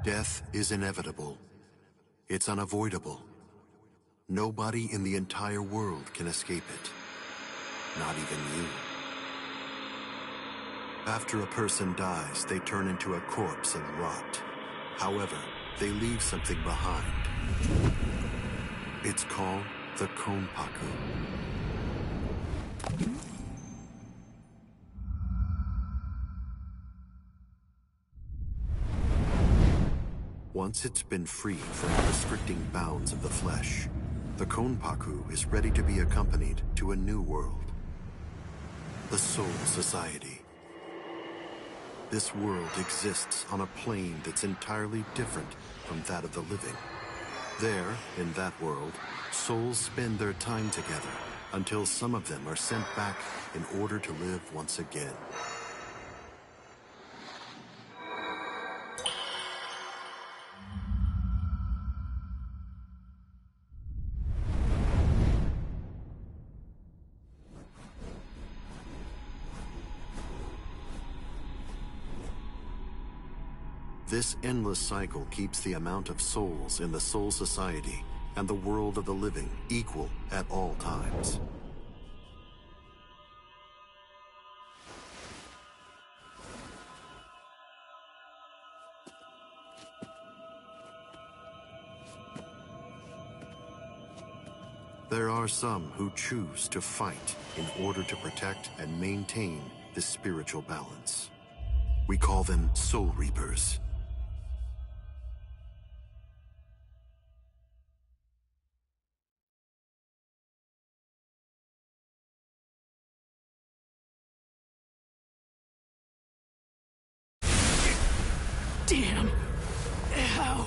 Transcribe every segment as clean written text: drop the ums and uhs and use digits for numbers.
Death is inevitable. It's unavoidable. Nobody in the entire world can escape it. Not even you. After a person dies, they turn into a corpse and rot. However, they leave something behind. It's called the Konpaku. Once it's been freed from the restricting bounds of the flesh, the Konpaku is ready to be accompanied to a new world. The Soul Society. This world exists on a plane that's entirely different from that of the living. There, in that world, souls spend their time together until some of them are sent back in order to live once again. This endless cycle keeps the amount of souls in the Soul Society and the world of the living equal at all times. There are some who choose to fight in order to protect and maintain this spiritual balance. We call them Soul Reapers. Damn! How?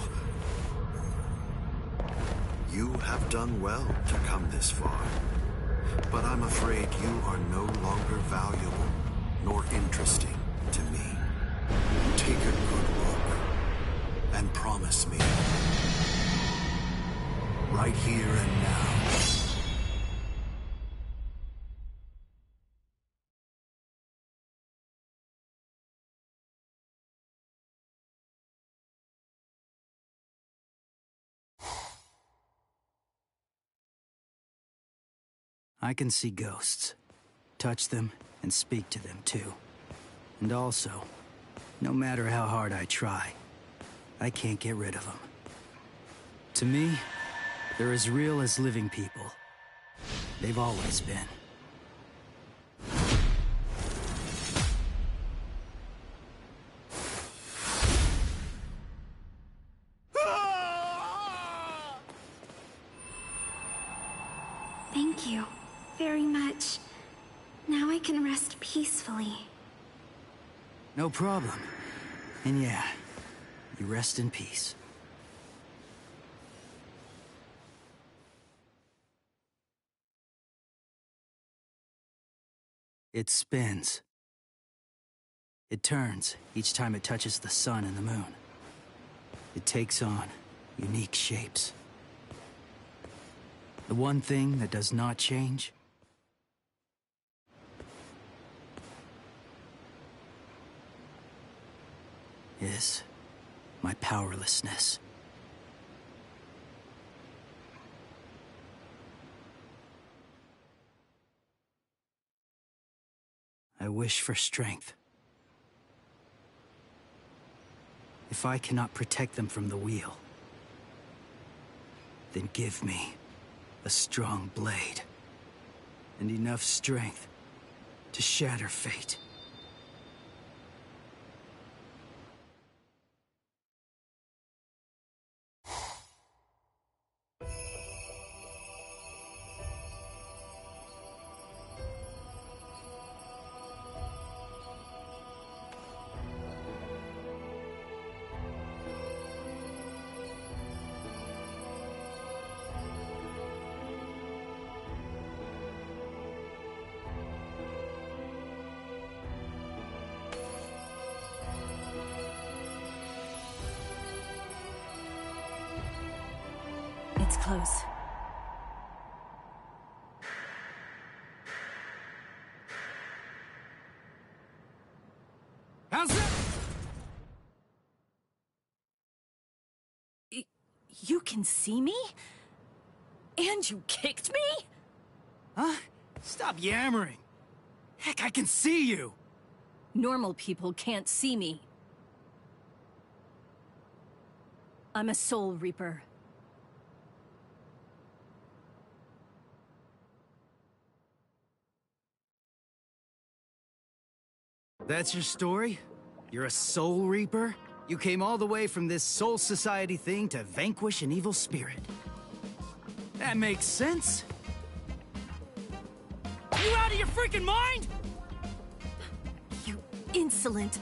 You have done well to come this far, but I'm afraid you are no longer valuable nor interesting to me. Take a good look and promise me, right here and now, I can see ghosts, touch them, and speak to them too. And also, no matter how hard I try, I can't get rid of them. To me, they're as real as living people. They've always been. Thank you very much. Now I can rest peacefully. No problem. And yeah, you rest in peace. It spins. It turns each time it touches the sun and the moon. It takes on unique shapes. The one thing that does not change is my powerlessness. I wish for strength. If I cannot protect them from the wheel, then give me a strong blade and enough strength to shatter fate. It's close. You can see me? And you kicked me? Huh? Stop yammering. Heck, I can see you! Normal people can't see me. I'm a Soul Reaper. That's your story? You're a Soul Reaper? You came all the way from this Soul Society thing to vanquish an evil spirit. That makes sense. You out of your freaking mind?! You insolent...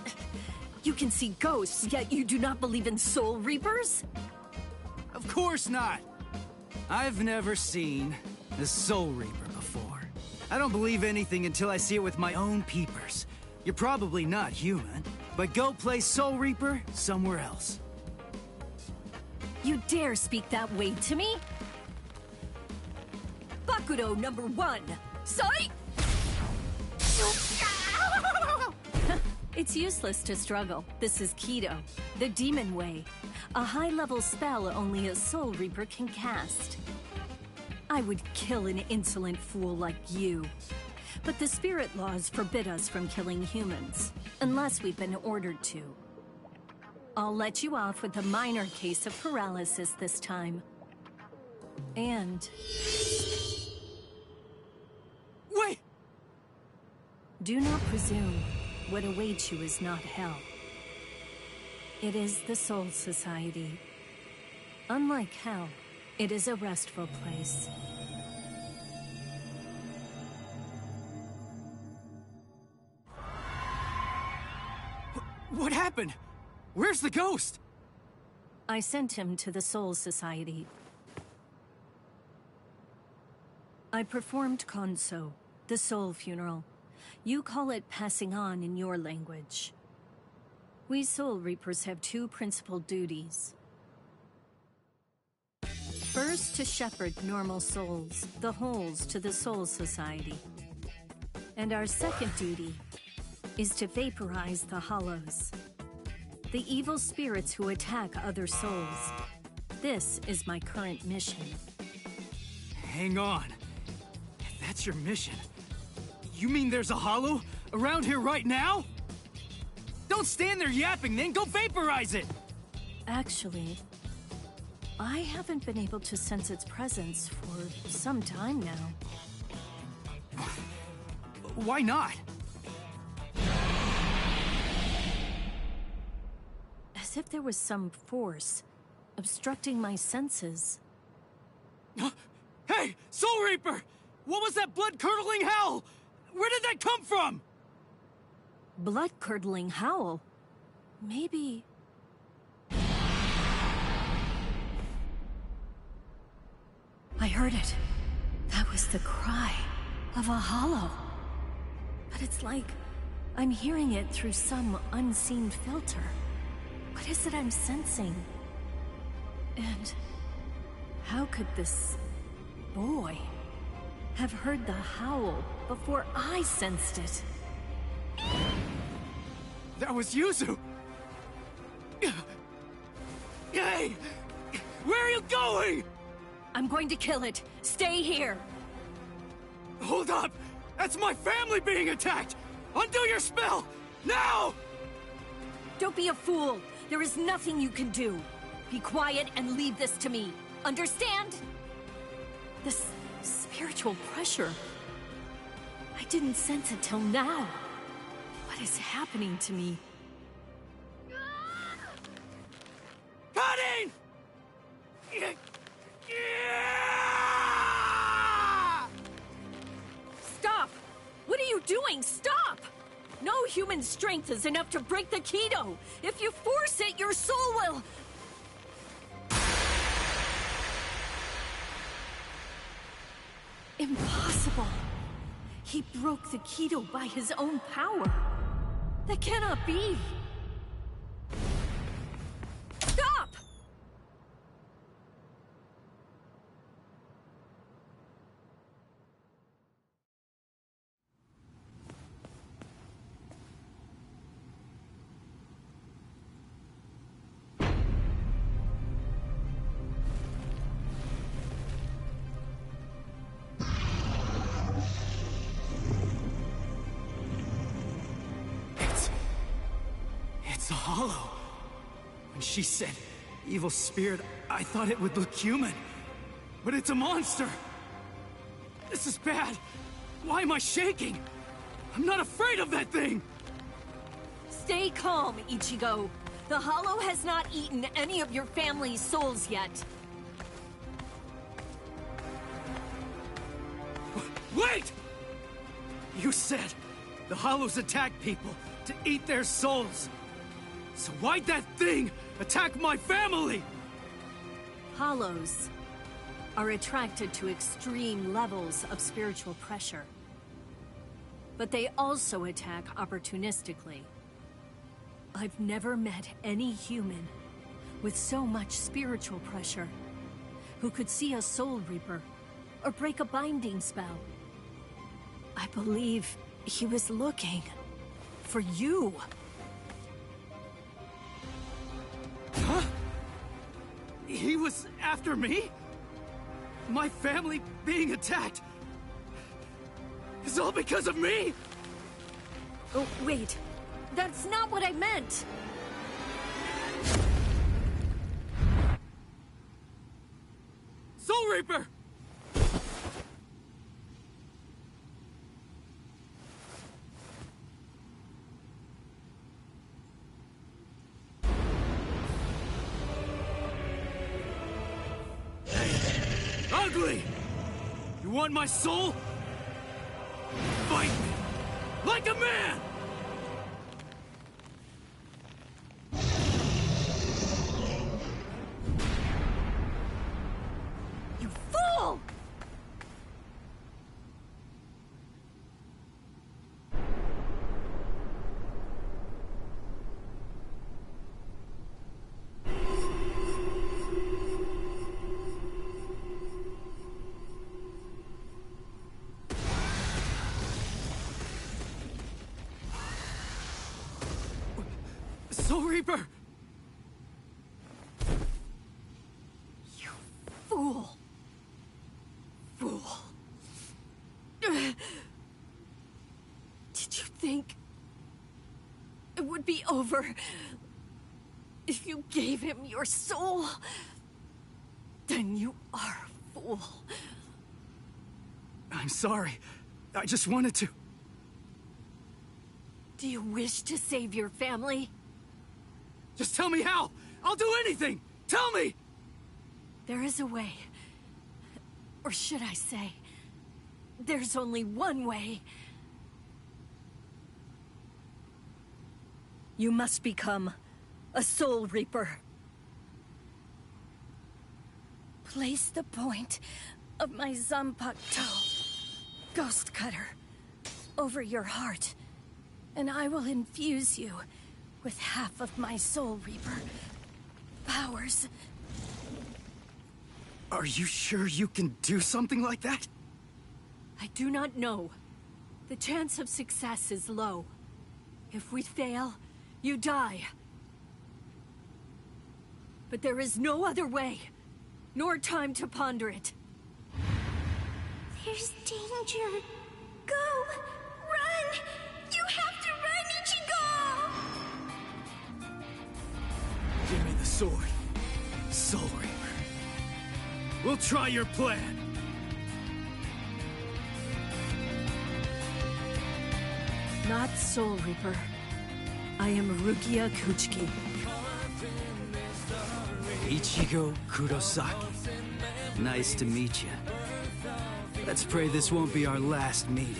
You can see ghosts, yet you do not believe in Soul Reapers? Of course not! I've never seen the Soul Reaper before. I don't believe anything until I see it with my own peepers. You're probably not human, but go play Soul Reaper somewhere else. You dare speak that way to me? Bakudo number 1. Sight! It's useless to struggle. This is Kido, the demon way. A high-level spell only a Soul Reaper can cast. I would kill an insolent fool like you. But the spirit laws forbid us from killing humans, unless we've been ordered to. I'll let you off with a minor case of paralysis this time. And... Wait! do not presume what awaits you is not hell. It is the Soul Society. Unlike hell, it is a restful place. What happened? Where's the ghost? I sent him to the Soul Society. I performed Konso, the soul funeral. You call it passing on in your language. We Soul Reapers have 2 principal duties. First, to shepherd normal souls, the holes, to the Soul Society. And our second duty is to vaporize the hollows, the evil spirits who attack other souls. This is my current mission. Hang on. If that's your mission, you mean there's a hollow around here right now? Don't stand there yapping, then go vaporize it! Actually, I haven't been able to sense its presence for some time now. Why not? As if there was some force obstructing my senses. Hey, Soul Reaper! What was that blood-curdling howl? Where did that come from? Blood-curdling howl? Maybe... I heard it. That was the cry of a hollow. But it's like I'm hearing it through some unseen filter. What is it I'm sensing? And how could this boy have heard the howl before I sensed it? That was Yuzu! Hey! Where are you going? I'm going to kill it. Stay here. Hold up! That's my family being attacked! Undo your spell! Now! Don't be a fool. There is nothing you can do. Be quiet and leave this to me. Understand? This spiritual pressure. I didn't sense it till now. What is happening to me? Cutting! Stop! What are you doing? Stop! No human strength is enough to break the Kido. If you force it, your soul will... Impossible. He broke the Kido by his own power. That cannot be. Stop! It's a hollow. When she said evil spirit, I thought it would look human. But it's a monster! This is bad! Why am I shaking? I'm not afraid of that thing! Stay calm, Ichigo. The Hollow has not eaten any of your family's souls yet. Wait! You said the Hollows attack people to eat their souls. So why'd that thing attack my family? Hollows are attracted to extreme levels of spiritual pressure. But they also attack opportunistically. I've never met any human with so much spiritual pressure who could see a Soul Reaper or break a binding spell. I believe he was looking for you. Huh? He was after me? My family being attacked is all because of me? Oh, wait. That's not what I meant! Soul Reaper! Ugly! You want my soul? Fight me! Like a man! You fool! Soul Reaper! You fool. Fool. Did you think it would be over if you gave him your soul? Then you are a fool. I'm sorry. I just wanted to. Do you wish to save your family? Just tell me how! I'll do anything! Tell me! There is a way. Or should I say, there's only one way. You must become a Soul Reaper. Place the point of my Zanpakuto, Ghost Cutter, over your heart, and I will infuse you with half of my Soul Reaper powers. Are you sure you can do something like that? I do not know. The chance of success is low. If we fail, you die. But there is no other way, nor time to ponder it. There's danger. Go! Run! You have to run, Ichigo! Give me the sword, Soul Reaper. We'll try your plan. Not Soul Reaper. I am Rukia Kuchiki. Ichigo Kurosaki. Nice to meet you. Let's pray this won't be our last meeting.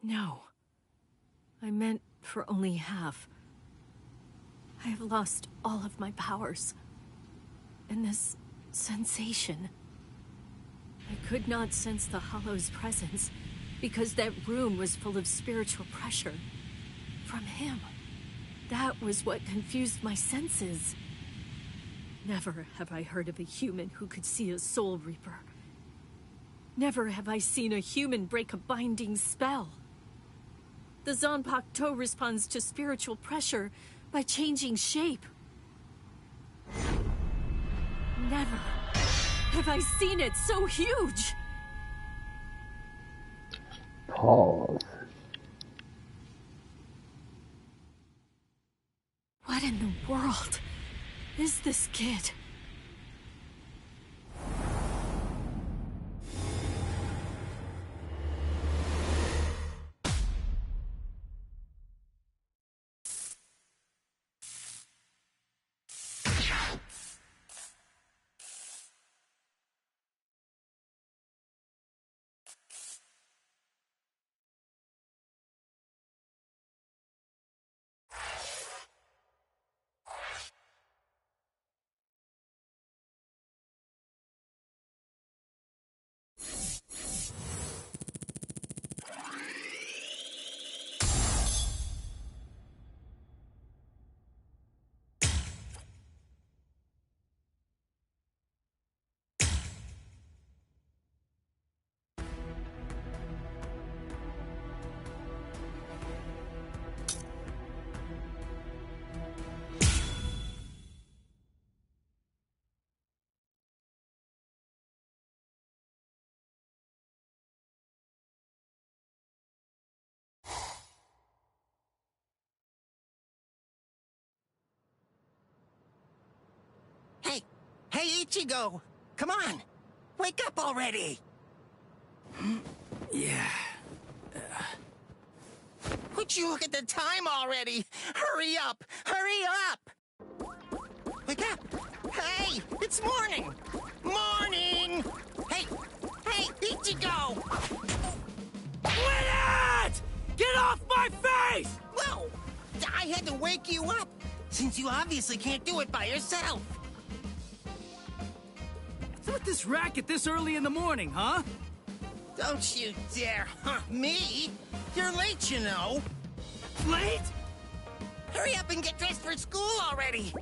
No. I meant for only half. I have lost all of my powers. And this sensation. I could not sense the Hollow's presence because that room was full of spiritual pressure. From him. That was what confused my senses. Never have I heard of a human who could see a Soul Reaper. Never have I seen a human break a binding spell. The Zanpakuto responds to spiritual pressure by changing shape. Never have I seen it so huge. Pause. What in the world is this kid? Hey, Ichigo! Come on! Wake up already! Yeah. Would you look at the time already? Hurry up! Hurry up! Wake up! Hey! It's morning! Morning! Hey! Hey, Ichigo! Quit it! Get off my face! Whoa! I had to wake you up, since you obviously can't do it by yourself. What's with this racket this early in the morning, huh? Don't you dare hunt me! You're late, you know! Late? Hurry up and get dressed for school already!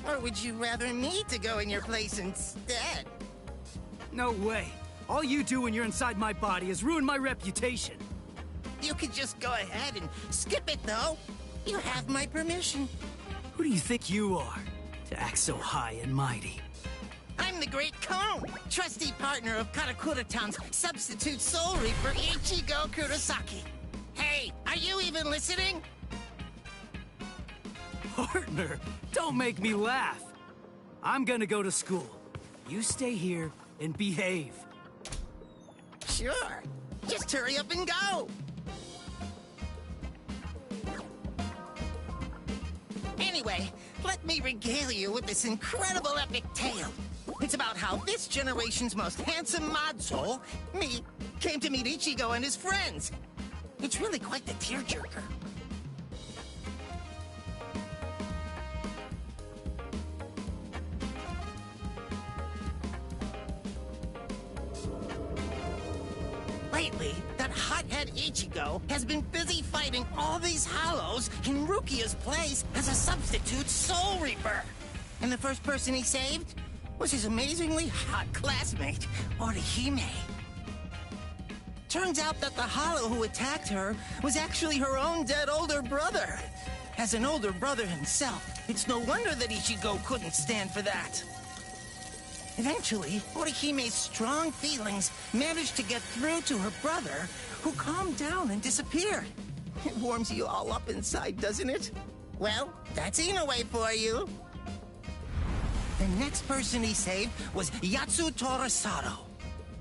Or would you rather me to go in your place instead? No way. All you do when you're inside my body is ruin my reputation. You could just go ahead and skip it, though. You have my permission. Who do you think you are, to act so high and mighty? I'm the Great Cone, trusty partner of Karakura Town's substitute Soul Reaper, Ichigo Kurosaki. Hey, are you even listening? Partner, don't make me laugh. I'm gonna go to school. You stay here and behave. Sure. Just hurry up and go. Anyway, let me regale you with this incredible epic tale. It's about how this generation's most handsome mod soul, me, came to meet Ichigo and his friends. It's really quite the tearjerker. Lately, that hothead Ichigo has been busy fighting all these Hollows in Rukia's place as a substitute Soul Reaper. And the first person he saved was his amazingly hot classmate, Orihime. Turns out that the Hollow who attacked her was actually her own dead older brother. As an older brother himself, it's no wonder that Ichigo couldn't stand for that. Eventually, Orihime's strong feelings managed to get through to her brother, who calmed down and disappeared. It warms you all up inside, doesn't it? Well, that's Inoue for you. The next person he saved was Yatsu Torisato,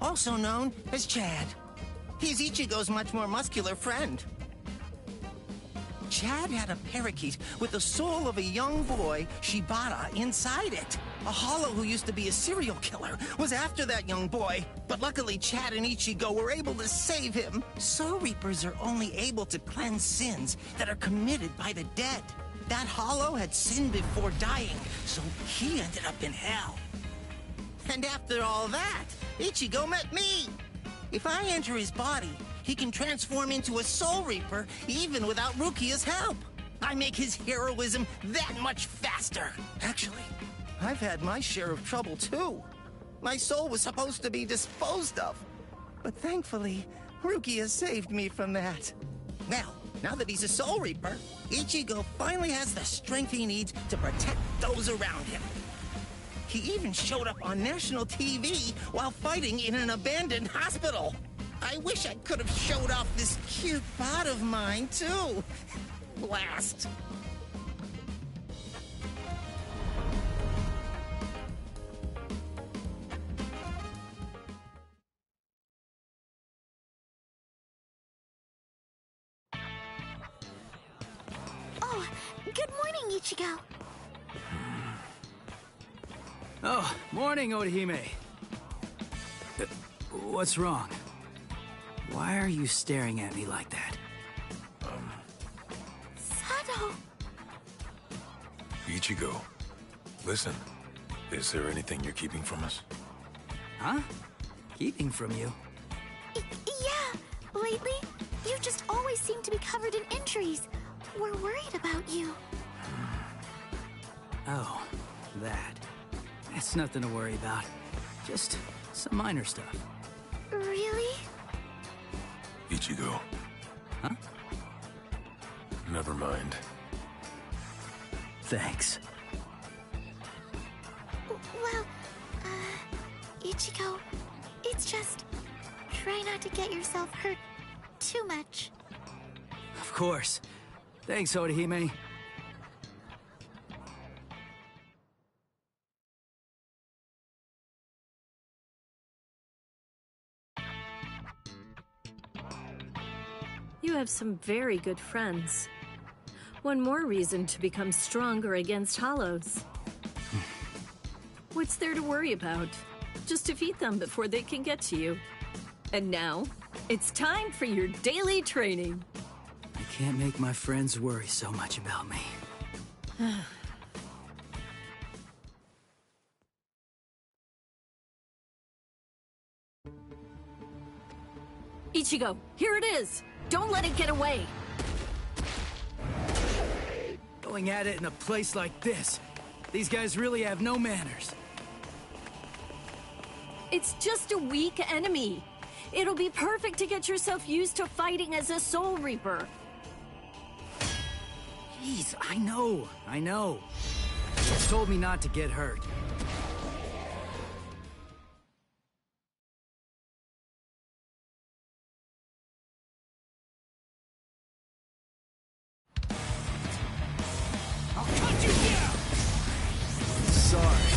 also known as Chad. He's Ichigo's much more muscular friend. Chad had a parakeet with the soul of a young boy, Shibata, inside it. A hollow who used to be a serial killer was after that young boy, but luckily Chad and Ichigo were able to save him. Soul Reapers are only able to cleanse sins that are committed by the dead. That hollow had sinned before dying, so he ended up in hell. And after all that, Ichigo met me. If I enter his body, he can transform into a Soul Reaper even without Rukia's help. I make his heroism that much faster. Actually, I've had my share of trouble too. My soul was supposed to be disposed of. But thankfully, Rukia saved me from that. Now that he's a Soul Reaper, Ichigo finally has the strength he needs to protect those around him. He even showed up on national TV while fighting in an abandoned hospital. I wish I could have showed off this cute bod of mine, too. Blast. Oh, good morning, Ichigo. Oh, morning, Orihime. What's wrong? Why are you staring at me like that? Sato. Ichigo, listen. Is there anything you're keeping from us? Huh? Keeping from you? Yeah. Lately, you just always seem to be covered in injuries. We're worried about you. Oh, that. It's nothing to worry about. Just some minor stuff. Really? Ichigo. Huh? Never mind. Thanks. Well, Ichigo, it's just... try not to get yourself hurt too much. Of course. Thanks, Orihime. You have some very good friends. One more reason to become stronger against hollows. What's there to worry about? Just defeat them before they can get to you. And now, it's time for your daily training. I can't make my friends worry so much about me. Ichigo, here it is! Don't let it get away! Going at it in a place like this. These guys really have no manners. It's just a weak enemy. It'll be perfect to get yourself used to fighting as a Soul Reaper. Jeez, I know. You just told me not to get hurt. I'll cut you down! Sorry.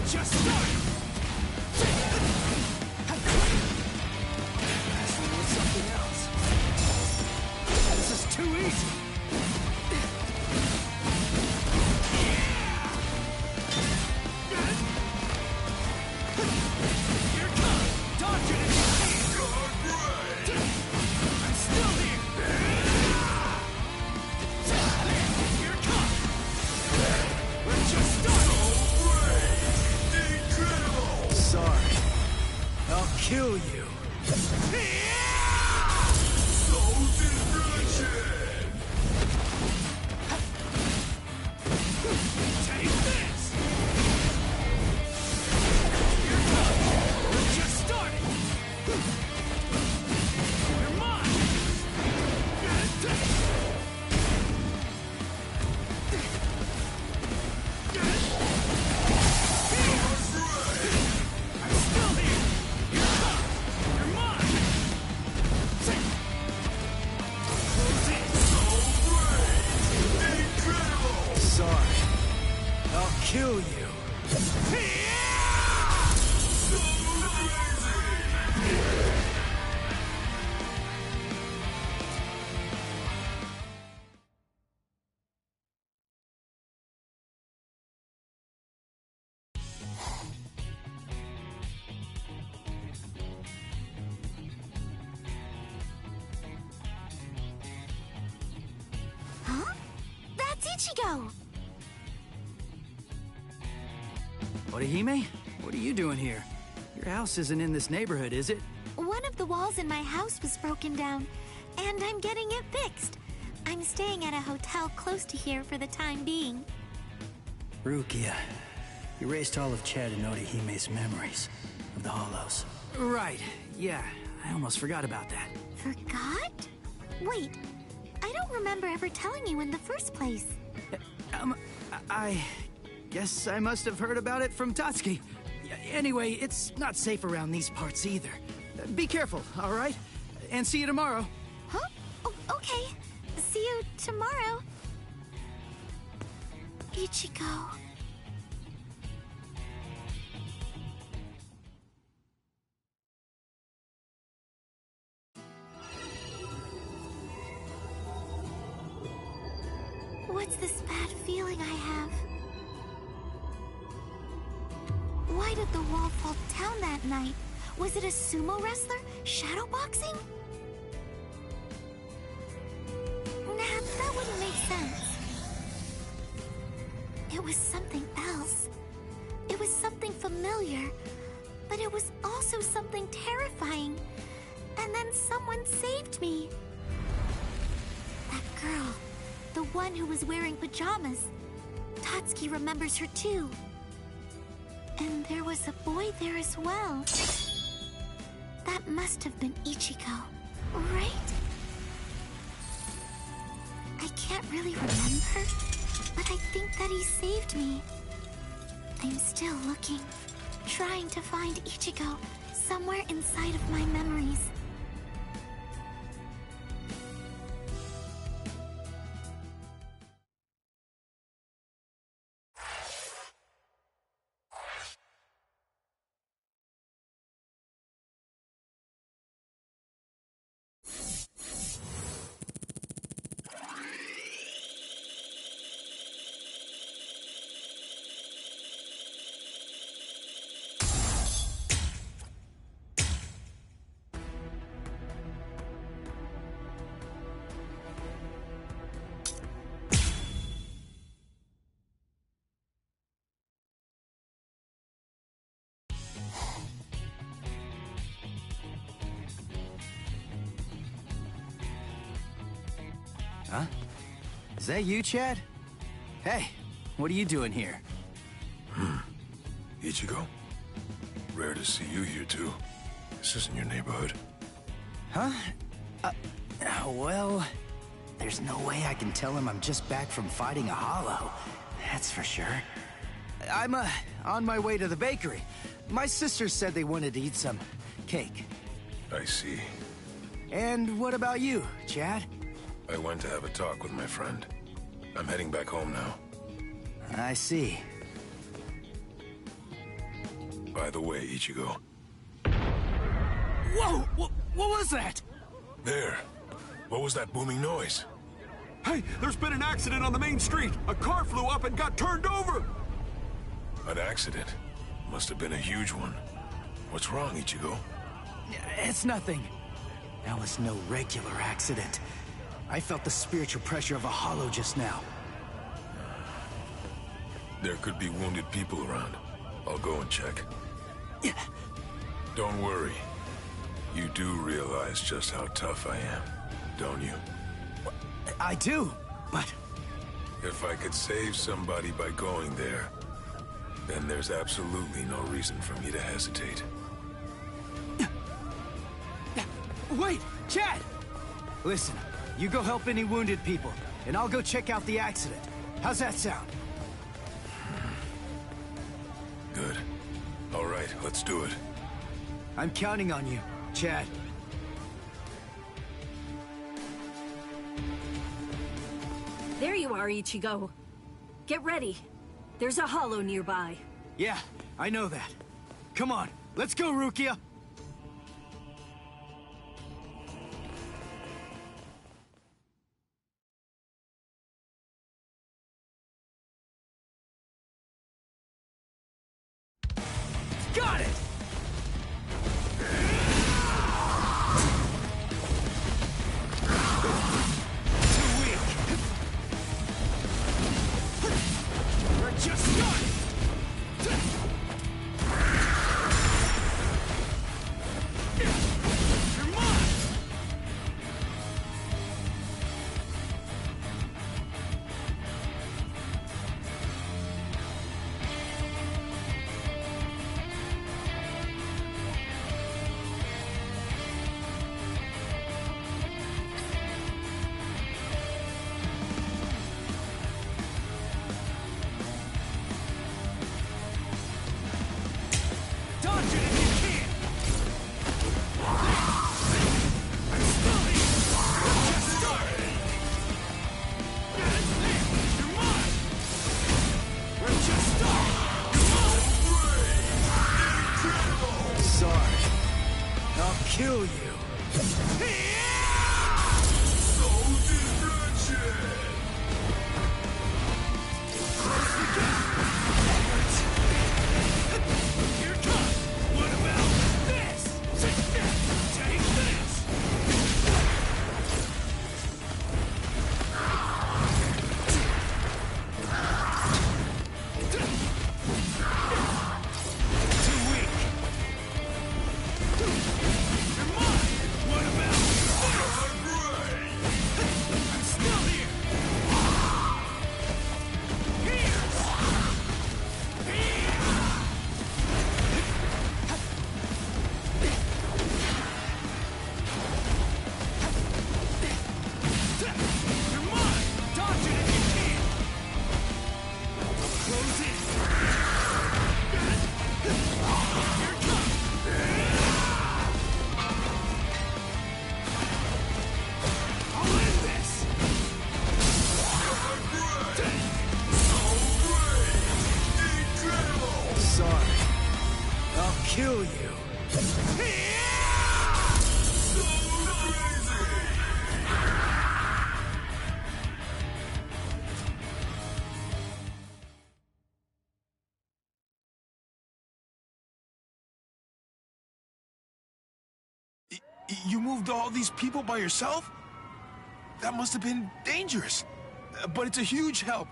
Just starting! Wrestling with something else. This is too easy. Here it comes! Dodge it! I'm still here! Here it comes! We're just starting! Sorry. I'll kill you. Take Ichigo! Orihime? What are you doing here? Your house isn't in this neighborhood, is it? One of the walls in my house was broken down, and I'm getting it fixed. I'm staying at a hotel close to here for the time being. Rukia, you erased all of Chad and Orihime's memories of the Hollows. Right, yeah, I almost forgot about that. Forgot? Wait, I don't remember ever telling you in the first place. I guess I must have heard about it from Tatsuki. Anyway, it's not safe around these parts either. Be careful, all right? And see you tomorrow. Huh? Oh, okay. See you tomorrow. Ichigo. What's this bad feeling I have? Why did the wall fall down that night? Was it a sumo wrestler shadowboxing? Nah, that wouldn't make sense. It was something else. It was something familiar, but it was also something terrifying. And then someone saved me. That girl, the one who was wearing pajamas. Tatsuki remembers her too. And there was a boy there as well. That must have been Ichigo, right? I can't really remember, but I think that he saved me. I'm still looking, trying to find Ichigo somewhere inside of my memories. Huh? Is that you, Chad? Hey, what are you doing here? Ichigo? Rare to see you here, too. This isn't your neighborhood. Huh? Well, there's no way I can tell him I'm just back from fighting a hollow. That's for sure. I'm, on my way to the bakery. My sister said they wanted to eat some cake. I see. And what about you, Chad? I went to have a talk with my friend. I'm heading back home now. I see. By the way, Ichigo. Whoa! What was that? There. What was that booming noise? Hey, there's been an accident on the main street. A car flew up and got turned over. An accident? Must have been a huge one. What's wrong, Ichigo? It's nothing. That was no regular accident. I felt the spiritual pressure of a hollow just now. There could be wounded people around. I'll go and check. Yeah. Don't worry. You do realize just how tough I am, don't you? I do, but... If I could save somebody by going there, then there's absolutely no reason for me to hesitate. Wait, Chad! Listen, you go help any wounded people, and I'll go check out the accident. How's that sound? Good. All right, let's do it. I'm counting on you, Chad. There you are, Ichigo. Get ready. There's a hollow nearby. Yeah, I know that. Come on, let's go, Rukia! Got it! Too weak! Sorry. I'll kill you. Here comes! What about this? Take this! Too weak! You're mine! What about this? I'm still here! You're mine! Dodge it if you can! Close in! Here it comes! I'll end this! Sorry. I'll kill you. You moved all these people by yourself? That must have been dangerous. But it's a huge help.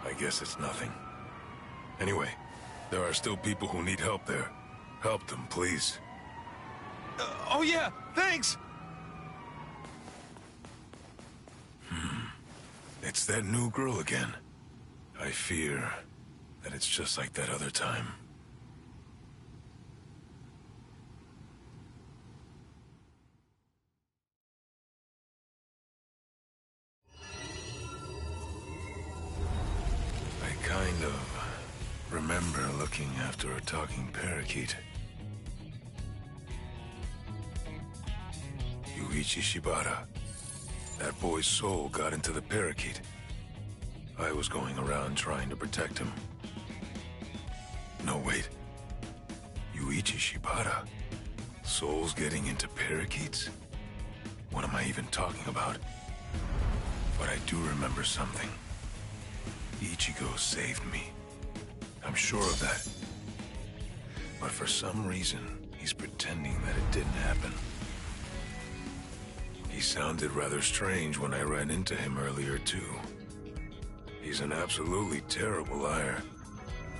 I guess it's nothing. Anyway, there are still people who need help there. Help them, please. Oh yeah, thanks! It's that new girl again. I fear that it's just like that other time. I kind of remember looking after a talking parakeet. Yuichi Shibata. That boy's soul got into the parakeet. I was going around trying to protect him. No, wait. Yuichi Shibata? Souls getting into parakeets? What am I even talking about? But I do remember something. Ichigo saved me. I'm sure of that. But for some reason, he's pretending that it didn't happen. He sounded rather strange when I ran into him earlier, too. He's an absolutely terrible liar.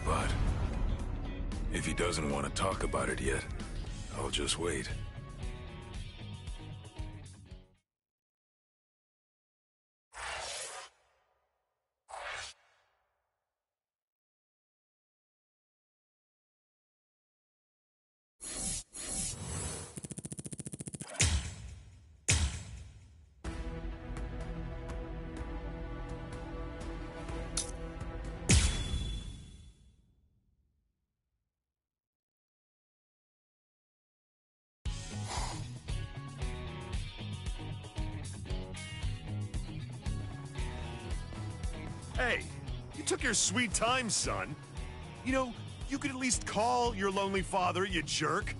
But if he doesn't want to talk about it yet, I'll just wait. Hey, you took your sweet time, son. You know, you could at least call your lonely father, you jerk.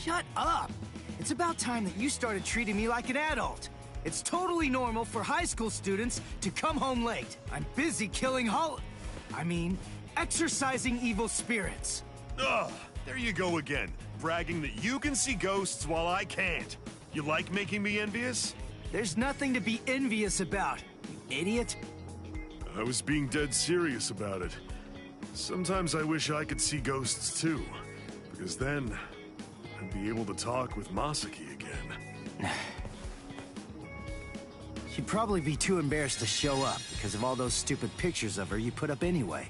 Shut up! It's about time that you started treating me like an adult. It's totally normal for high school students to come home late. I'm busy killing exorcising evil spirits. Ugh, there you go again, bragging that you can see ghosts while I can't. You like making me envious? There's nothing to be envious about, you idiot. I was being dead serious about it. Sometimes I wish I could see ghosts too, because then I'd be able to talk with Masaki again. She'd probably be too embarrassed to show up because of all those stupid pictures of her you put up anyway.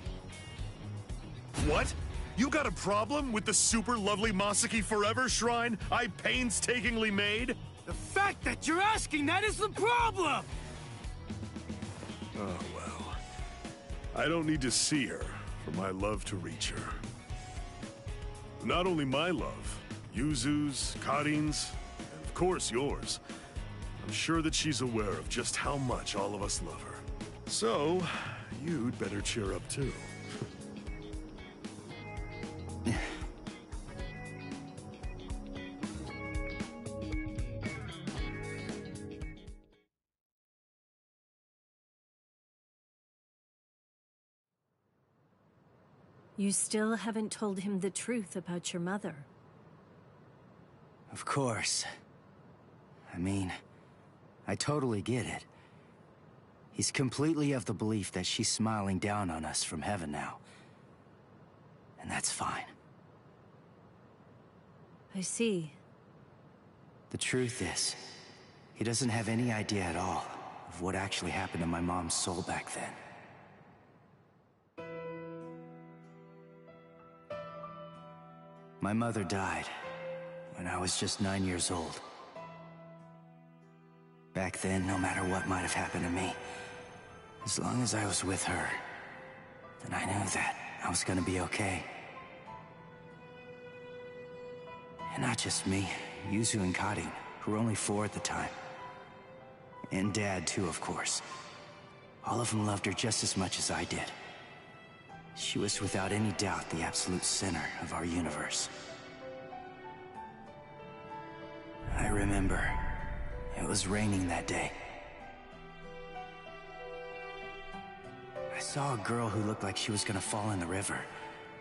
What? You got a problem with the super lovely Masaki Forever shrine I painstakingly made? The fact that you're asking that is the problem! Oh, well. I don't need to see her for my love to reach her. Not only my love, Yuzu's, Karin's, and of course yours. I'm sure that she's aware of just how much all of us love her. So, you'd better cheer up too. You still haven't told him the truth about your mother. Of course. I mean, I totally get it. He's completely of the belief that she's smiling down on us from heaven now. And that's fine. I see. The truth is, he doesn't have any idea at all of what actually happened to my mom's soul back then. My mother died when I was just 9 years old. Back then, no matter what might have happened to me, as long as I was with her, then I knew that I was gonna be okay. And not just me, Yuzu and Karin, who were only 4 at the time. And Dad, too, of course. All of them loved her just as much as I did. She was without any doubt the absolute center of our universe. I remember, it was raining that day. I saw a girl who looked like she was gonna fall in the river,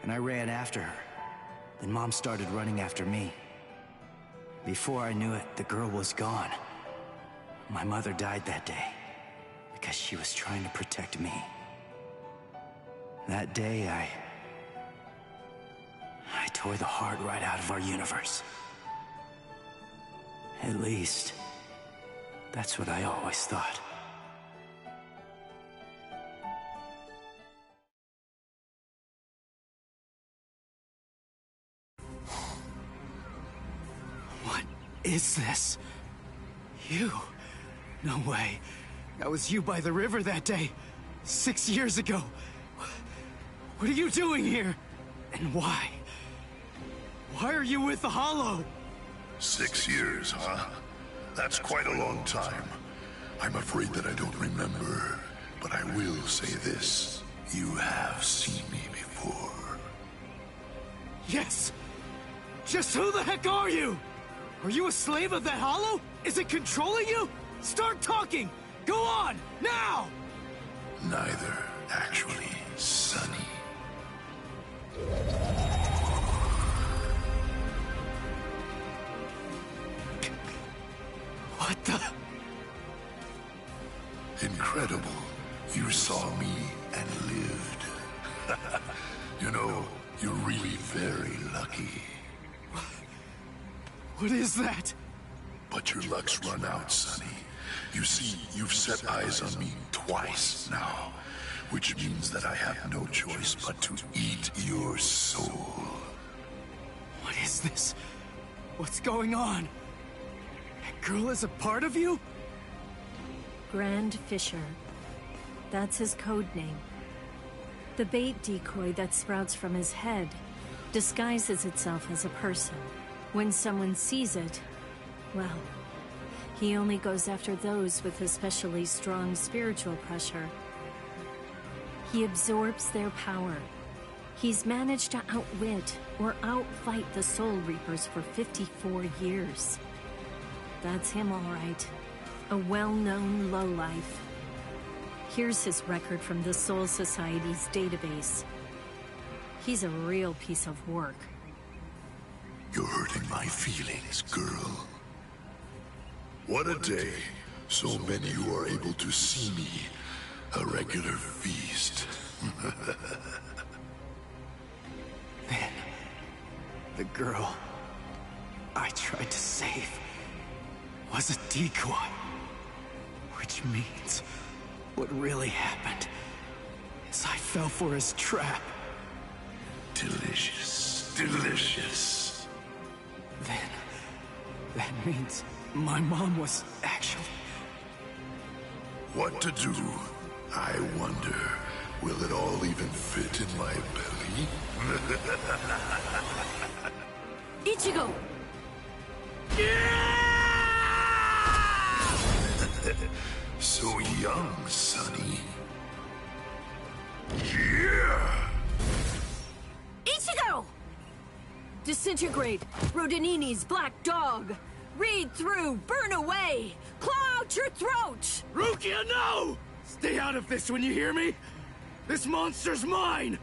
and I ran after her. Then Mom started running after me. Before I knew it, the girl was gone. My mother died that day because she was trying to protect me. That day, I tore the heart right out of our universe. At least, that's what I always thought. What is this? You? No way. That was you by the river that day. 6 years ago. What are you doing here? And why? Why are you with the Hollow? 6 years, huh? That's quite a long time. I'm afraid that I don't remember, but I will say this. You have seen me before. Yes! Just who the heck are you? Are you a slave of that Hollow? Is it controlling you? Start talking! Go on, now! Neither, actually, Sonny. What the? Incredible. You saw me and lived. You know, you're really very lucky. What is that? But your luck's run out, Sonny. You see, you've set eyes on me twice now, which means that I have no choice but to eat your soul. What is this? What's going on? That girl is a part of you? Grand Fisher. That's his code name. The bait decoy that sprouts from his head disguises itself as a person. When someone sees it, well, he only goes after those with especially strong spiritual pressure. He absorbs their power. He's managed to outwit or outfight the Soul Reapers for 54 years. That's him, all right. A well-known lowlife. Here's his record from the Soul Society's database. He's a real piece of work. You're hurting my feelings, girl. What a day. So many who are able to see me. A regular feast. Then, the girl I tried to save was a decoy. Which means what really happened is I fell for his trap. Delicious. Delicious. Then, that means my mom was actually... What to do? I wonder, will it all even fit in my belly? Ichigo! So young, Sonny. Yeah! Ichigo! Disintegrate, Rodinini's black dog. Read through, burn away, claw out your throat! Rukia, no! Stay out of this when you hear me! This monster's mine!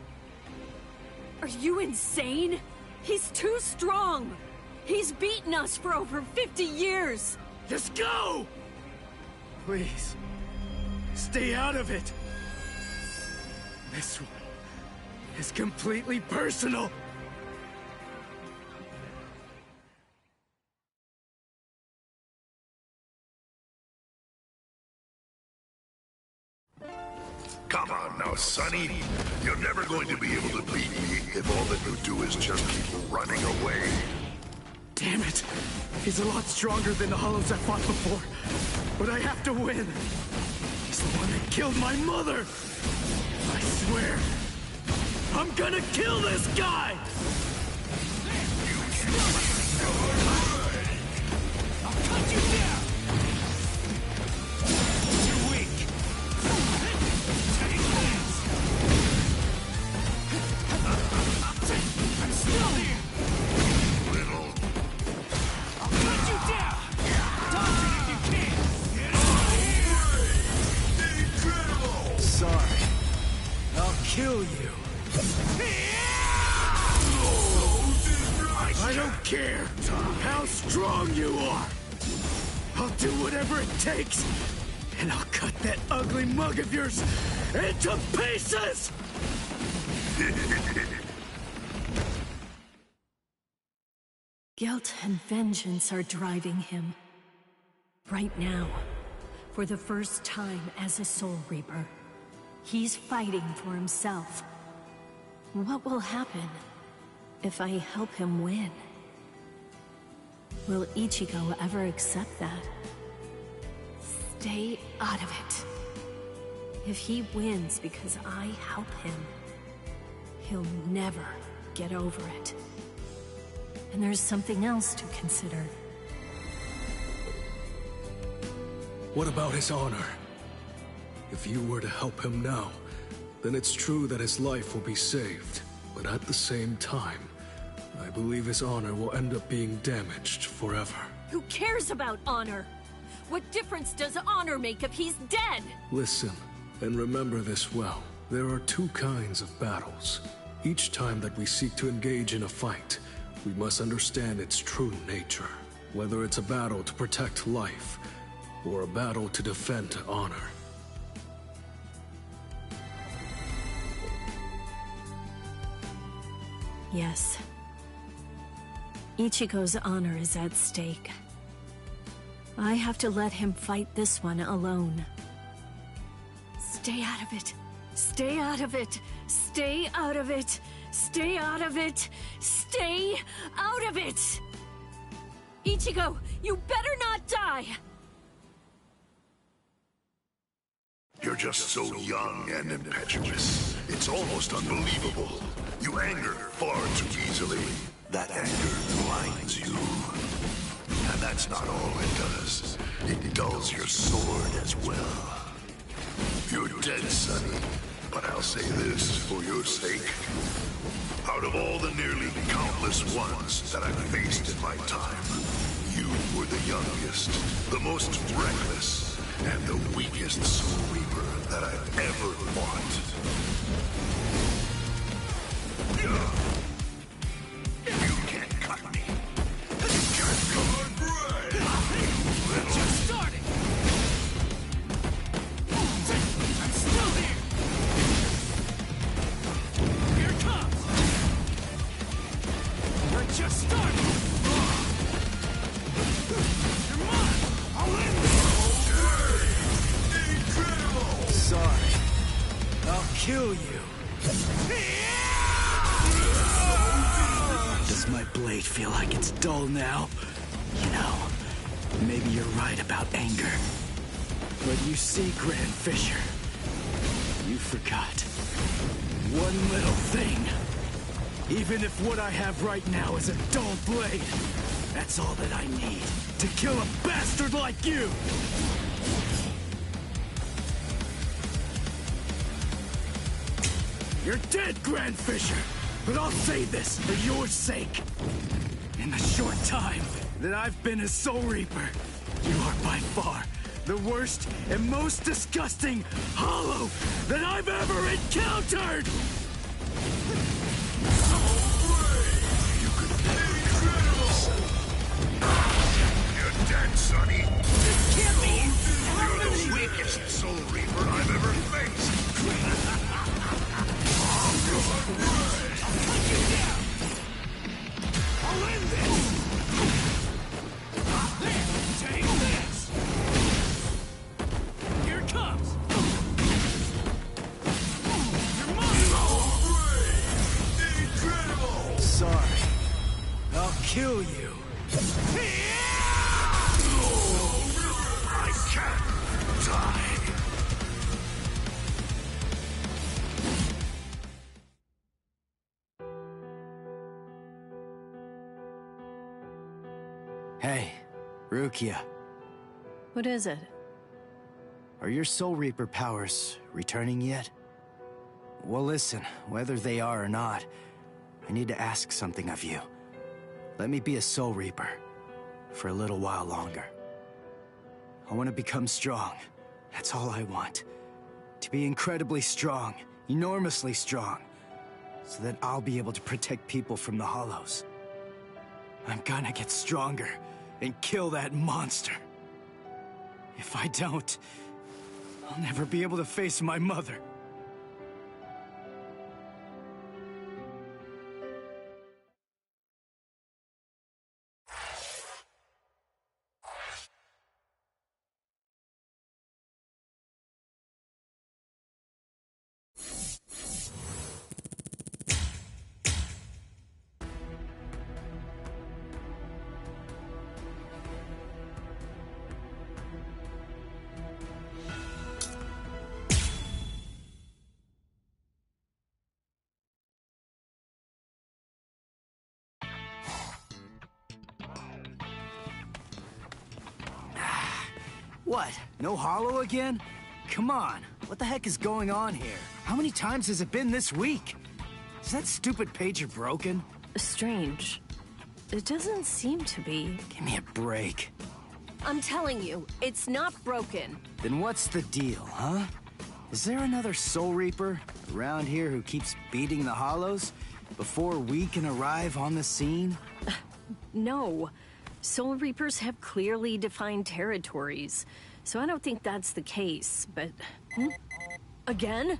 Are you insane? He's too strong! He's beaten us for over 50 years! Just go! Please. Stay out of it. This one is completely personal. Come on now, Sonny. You're never going to be able to beat me if all that you do is just keep running away. Damn it. He's a lot stronger than the Hollows I fought before. But I have to win. He's the one that killed my mother. I swear, I'm gonna kill this guy! I'll cut you down! You're weak. Take this! I'm still here! I'll cut you down! Dodge it if you can! Incredible! Sorry. I'll kill you. I don't care how strong you are. I'll do whatever it takes, and I'll cut that ugly mug of yours into pieces! Guilt and vengeance are driving him. Right now, for the first time as a Soul Reaper, he's fighting for himself. What will happen if I help him win? Will Ichigo ever accept that? Stay out of it. If he wins because I help him, he'll never get over it. And there's something else to consider. What about his honor? If you were to help him now, then it's true that his life will be saved. But at the same time, I believe his honor will end up being damaged forever. Who cares about honor? What difference does honor make if he's dead? Listen, and remember this well. There are two kinds of battles. Each time that we seek to engage in a fight, we must understand its true nature. Whether it's a battle to protect life, or a battle to defend honor. Yes. Ichigo's honor is at stake. I have to let him fight this one alone. Stay out of it. Stay out of it. Stay out of it. Stay out of it. Stay out of it! Ichigo, you better not die! You're just so young and impetuous. It's almost unbelievable. You anger far too easily. That anger blinds you. And that's not all it does. It dulls your sword as well. You're dead, Sonny. But I'll say this for your sake. Out of all the nearly countless ones that I've faced in my time, you were the youngest, the most reckless, and the weakest Soul Reaper that I've ever fought. You can't cut me. You can't come on bread. Just starting! I'm still here! Here it comes! We're just starting! You're mine! I'll end this! Incredible! Sorry. I'll kill you. Does my blade feel like it's dull now? You know, maybe you're right about anger. But you see, Grand Fisher, you forgot one little thing. Even if what I have right now is a dull blade, that's all that I need to kill a bastard like you! You're dead, Grand Fisher! But I'll say this for your sake. In the short time that I've been a Soul Reaper, you are by far the worst and most disgusting Hollow that I've ever encountered! kill you. I can't die. Hey, Rukia. What is it? Are your Soul Reaper powers returning yet? Well, listen, whether they are or not, I need to ask something of you. Let me be a Soul Reaper for a little while longer. I want to become strong. That's all I want. To be incredibly strong, enormously strong, so that I'll be able to protect people from the Hollows. I'm gonna get stronger and kill that monster. If I don't, I'll never be able to face my mother. What? No hollow again? Come on, what the heck is going on here? How many times has it been this week? Is that stupid pager broken? Strange. It doesn't seem to be. Give me a break. I'm telling you, it's not broken. Then what's the deal, huh? Is there another Soul Reaper around here who keeps beating the Hollows before we can arrive on the scene? No. Soul Reapers have clearly defined territories, so I don't think that's the case, but... Again?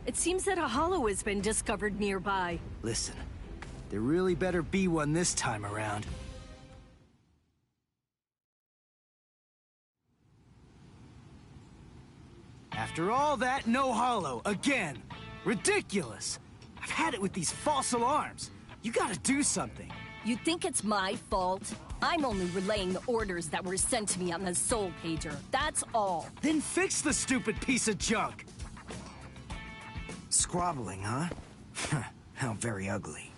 It seems that a hollow has been discovered nearby. Listen, there really better be one this time around. After all that, no hollow, again. Ridiculous. I've had it with these false alarms. You gotta do something. You think it's my fault? I'm only relaying the orders that were sent to me on the Soul Pager. That's all. Then fix the stupid piece of junk. Squabbling, huh? How very ugly.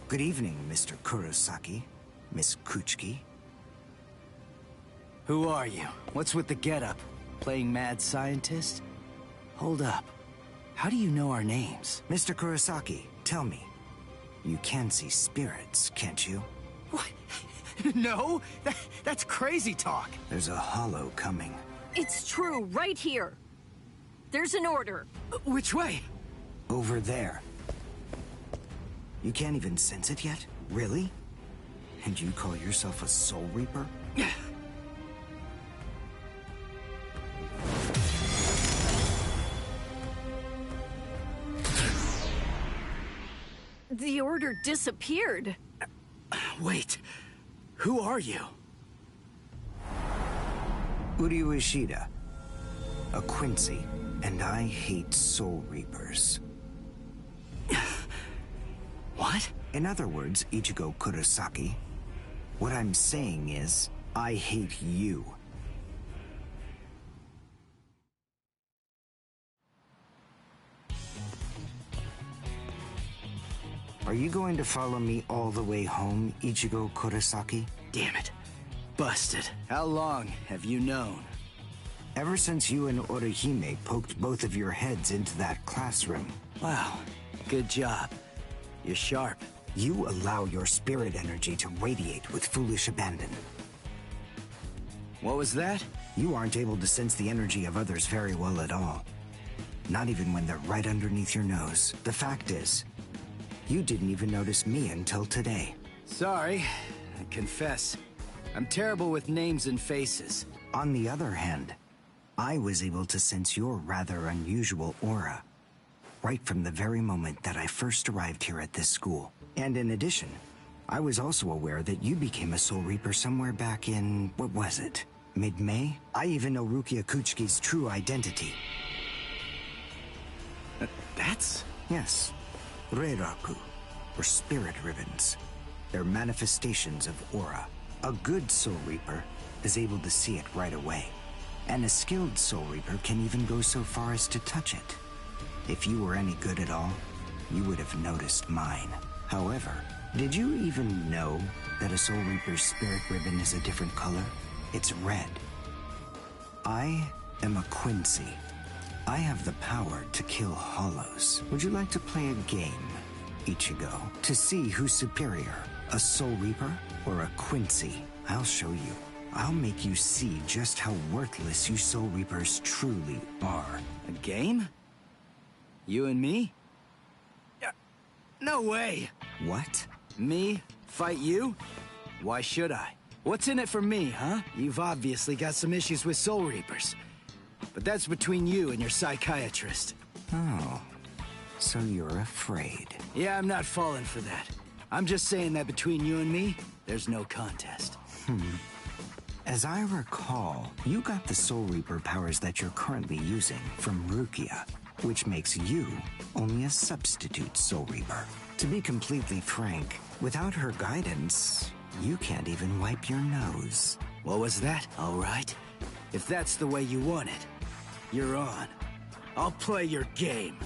Good evening, Mr. Kurosaki, Miss Kuchiki. Who are you? What's with the getup? Playing mad scientist? Hold up. How do you know our names? Mr. Kurosaki, tell me. You can see spirits, can't you? What? No? That's crazy talk. There's a hollow coming. It's true, right here. There's an order. Which way? Over there. You can't even sense it yet? Really? And you call yourself a Soul Reaper? The order disappeared. Wait. Who are you? Uryu Ishida. A Quincy. And I hate Soul Reapers. What? In other words, Ichigo Kurosaki, what I'm saying is, I hate you. Are you going to follow me all the way home, Ichigo Kurosaki? Damn it. Busted. How long have you known? Ever since you and Orihime poked both of your heads into that classroom. Wow. Good job. You're sharp. You allow your spirit energy to radiate with foolish abandon. What was that? You aren't able to sense the energy of others very well at all. Not even when they're right underneath your nose. The fact is, you didn't even notice me until today. Sorry. I confess. I'm terrible with names and faces. On the other hand, I was able to sense your rather unusual aura, right from the very moment that I first arrived here at this school. And in addition, I was also aware that you became a Soul Reaper somewhere back in, what was it? Mid-May? I even know Rukia Kuchiki's true identity. That's... Yes, Reiraku. or spirit ribbons. They're manifestations of aura. A good Soul Reaper is able to see it right away, and a skilled Soul Reaper can even go so far as to touch it. If you were any good at all, you would have noticed mine. However, did you even know that a Soul Reaper's spirit ribbon is a different color? It's red. I am a Quincy. I have the power to kill hollows. Would you like to play a game, Ichigo, to see who's superior, a Soul Reaper or a Quincy? I'll show you. I'll make you see just how worthless you Soul Reapers truly are. A game? You and me? No way! What? Me? Fight you? Why should I? What's in it for me, huh? You've obviously got some issues with Soul Reapers. But that's between you and your psychiatrist. Oh, so you're afraid. Yeah, I'm not falling for that. I'm just saying that between you and me, there's no contest. As I recall, you got the Soul Reaper powers that you're currently using from Rukia, which makes you only a substitute Soul Reaper. To be completely frank, without her guidance, you can't even wipe your nose. What was that? All right. If that's the way you want it, you're on. I'll play your game.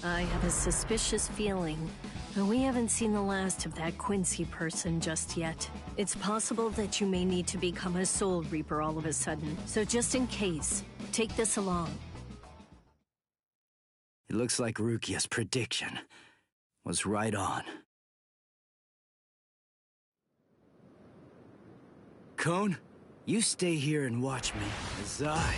I have a suspicious feeling, but we haven't seen the last of that Quincy person just yet. It's possible that you may need to become a Soul Reaper all of a sudden, so just in case, take this along. It looks like Rukia's prediction was right on. Cone, you stay here and watch me as I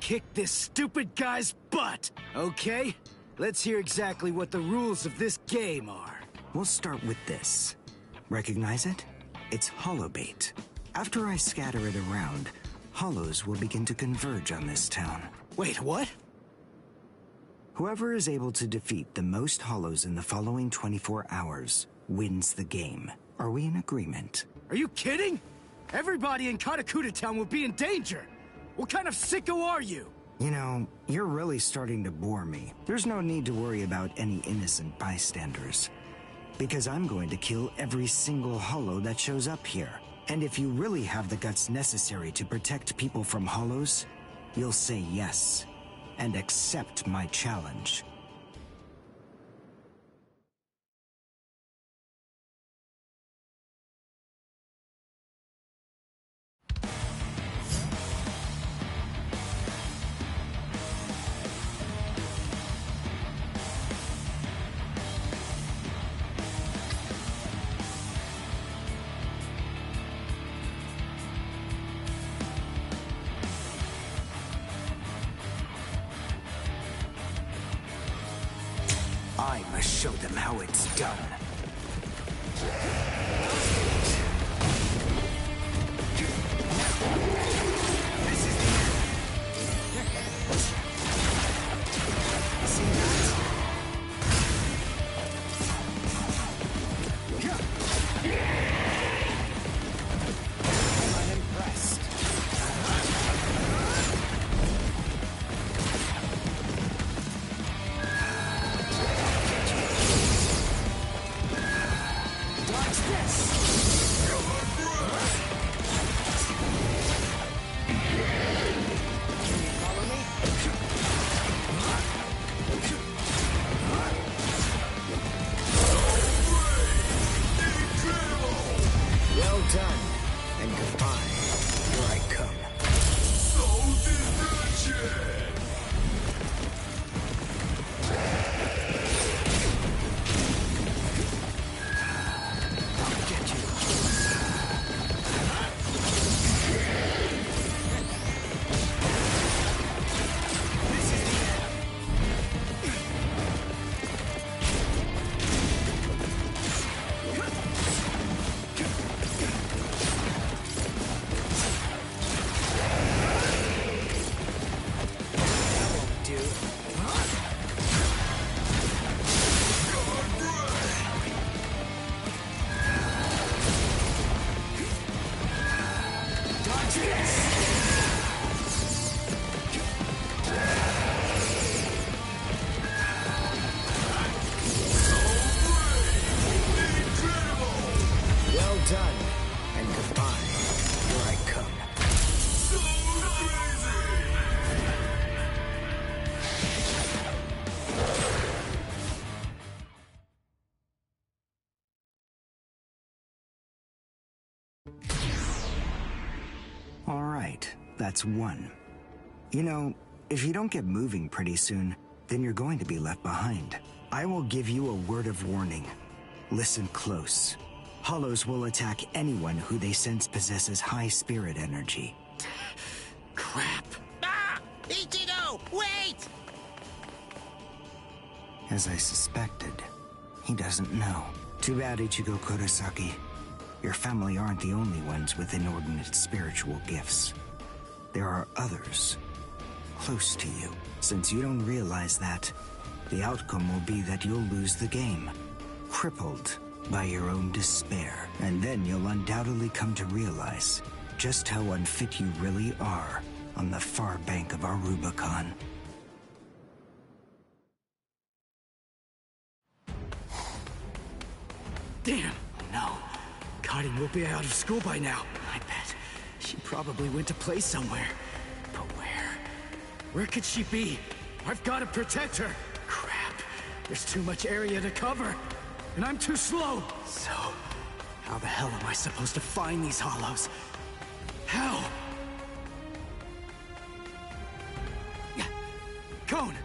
kick this stupid guy's butt, okay? Let's hear exactly what the rules of this game are. We'll start with this. Recognize it? It's holobait. After I scatter it around, hollows will begin to converge on this town. Wait, what? Whoever is able to defeat the most hollows in the following 24 hours wins the game. Are we in agreement? Are you kidding? Everybody in Katakuta Town will be in danger. What kind of sicko are you? You know, you're really starting to bore me. There's no need to worry about any innocent bystanders, because I'm going to kill every single hollow that shows up here. And if you really have the guts necessary to protect people from hollows, you'll say yes and accept my challenge. I must show them how it's done. This is the end. See that? I'm unimpressed. Well done, and goodbye. Here I come. Soul destruction! I'll get you. This is the end. Dodge this! Right, that's one. You know, if you don't get moving pretty soon, then you're going to be left behind. I will give you a word of warning. Listen close. Hollows will attack anyone who they sense possesses high spirit energy. Crap. Ah! Ichigo, wait! As I suspected, he doesn't know. Too bad, Ichigo Kurosaki. Your family aren't the only ones with inordinate spiritual gifts. There are others close to you. Since you don't realize that, the outcome will be that you'll lose the game, crippled by your own despair. And then you'll undoubtedly come to realize just how unfit you really are on the far bank of our Rubicon. Damn! No. Karin will be out of school by now. I bet. She probably went to play somewhere. But where? Where could she be? I've got to protect her! Crap. There's too much area to cover. And I'm too slow. So, how the hell am I supposed to find these hollows? How? Cone!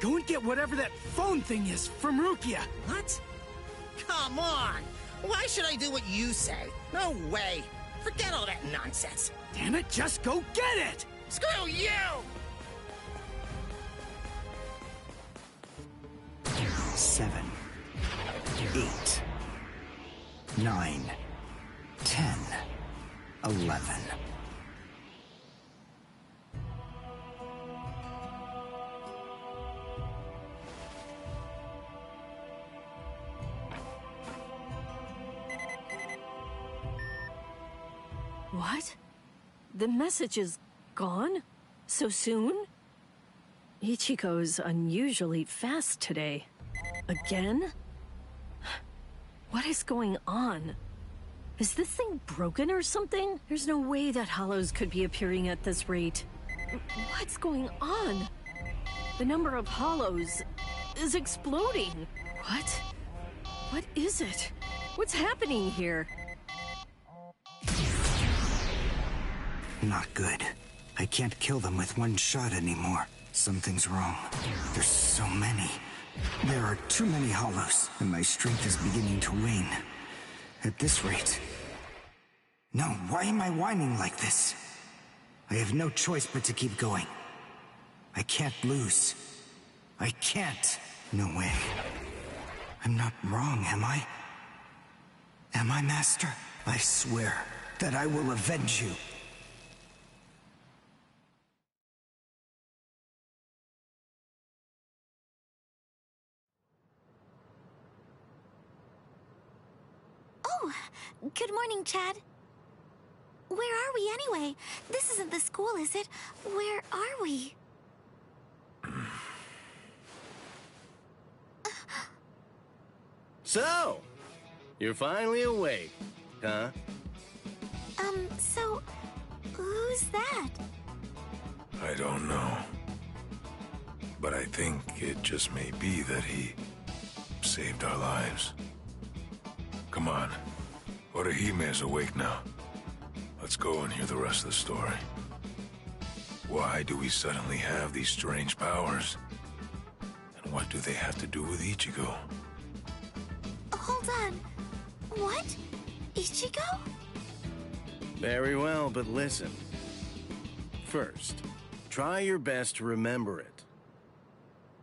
Go and get whatever that phone thing is from Rukia! What? Come on! Why should I do what you say? No way! Forget all that nonsense! Damn it, just go get it! Screw you! 7, 8, 9, 10, 11. What? The message is gone? So soon? Ichigo's unusually fast today. Again? What is going on? Is this thing broken or something? There's no way that hollows could be appearing at this rate. What's going on? The number of hollows is exploding. What? What is it? What's happening here? Not good. I can't kill them with one shot anymore. Something's wrong. There's so many. There are too many hollows, and my strength is beginning to wane. At this rate... No, why am I whining like this? I have no choice but to keep going. I can't lose. I can't. No way. I'm not wrong, am I? Am I, Master? I swear that I will avenge you. Oh, good morning, Chad. Where are we anyway? This isn't the school, is it? Where are we? So, you're finally awake, huh? So, who's that? I don't know. But I think it just may be that he saved our lives. Come on. Orihime is awake now. Let's go and hear the rest of the story. Why do we suddenly have these strange powers? And what do they have to do with Ichigo? Hold on. What? Ichigo? Very well, but listen. First, try your best to remember it.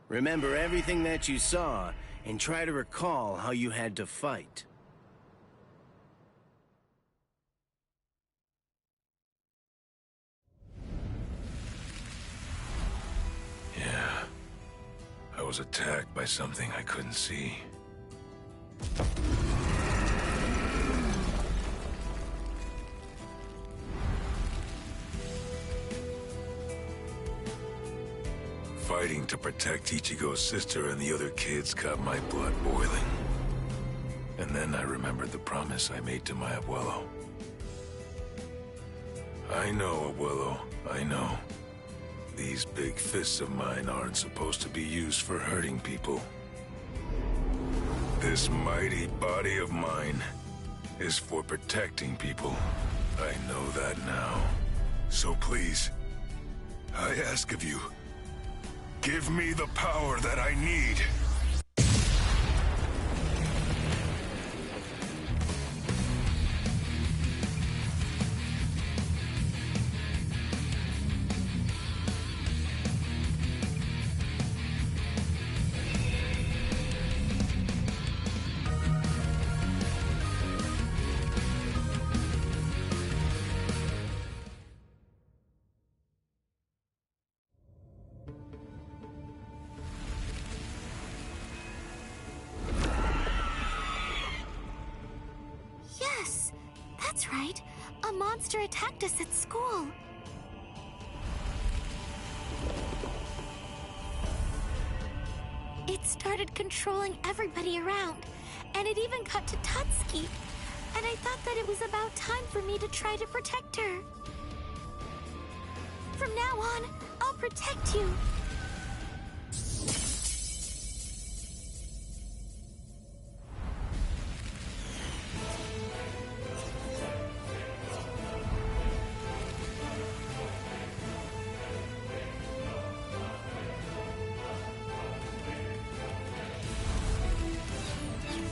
Remember everything that you saw, and try to recall how you had to fight. Yeah. I was attacked by something I couldn't see. Fighting to protect Ichigo's sister and the other kids got my blood boiling. And then I remembered the promise I made to my abuelo. I know, abuelo, I know. These big fists of mine aren't supposed to be used for hurting people. This mighty body of mine is for protecting people. I know that now. So please, I ask of you, give me the power that I need. That's right. A monster attacked us at school. It started controlling everybody around, and it even got to Tutski. And I thought that it was about time for me to try to protect her. From now on, I'll protect you.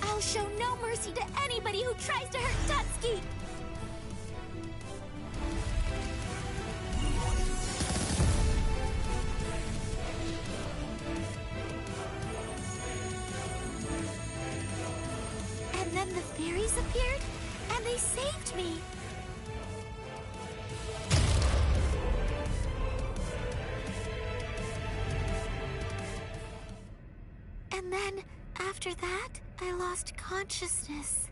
I'll show no mercy to anybody who tries to hurt Tutski! And then the fairies appeared, and they saved me. And then, after that, I lost consciousness.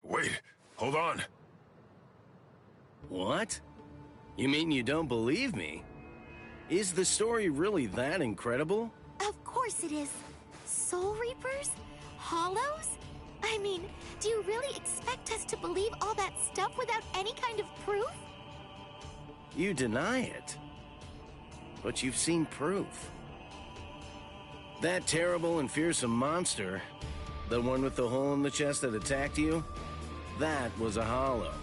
Wait, hold on. What? You mean you don't believe me? Is the story really that incredible? Of course it is. Soul Reapers? Hollows? I mean, do you really expect us to believe all that stuff without any kind of proof? You deny it. But you've seen proof. That terrible and fearsome monster, the one with the hole in the chest that attacked you, that was a hollow.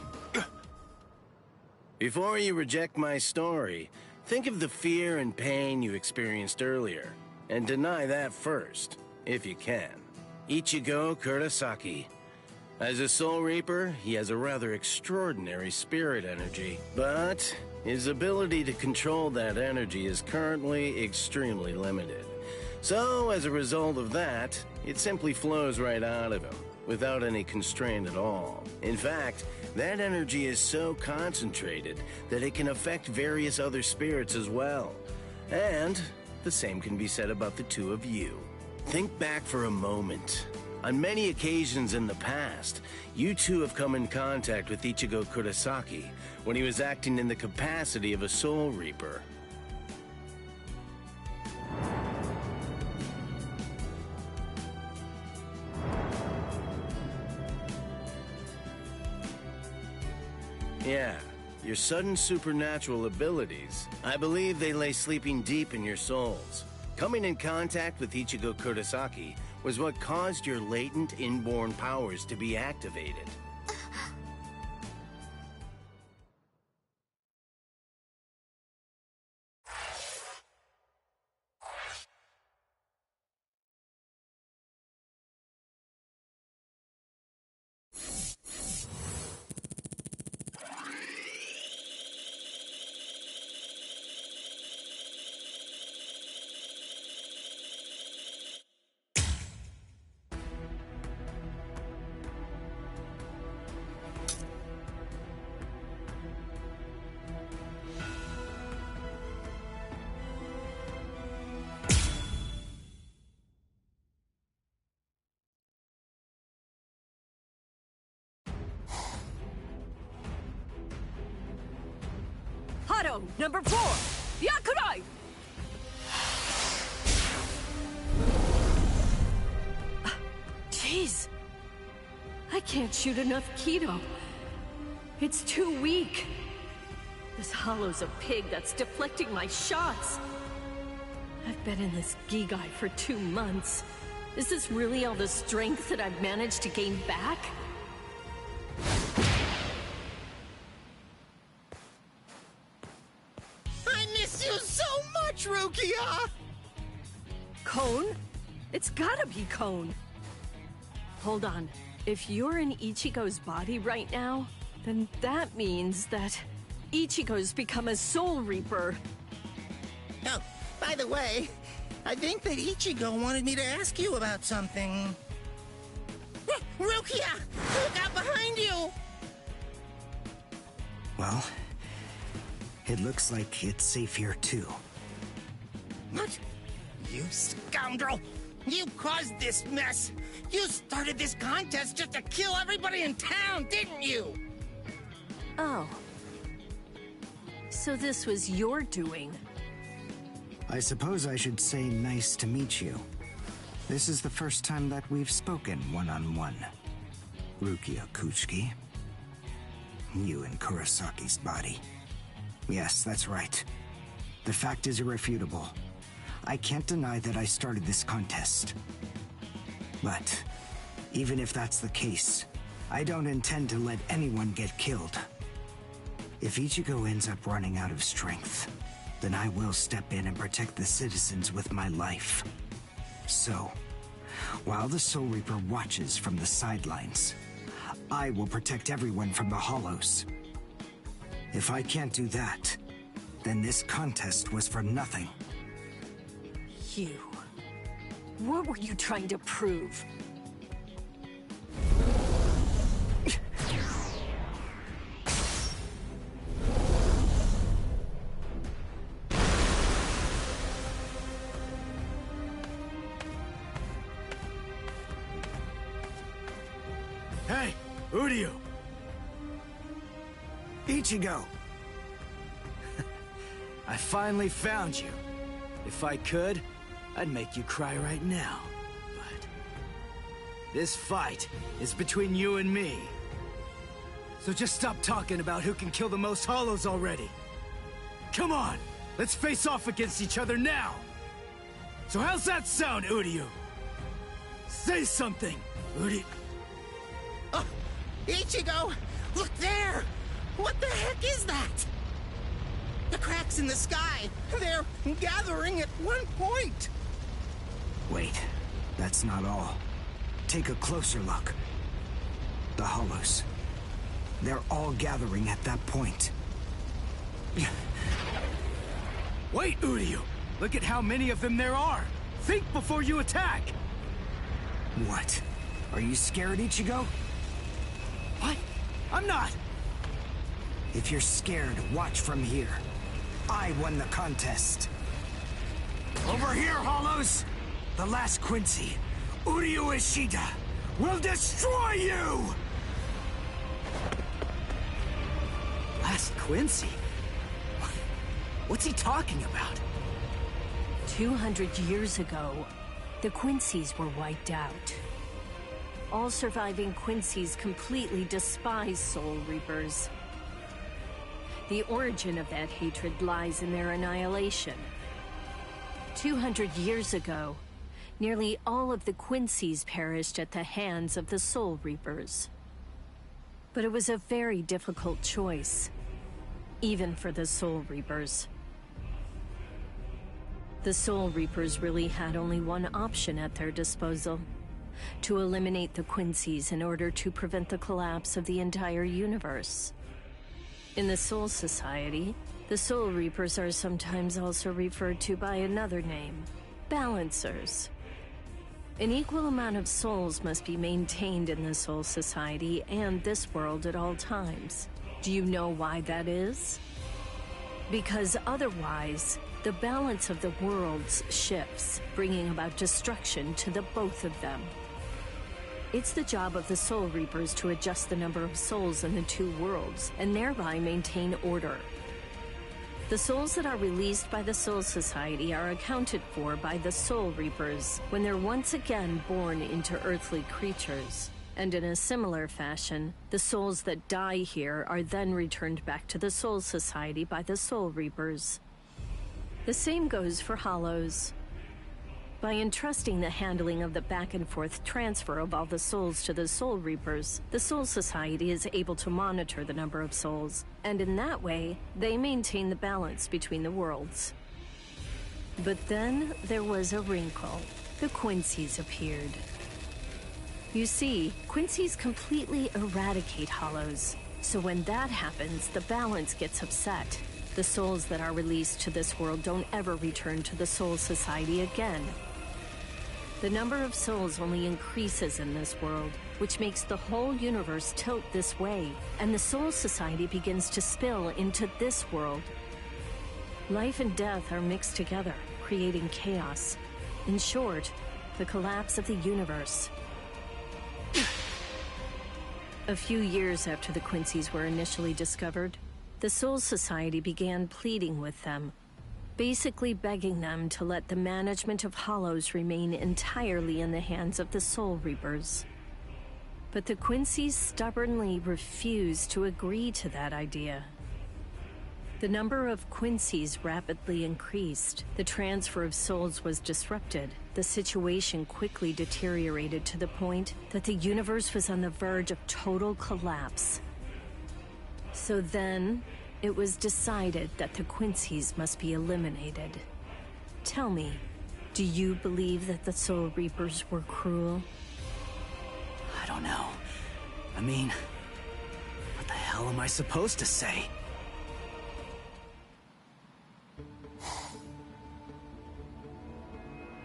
Before you reject my story, think of the fear and pain you experienced earlier, and deny that first, if you can. Ichigo Kurosaki. As a Soul Reaper, he has a rather extraordinary spirit energy, but his ability to control that energy is currently extremely limited. So, as a result of that, it simply flows right out of him, without any constraint at all. In fact, that energy is so concentrated that it can affect various other spirits as well. And the same can be said about the two of you. Think back for a moment. On many occasions in the past, you two have come in contact with Ichigo Kurosaki when he was acting in the capacity of a Soul Reaper. Yeah, your sudden supernatural abilities, I believe they lay sleeping deep in your souls. Coming in contact with Ichigo Kurosaki was what caused your latent inborn powers to be activated. Hado, number 4! Yakurai! Jeez. I can't shoot enough Kido. It's too weak. This hollow's a pig that's deflecting my shots. I've been in this Gigai for 2 months. Is this really all the strength that I've managed to gain back? I miss you so much, Rukia! Cone? It's gotta be Cone. Hold on. If you're in Ichigo's body right now, then that means that Ichigo's become a Soul Reaper. Oh, by the way, I think that Ichigo wanted me to ask you about something. Rukia! Look out behind you! Well, it looks like it's safe here too. What? You scoundrel! You caused this mess! You started this contest just to kill everybody in town, didn't you? Oh. So this was your doing? I suppose I should say nice to meet you. This is the first time that we've spoken one-on-one. Rukia Kuchiki. You in Kurosaki's body. Yes, that's right. The fact is irrefutable. I can't deny that I started this contest. But, even if that's the case, I don't intend to let anyone get killed. If Ichigo ends up running out of strength, then I will step in and protect the citizens with my life. So, while the Soul Reaper watches from the sidelines, I will protect everyone from the Hollows. If I can't do that, then this contest was for nothing. You. What were you trying to prove? Hey, Uryu! Ichigo! I finally found you. If I could, I'd make you cry right now. But this fight is between you and me. So just stop talking about who can kill the most Hollows already. Come on, let's face off against each other now. So how's that sound, Uryu? Say something, Uryu. Oh, Ichigo! Look there! What the heck is that? The cracks in the sky! They're gathering at one point! Wait, that's not all. Take a closer look. The Hollows. They're all gathering at that point. Wait, Uryu! Look at how many of them there are! Think before you attack! What? Are you scared, Ichigo? What? I'm not! If you're scared, watch from here. I won the contest. Over here, Hollows! The last Quincy, Uryu Ishida, will destroy you! Last Quincy? What's he talking about? 200 years ago, the Quincy's were wiped out. All surviving Quincy's completely despise Soul Reapers. The origin of that hatred lies in their annihilation. 200 years ago, nearly all of the Quincy's perished at the hands of the Soul Reapers. But it was a very difficult choice, even for the Soul Reapers. The Soul Reapers really had only one option at their disposal: to eliminate the Quincy's in order to prevent the collapse of the entire universe. In the Soul Society, the Soul Reapers are sometimes also referred to by another name: Balancers. An equal amount of souls must be maintained in the Soul Society and this world at all times. Do you know why that is? Because otherwise, the balance of the worlds shifts, bringing about destruction to the both of them. It's the job of the Soul Reapers to adjust the number of souls in the two worlds, and thereby maintain order. The souls that are released by the Soul Society are accounted for by the Soul Reapers when they're once again born into earthly creatures. And in a similar fashion, the souls that die here are then returned back to the Soul Society by the Soul Reapers. The same goes for Hollows. By entrusting the handling of the back-and-forth transfer of all the souls to the Soul Reapers, the Soul Society is able to monitor the number of souls, and in that way, they maintain the balance between the worlds. But then there was a wrinkle. The Quincy's appeared. You see, Quincy's completely eradicate Hollows, so when that happens, the balance gets upset. The souls that are released to this world don't ever return to the Soul Society again. The number of souls only increases in this world, which makes the whole universe tilt this way, and the Soul Society begins to spill into this world. Life and death are mixed together, creating chaos. In short, the collapse of the universe. A few years after the Quincy's were initially discovered, the Soul Society began pleading with them, basically begging them to let the management of Hollows remain entirely in the hands of the Soul Reapers. But the Quincy's stubbornly refused to agree to that idea. The number of Quincy's rapidly increased. The transfer of souls was disrupted. The situation quickly deteriorated to the point that the universe was on the verge of total collapse. So then, it was decided that the Quincy's must be eliminated. Tell me, do you believe that the Soul Reapers were cruel? I don't know. I mean, what the hell am I supposed to say?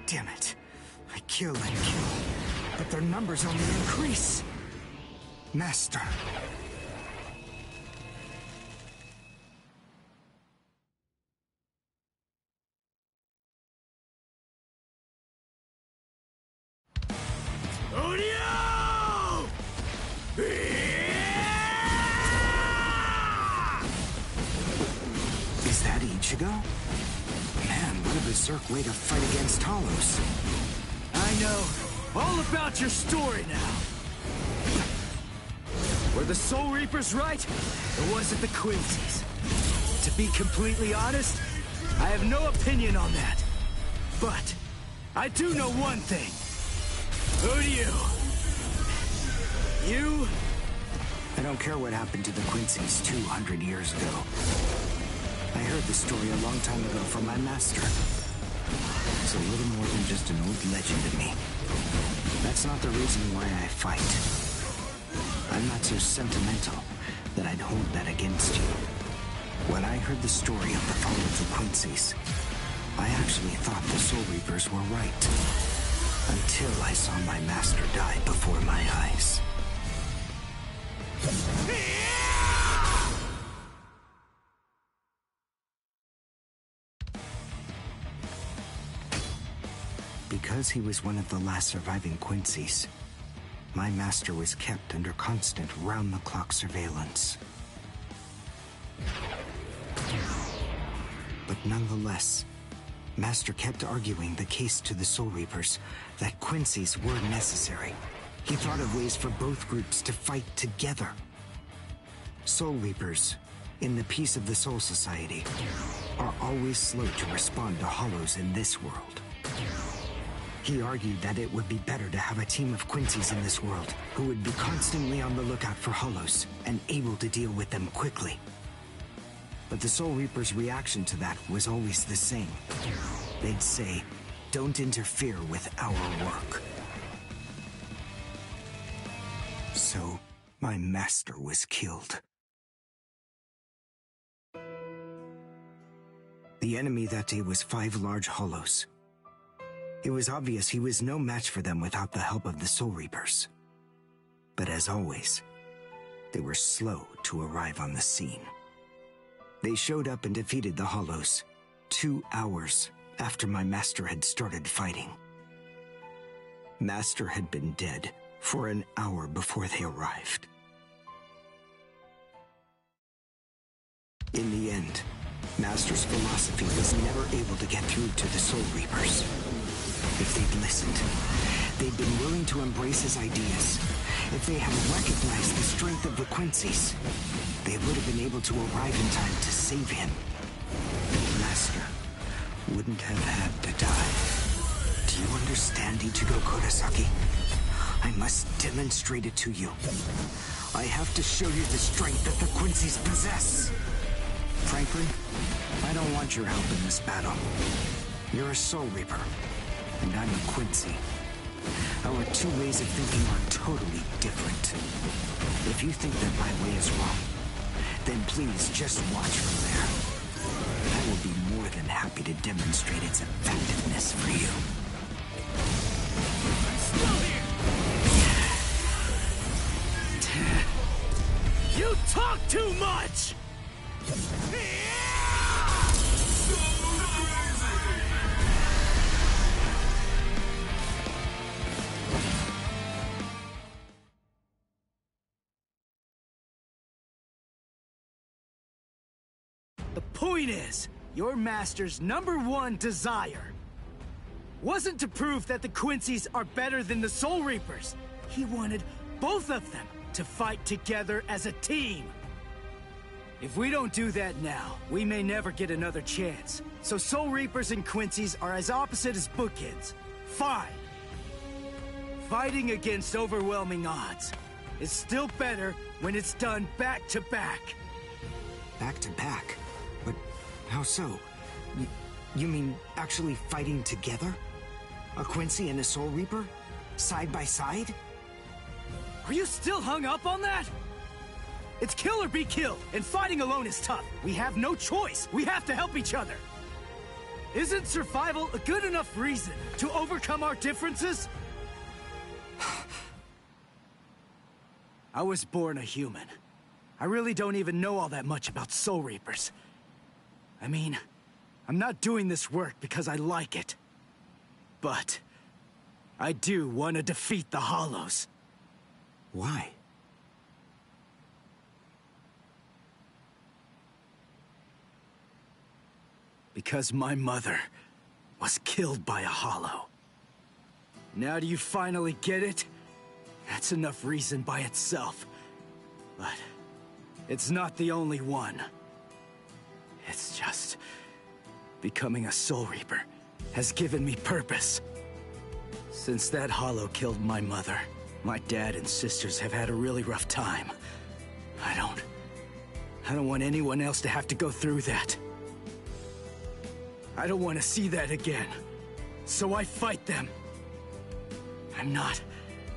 Damn it. I kill and kill, but their numbers only increase. Master. Is that Ichigo? Man, what a berserk way to fight against Hollows. I know all about your story now. Were the Soul Reapers right, or was it the Quincy's? To be completely honest, I have no opinion on that. But I do know one thing. Who do you? You? I don't care what happened to the Quincy's 200 years ago. I heard the story a long time ago from my master. It's a little more than just an old legend to me. That's not the reason why I fight. I'm not so sentimental that I'd hold that against you. When I heard the story of the fall of the Quincy's, I actually thought the Soul Reapers were right. Until I saw my master die before my eyes. Because he was one of the last surviving Quincy's, my master was kept under constant round-the-clock surveillance. But nonetheless, Master kept arguing the case to the Soul Reapers that Quincy's were necessary. He thought of ways for both groups to fight together. Soul Reapers, in the peace of the Soul Society, are always slow to respond to Hollows in this world. He argued that it would be better to have a team of Quincy's in this world who would be constantly on the lookout for Hollows and able to deal with them quickly. But the Soul Reapers' reaction to that was always the same. They'd say, "Don't interfere with our work." So, my master was killed. The enemy that day was 5 large Hollows. It was obvious he was no match for them without the help of the Soul Reapers. But as always, they were slow to arrive on the scene. They showed up and defeated the Hollows 2 hours after my master had started fighting. Master had been dead for an hour before they arrived. In the end, Master's philosophy was never able to get through to the Soul Reapers. If they'd listened, they'd been willing to embrace his ideas. If they had recognized the strength of the Quincy's, they would have been able to arrive in time to save him. Master wouldn't have had to die. Do you understand, Ichigo Kurosaki? I must demonstrate it to you. I have to show you the strength that the Quincy's possess. Frankly, I don't want your help in this battle. You're a Soul Reaper, and I'm a Quincy. Our two ways of thinking are totally different. If you think that my way is wrong, then please just watch from there. I will be more than happy to demonstrate its effectiveness for you. You talk too much! The point is, your master's #1 desire wasn't to prove that the Quincy's are better than the Soul Reapers. He wanted both of them to fight together as a team. If we don't do that now, we may never get another chance. So Soul Reapers and Quincy's are as opposite as bookends. Fine. Fighting against overwhelming odds is still better when it's done back to back. Back to back? But how so? You mean actually fighting together? A Quincy and a Soul Reaper? Side by side? Are you still hung up on that? It's kill or be killed, and fighting alone is tough. We have no choice. We have to help each other. Isn't survival a good enough reason to overcome our differences? I was born a human. I really don't even know all that much about Soul Reapers. I mean, I'm not doing this work because I like it. But I do want to defeat the Hollows. Why? Because my mother was killed by a Hollow. Now do you finally get it? That's enough reason by itself. But it's not the only one. It's just becoming a Soul Reaper has given me purpose. Since that Hollow killed my mother, my dad and sisters have had a really rough time. I don't want anyone else to have to go through that. I don't want to see that again. So I fight them. I'm not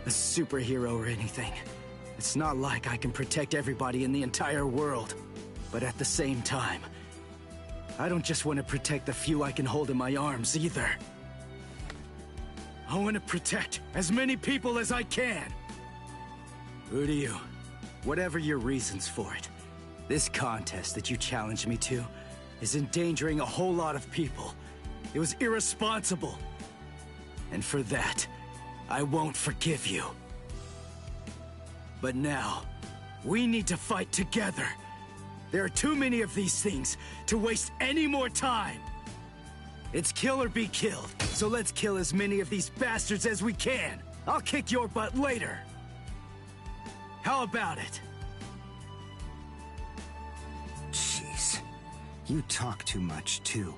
a superhero or anything. It's not like I can protect everybody in the entire world. But at the same time, I don't just want to protect the few I can hold in my arms either. I want to protect as many people as I can. Uryu, whatever your reasons for it, this contest that you challenged me to is endangering a whole lot of people. It was irresponsible. And for that, I won't forgive you. But now, we need to fight together. There are too many of these things to waste any more time. It's kill or be killed, so let's kill as many of these bastards as we can. I'll kick your butt later. How about it? Jeez. You talk too much, too.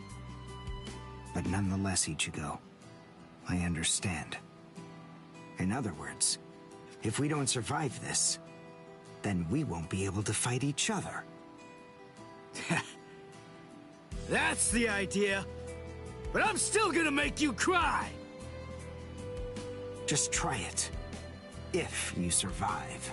But nonetheless, Ichigo, I understand. In other words, if we don't survive this, then we won't be able to fight each other. That's the idea. But I'm still gonna make you cry! Just try it. If you survive.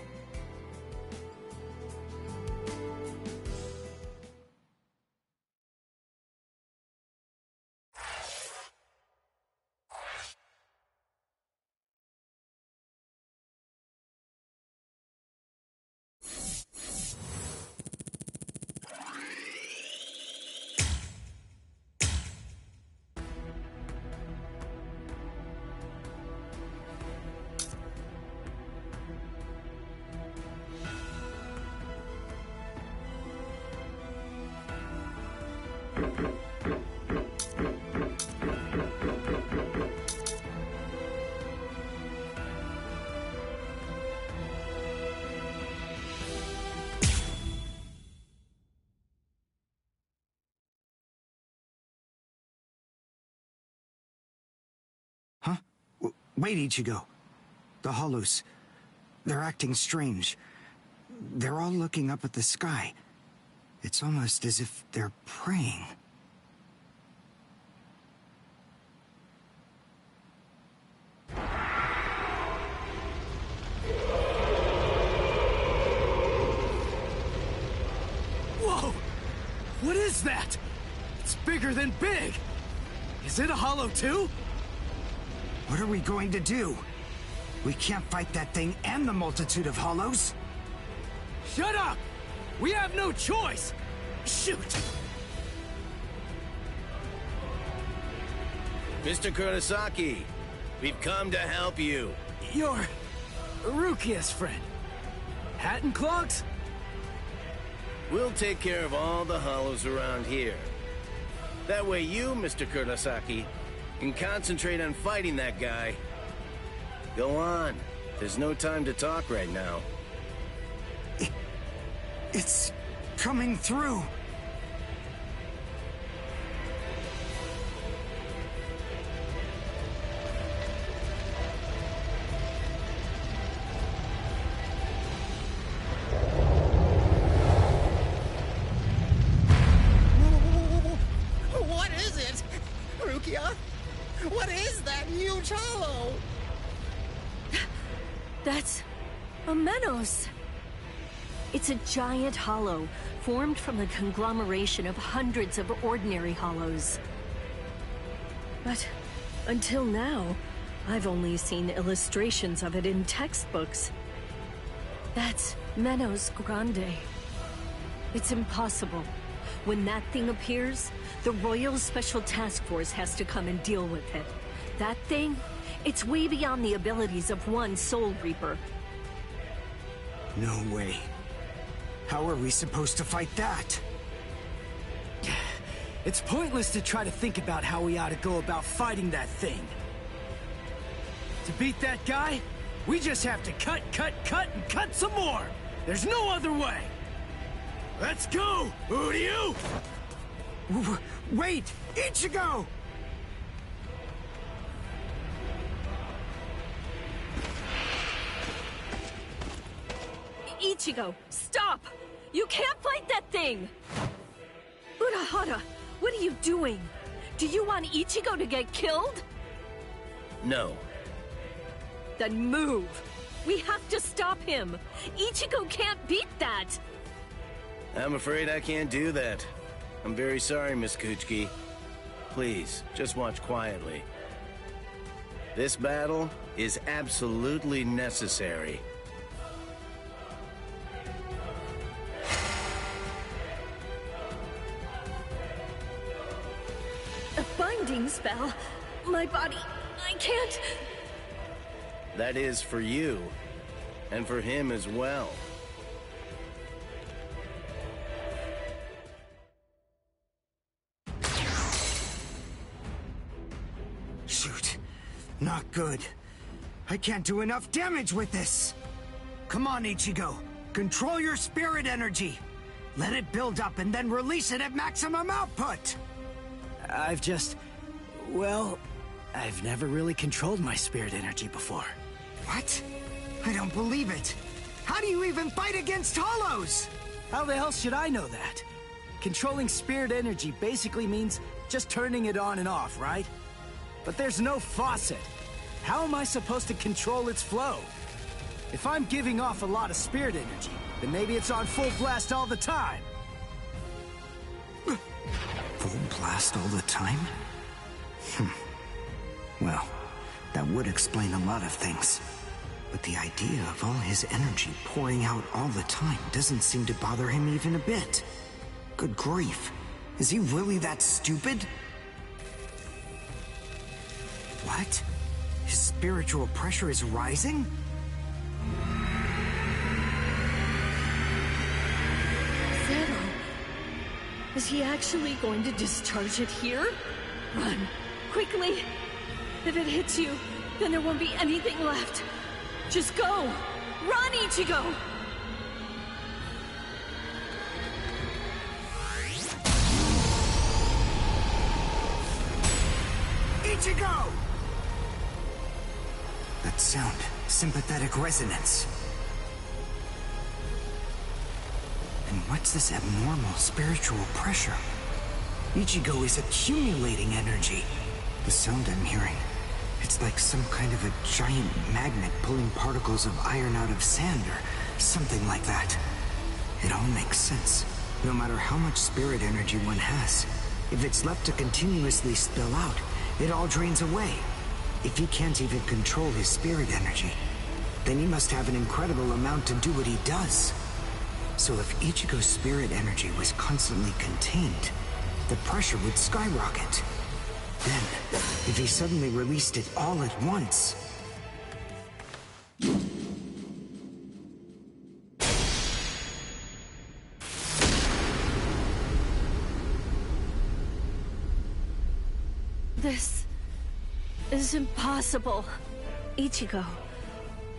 Wait, Ichigo. The hollows. They're acting strange. They're all looking up at the sky. It's almost as if they're praying. Whoa! What is that? It's bigger than big! Is it a hollow too? What are we going to do? We can't fight that thing and the multitude of hollows. Shut up! We have no choice! Shoot! Mr. Kurosaki, we've come to help you. You're Rukia's friend. Hat and clogs? We'll take care of all the hollows around here. That way you, Mr. Kurosaki, can concentrate on fighting that guy. Go on. There's no time to talk right now. It's coming through. What is it? Rukia? What is that huge hollow? That's a Menos. It's a giant hollow formed from the conglomeration of hundreds of ordinary hollows. But until now, I've only seen illustrations of it in textbooks. That's Menos Grande. It's impossible. When that thing appears, the Royal Special Task Force has to come and deal with it. That thing, it's way beyond the abilities of one Soul Reaper. No way. How are we supposed to fight that? It's pointless to try to think about how we ought to go about fighting that thing. To beat that guy, we just have to cut, and cut some more! There's no other way! Let's go, Uryu! Wait! Ichigo! Ichigo, stop! You can't fight that thing! Urahara, what are you doing? Do you want Ichigo to get killed? No. Then move! We have to stop him! Ichigo can't beat that! I'm afraid I can't do that. I'm very sorry, Miss Kuchiki. Please, just watch quietly. This battle is absolutely necessary. A binding spell? My body... I can't... That is for you, and for him as well. Shoot. Not good. I can't do enough damage with this. Come on, Ichigo. Control your spirit energy. Let it build up and then release it at maximum output. Well, I've never really controlled my spirit energy before. What? I don't believe it. How do you even fight against hollows? How the hell should I know that? Controlling spirit energy basically means just turning it on and off, right? But there's no faucet. How am I supposed to control its flow? If I'm giving off a lot of spirit energy, then maybe it's on full blast all the time. Full blast all the time? Well, that would explain a lot of things. But the idea of all his energy pouring out all the time doesn't seem to bother him even a bit. Good grief. Is he really that stupid? What? His spiritual pressure is rising? Zero. Is he actually going to discharge it here? Run. Quickly. If it hits you, then there won't be anything left. Just go. Run, Ichigo! Ichigo! That sound, sympathetic resonance. And what's this abnormal spiritual pressure? Ichigo is accumulating energy. The sound I'm hearing, it's like some kind of a giant magnet pulling particles of iron out of sand or something like that. It all makes sense. No matter how much spirit energy one has, if it's left to continuously spill out, it all drains away. If he can't even control his spirit energy, then he must have an incredible amount to do what he does. So if Ichigo's spirit energy was constantly contained, the pressure would skyrocket. Then, if he suddenly released it all at once... This is impossible. Ichigo,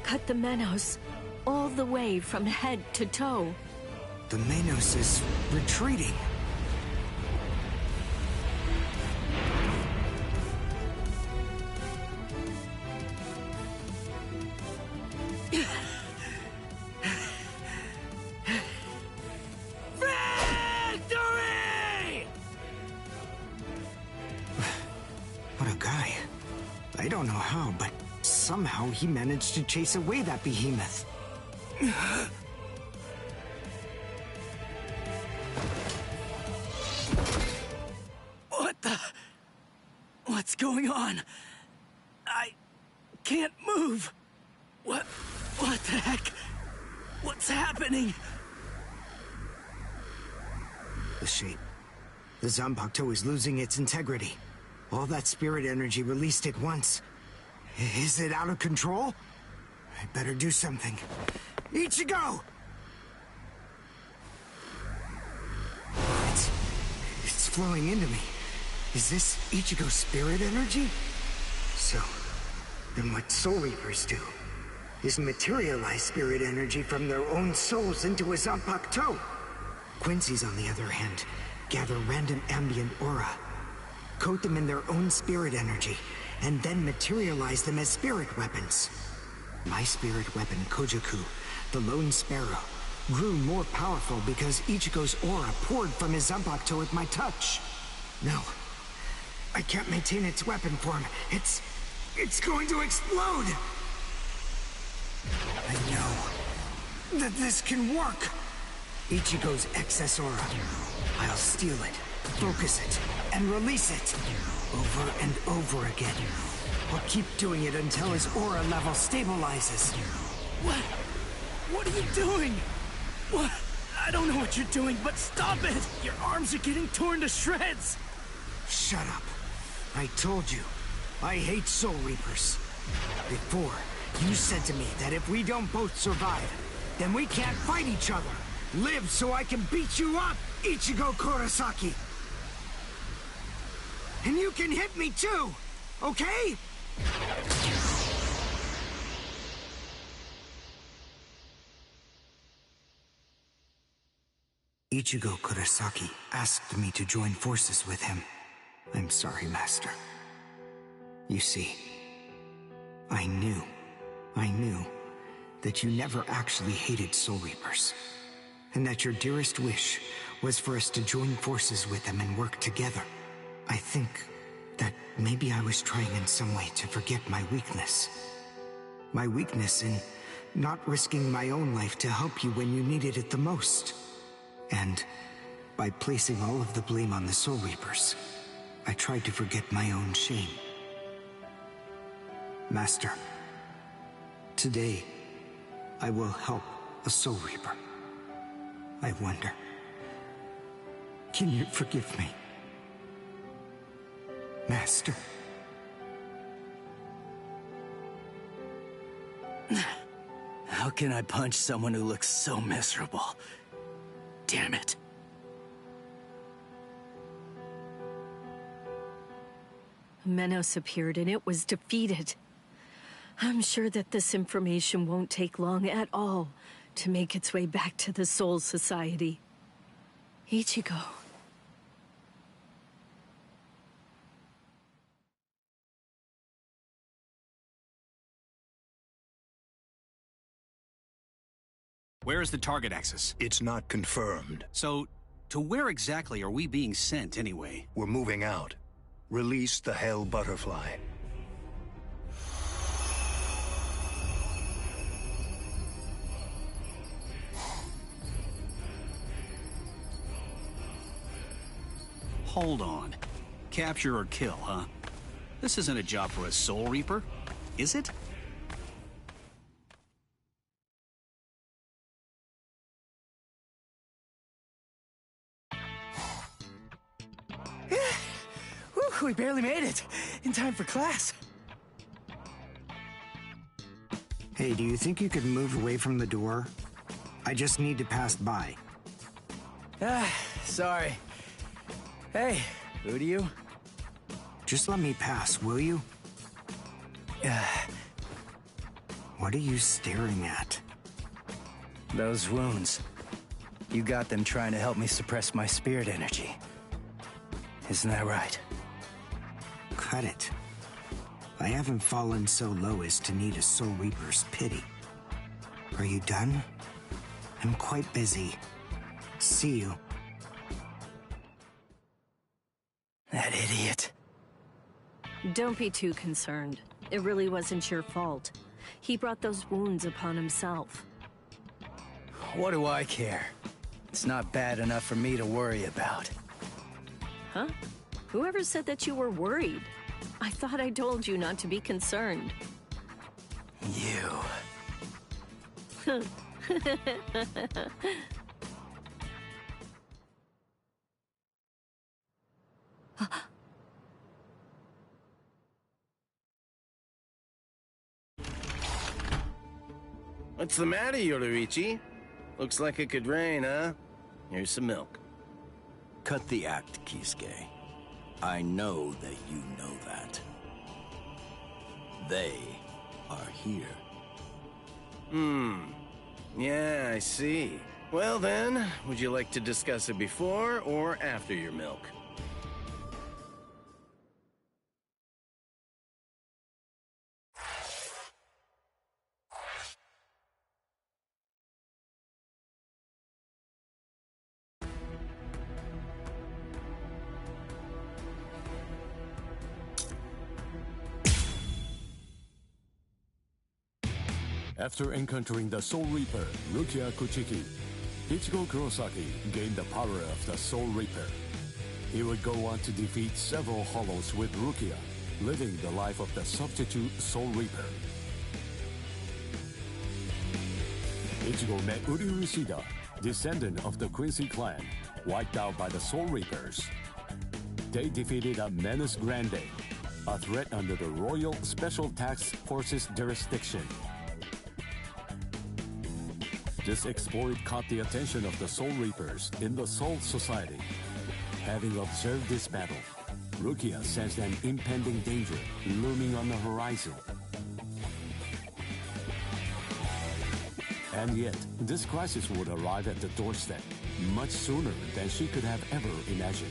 cut the Menos all the way from head to toe. The Menos is retreating. Victory! What a guy. I don't know how, but somehow he managed to chase away that behemoth. What the... What's going on? I can't move. What the heck? What's happening? The shape. The Zanpakuto is losing its integrity. All that spirit energy released at once. Is it out of control? I better do something. Ichigo! It's flowing into me. Is this Ichigo's spirit energy? So, then what Soul Reapers do is materialize spirit energy from their own souls into a Zanpakuto. Quincy's, on the other hand, gather random ambient aura, coat them in their own spirit energy, and then materialize them as spirit weapons. My spirit weapon, Kojaku, the Lone Sparrow, grew more powerful because Ichigo's aura poured from his Zanpakuto at my touch. No, I can't maintain its weapon form. It's going to explode! I know that this can work! Ichigo's excess aura. I'll steal it, focus it, and release it. Over and over again. I'll keep doing it until his aura level stabilizes. What are you doing? What? I don't know what you're doing, but stop it! Your arms are getting torn to shreds! Shut up. I told you, I hate Soul Reapers. Before, you said to me that if we don't both survive, then we can't fight each other. Live so I can beat you up, Ichigo Kurosaki! And you can hit me too, okay? Ichigo Kurosaki asked me to join forces with him. I'm sorry, Master. You see, I knew that you never actually hated Soul Reapers, and that your dearest wish was for us to join forces with them and work together. I think that maybe I was trying in some way to forget my weakness. My weakness in not risking my own life to help you when you needed it the most. And by placing all of the blame on the Soul Reapers, I tried to forget my own shame. Master, today, I will help a Soul Reaper. I wonder, can you forgive me? Master. How can I punch someone who looks so miserable? Damn it. Menos appeared and it was defeated. I'm sure that this information won't take long at all to make its way back to the Soul Society. Ichigo. Where is the target axis? It's not confirmed. So, to where exactly are we being sent anyway? We're moving out. Release the Hell Butterfly. Hold on. Capture or kill, huh? This isn't a job for a Soul Reaper, is it? Whew, we barely made it. In time for class. Hey, do you think you could move away from the door? I just need to pass by. Sorry. Hey, who do you? Just let me pass, will you? What are you staring at? Those wounds. You got them trying to help me suppress my spirit energy. Isn't that right? Cut it. I haven't fallen so low as to need a Soul Reaper's pity. Are you done? I'm quite busy. See you. That idiot. Don't be too concerned. It really wasn't your fault. He brought those wounds upon himself. What do I care? It's not bad enough for me to worry about. Huh? Whoever said that you were worried? I thought I told you not to be concerned. You. What's the matter, Yoruichi? Looks like it could rain, huh? Here's some milk. Cut the act, Kisuke. I know that you know that. They are here. Yeah, I see. Well then, would you like to discuss it before or after your milk? After encountering the Soul Reaper, Rukia Kuchiki, Ichigo Kurosaki gained the power of the Soul Reaper. He would go on to defeat several Hollows with Rukia, living the life of the substitute Soul Reaper. Ichigo met Uryu Ishida, descendant of the Quincy clan, wiped out by the Soul Reapers. They defeated a Menace Grande, a threat under the Royal Special Task Force's jurisdiction. This exploit caught the attention of the Soul Reapers in the Soul Society. Having observed this battle, Rukia sensed an impending danger looming on the horizon. And yet, this crisis would arrive at the doorstep much sooner than she could have ever imagined.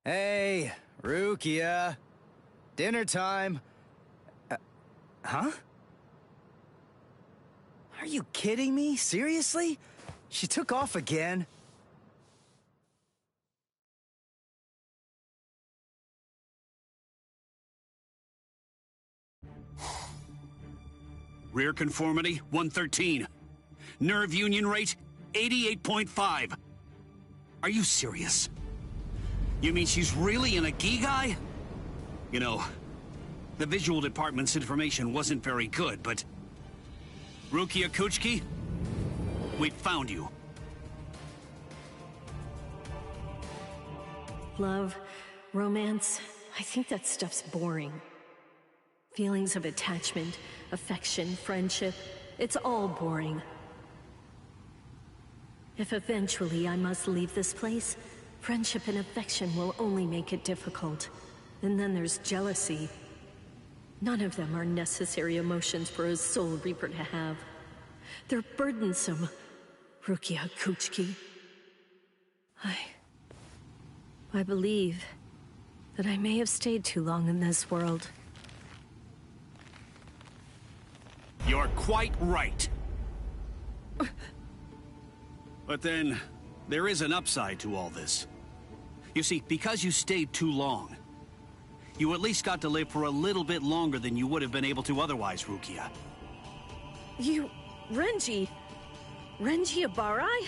Hey, Rukia. Dinner time. Huh? Are you kidding me? Seriously? She took off again? Rear conformity, 113. Nerve union rate, 88.5. Are you serious? You mean she's really in a Gigai? You know, the visual department's information wasn't very good, but... Rukia Kuchiki, we found you. Love, romance, I think that stuff's boring. Feelings of attachment, affection, friendship, it's all boring. If eventually I must leave this place, friendship and affection will only make it difficult. And then there's jealousy. None of them are necessary emotions for a Soul Reaper to have. They're burdensome. Rukia Kuchiki. I believe that I may have stayed too long in this world. You're quite right. But then, there is an upside to all this. You see, because you stayed too long, you at least got to live for a little bit longer than you would have been able to otherwise, Rukia. Renji Abarai?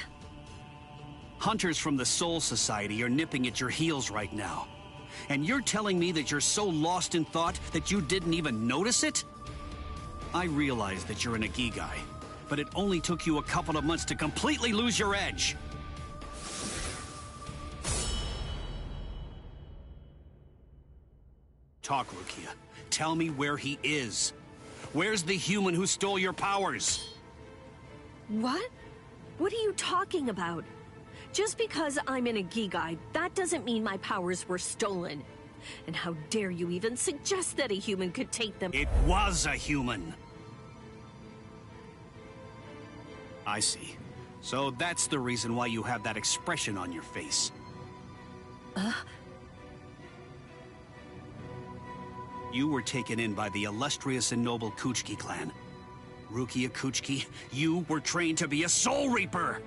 Hunters from the Soul Society are nipping at your heels right now. And you're telling me that you're so lost in thought that you didn't even notice it? I realize that you're an Ikigai, but it only took you a couple of months to completely lose your edge. Talk, Rukia. Tell me where he is. Where's the human who stole your powers? What? What are you talking about? Just because I'm in a Ikigai, that doesn't mean my powers were stolen. And how dare you even suggest that a human could take them? It was a human. I see. So that's the reason why you have that expression on your face. You were taken in by the illustrious and noble Kuchiki clan. Rukia Kuchiki, you were trained to be a Soul Reaper!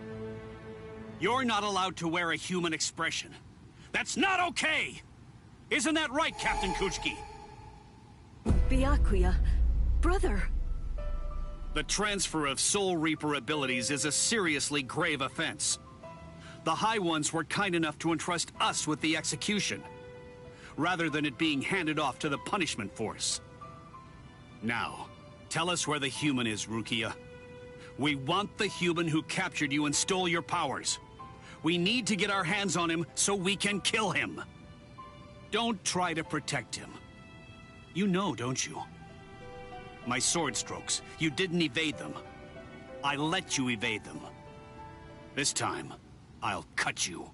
You're not allowed to wear a human expression. That's not okay! Isn't that right, Captain Kuchiki? Byakuya, brother. The transfer of Soul Reaper abilities is a seriously grave offense. The High Ones were kind enough to entrust us with the execution, rather than it being handed off to the punishment force. Now, tell us where the human is, Rukia. We want the human who captured you and stole your powers. We need to get our hands on him so we can kill him. Don't try to protect him. You know, don't you? My sword strokes, you didn't evade them. I let you evade them. This time, I'll cut you.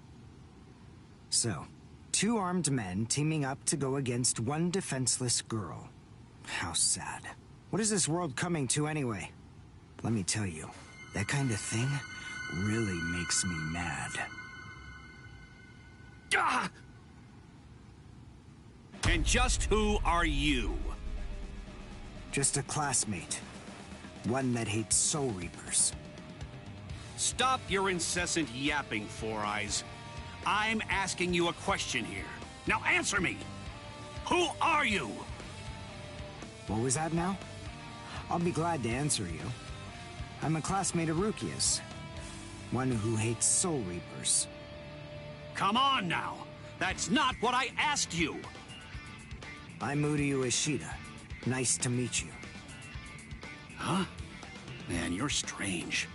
So, two armed men teaming up to go against one defenseless girl. How sad. What is this world coming to anyway? Let me tell you, that kind of thing really makes me mad. Ah! And just who are you? Just a classmate. One that hates Soul Reapers. Stop your incessant yapping, Four Eyes. I'm asking you a question here. Now answer me! Who are you? What was that now? I'll be glad to answer you. I'm a classmate of Rukia's. One who hates Soul Reapers. Come on now! That's not what I asked you! I'm Uryu Ishida. Nice to meet you. Huh? Man, you're strange.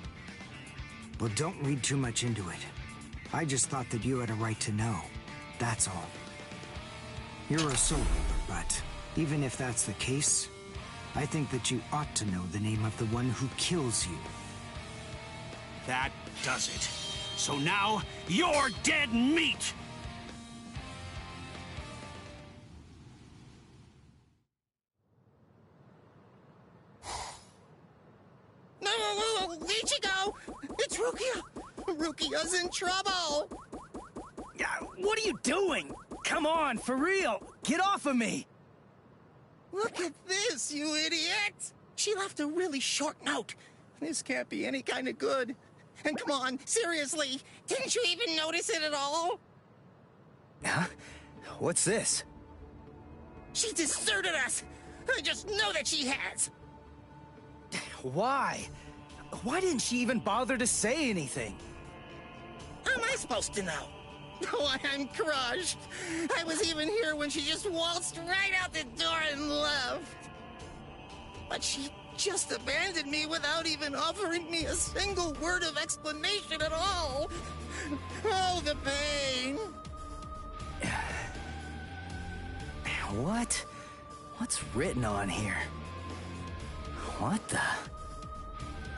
Well, don't read too much into it. I just thought that you had a right to know. That's all. You're a Soul Reaper, but even if that's the case, I think that you ought to know the name of the one who kills you. That does it. So now, you're dead meat! No, Ichigo! It's Rukia! Rukia's in trouble! What are you doing? Come on, for real! Get off of me! Look at this, you idiot! She left a really short note. This can't be any kind of good. And come on, seriously, didn't you even notice it at all? Huh? What's this? She deserted us! I just know that she has! Why? Why didn't she even bother to say anything? How am I supposed to know? Oh, I'm crushed. I was even here when she just waltzed right out the door and left. But she just abandoned me without even offering me a single word of explanation at all. Oh, the pain. What? What's written on here? What the?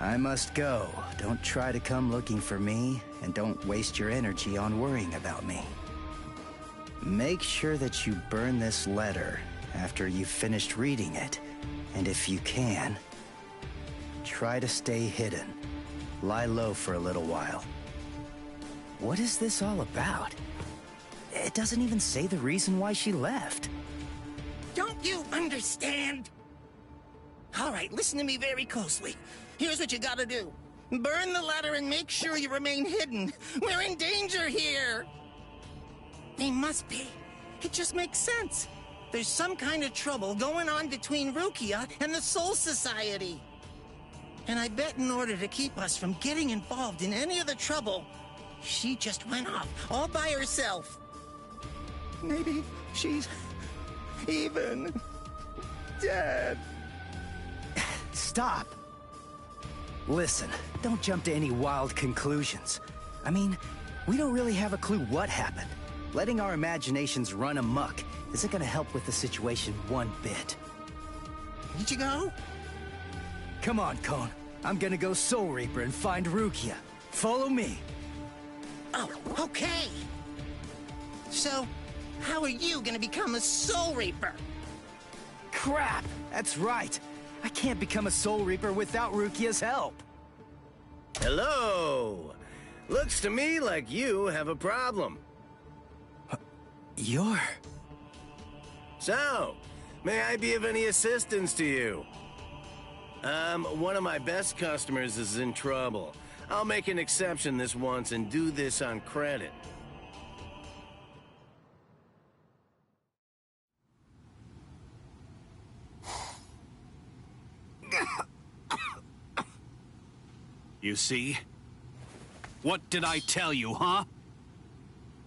I must go. Don't try to come looking for me, and don't waste your energy on worrying about me. Make sure that you burn this letter after you've finished reading it, and if you can, try to stay hidden. lie low for a little while. What is this all about? It doesn't even say the reason why she left. Don't you understand? All right, listen to me very closely. Here's what you gotta do. Burn the ladder and make sure you remain hidden. We're in danger here. They must be. It just makes sense. There's some kind of trouble going on between Rukia and the Soul Society. And I bet in order to keep us from getting involved in any of the trouble, she just went off all by herself. Maybe she's even dead. Stop. Listen, don't jump to any wild conclusions. I mean, we don't really have a clue what happened. Letting our imaginations run amok isn't gonna help with the situation one bit. Ichigo? Come on, Cone. I'm gonna go Soul Reaper and find Rukia. Follow me. Oh, okay. So, how are you gonna become a Soul Reaper? Crap! That's right. I can't become a Soul Reaper without Rukia's help. Hello! Looks to me like you have a problem. You're... So, may I be of any assistance to you? One of my best customers is in trouble. I'll make an exception this once and do this on credit. You see? What did I tell you, huh?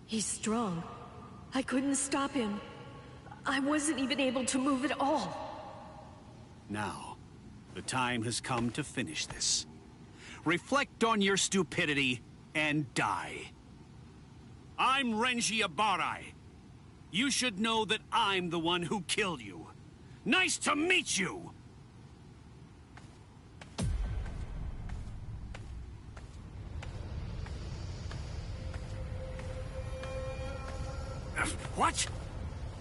He's strong. I couldn't stop him. I wasn't even able to move at all. Now, the time has come to finish this. Reflect on your stupidity and die. I'm Renji Abarai. You should know that I'm the one who killed you. Nice to meet you! What?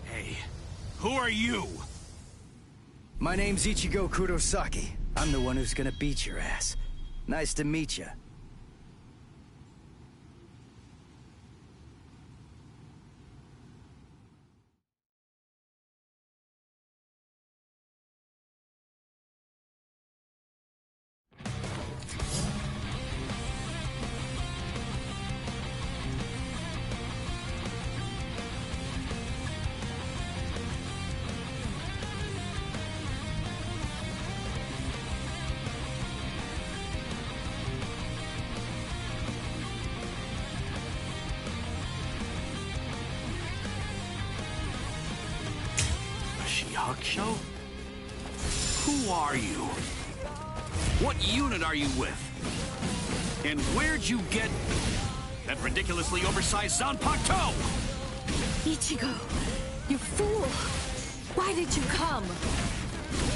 Hey, who are you? My name's Ichigo Kurosaki. I'm the one who's gonna beat your ass. Nice to meet you. Show? Who are you? What unit are you with? And where'd you get that ridiculously oversized Zanpakuto? Ichigo, you fool! Why did you come?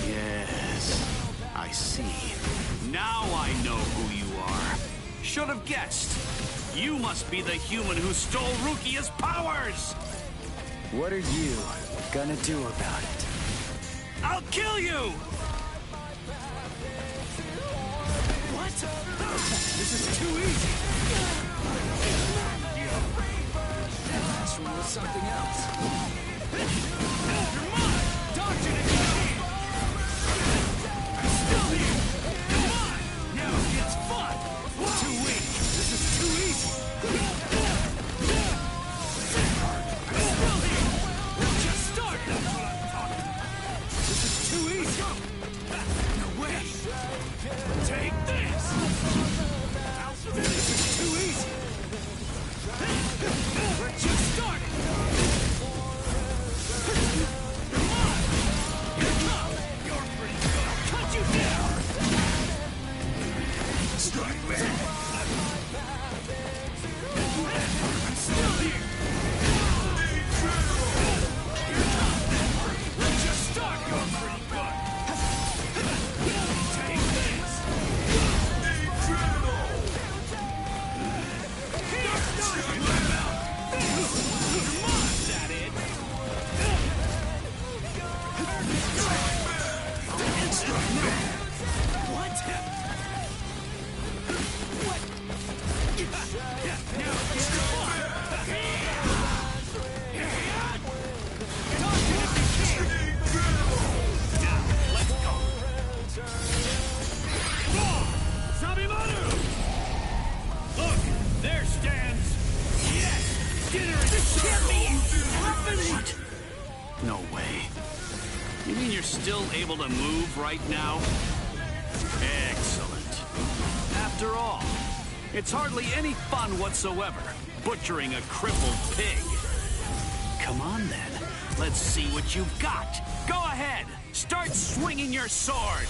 Yes, I see. Now I know who you are. Should have guessed. You must be the human who stole Rukia's powers! What are you gonna do about it? I'll kill you! What? This is too easy! Last one was something else. You're mine! Dodge it again! I'm still here! Come on! Now it gets fun! Too weak! This is too easy! I'm still here! We're just started! That's what I'm talking about! This is too easy! No way! Take this! I'll finish can't be happening! What? No way. You mean you're still able to move right now? Excellent. After all, it's hardly any fun whatsoever, butchering a crippled pig. Come on then, let's see what you've got. Go ahead, start swinging your sword.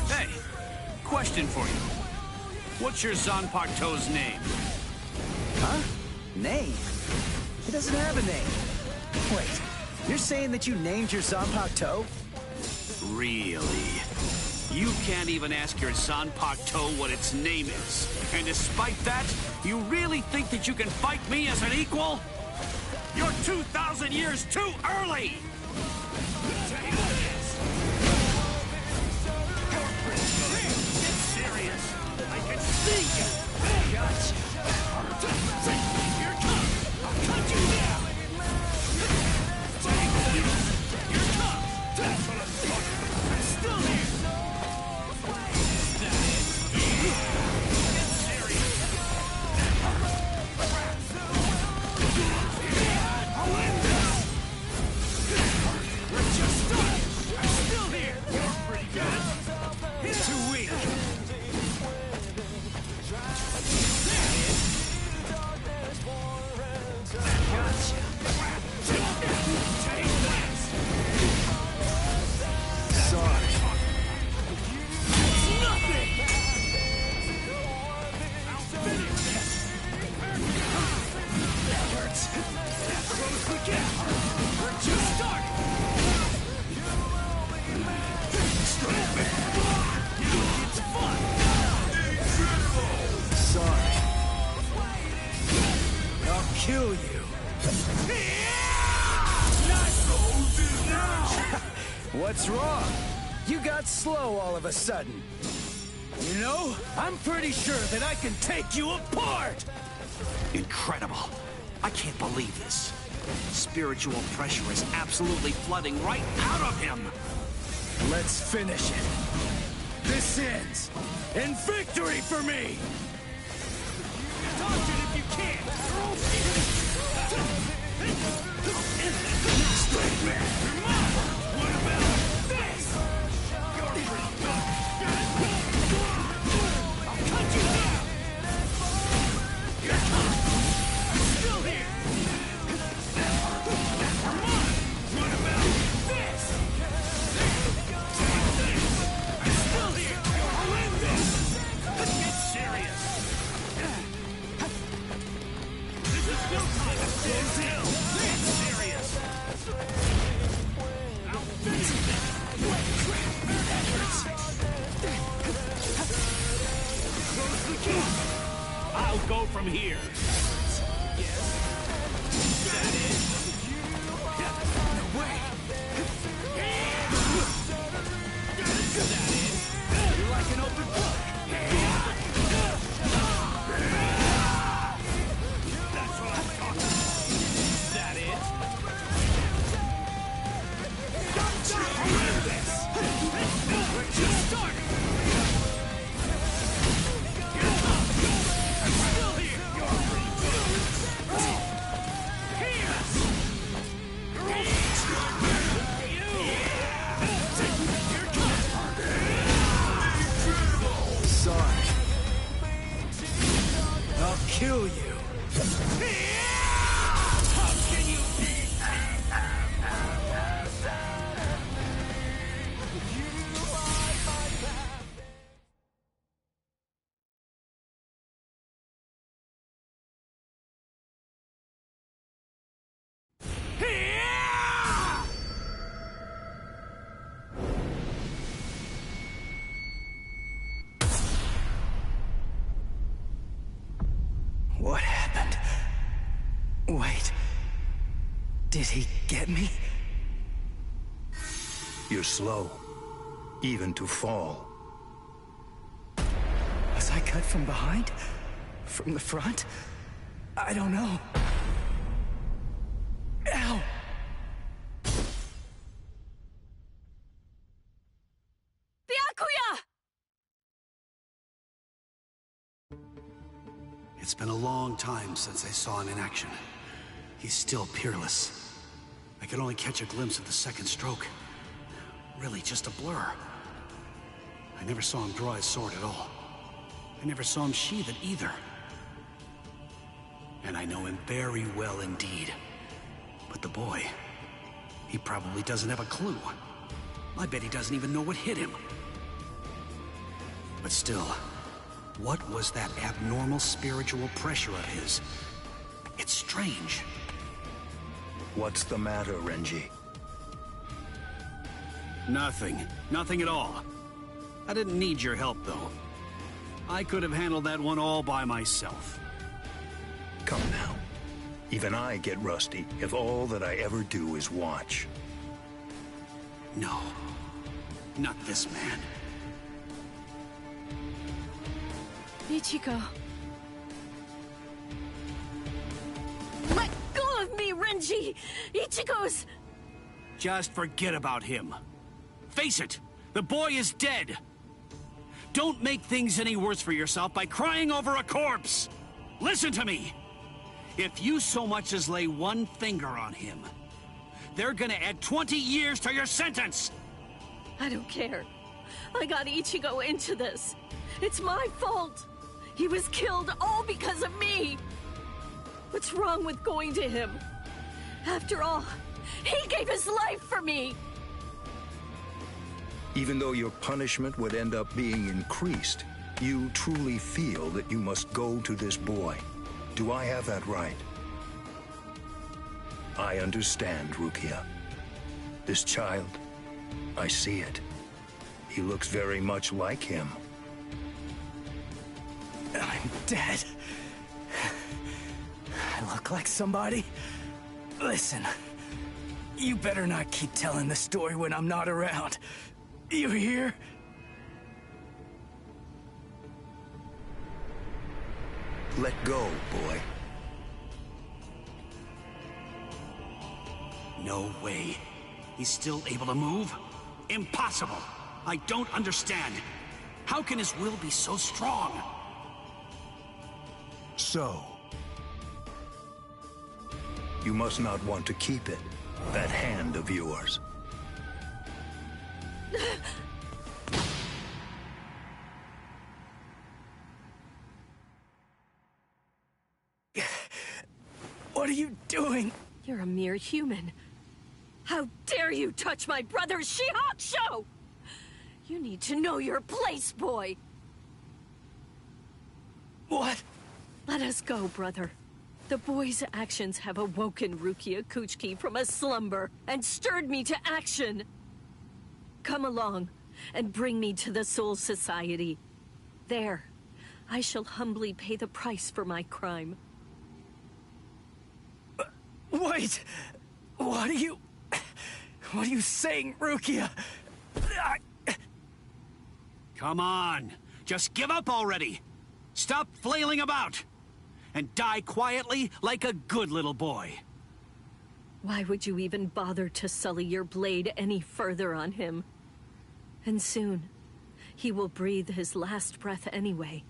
Hey, question for you. What's your Zanpakuto's name? Huh? Name? He doesn't have a name. Wait, you're saying that you named your Zanpakuto? Really? You can't even ask your Zanpakuto what its name is. And despite that, you really think that you can fight me as an equal? You're 2,000 years too early! Get serious! I can see you! Gotcha! Here it comes! I'll cut you down! Here it comes! That's what I'm talking about! I'm still here! Get serious! I'll end this! We're just starting! I'm still here! You're pretty good! Too weak! Gotcha! Take this! Sorry. It's nothing! I'll finish this! That hurts! As close we get! We're just starting! It's fun! Sorry. I'll kill you. What's wrong? You got slow all of a sudden. You know, I'm pretty sure that I can take you apart! Incredible. I can't believe this. Spiritual pressure is absolutely flooding right out of him. Let's finish it. This ends in victory for me! Dodge it if you can! You're all What about this? You're pretty good. I'll cut you down! Here it comes! I'm still here! Come on! What about this? Take this! I'm still here! I'll end this! Get serious! This is still time to stand still! Get serious! I'll finish this! That hurts! Close the gate! I'll go from here! Yes? Is that it? No way! Is that it? You're like an open book! That's what I'm talking about! Is that it? I'll end this! We're just starting! Here it comes! I'm still here! You're pretty good! Here! Here it comes! Sorry. I'll kill you. How can you What happened? Wait. Did he get me? You're slow, even to fall. Was I cut from behind? From the front? I don't know. Ow! It's been a long time since I saw him in action. He's still peerless. I could only catch a glimpse of the second stroke. Really just a blur. I never saw him draw his sword at all. I never saw him sheath it either. And I know him very well indeed. But the boy, he probably doesn't have a clue. I bet he doesn't even know what hit him. But still, what was that abnormal spiritual pressure of his? It's strange. What's the matter, Renji? Nothing. Nothing at all. I didn't need your help, though. I could have handled that one all by myself. Come now. Even I get rusty if all that I ever do is watch. No. Not this man. Ichigo. Let go of me, Renji! Ichigo's... Just forget about him. Face it, the boy is dead. Don't make things any worse for yourself by crying over a corpse. Listen to me. If you so much as lay one finger on him, they're gonna add 20 years to your sentence. I don't care. I got Ichigo into this. It's my fault. He was killed all because of me. What's wrong with going to him? After all, he gave his life for me. Even though your punishment would end up being increased, you truly feel that you must go to this boy. Do I have that right? I understand, Rukia. This child, I see it. He looks very much like him. I'm dead. I look like somebody? Listen, you better not keep telling the story when I'm not around. You hear? Let go, boy. No way. He's still able to move? Impossible. I don't understand. How can his will be so strong? So, you must not want to keep it, that hand of yours. What are you doing? You're a mere human. How dare you touch my brother's Shihakusho! You need to know your place, boy. What? Let us go, brother. The boy's actions have awoken Rukia Kuchiki from a slumber and stirred me to action. Come along and bring me to the Soul Society. There, I shall humbly pay the price for my crime. Wait! What are you saying, Rukia? Come on. Just give up already. Stop flailing about. And die quietly like a good little boy. Why would you even bother to sully your blade any further on him? And soon, he will breathe his last breath anyway.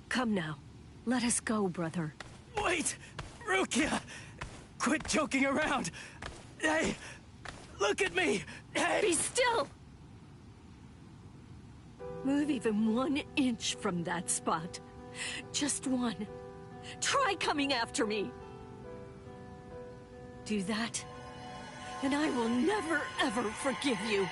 Come now. Let us go, brother. Wait! Rukia! Quit joking around! Hey! Look at me! Hey! Be still! Move even 1 inch from that spot. Just one. Try coming after me. Do that, and I will never, ever forgive you.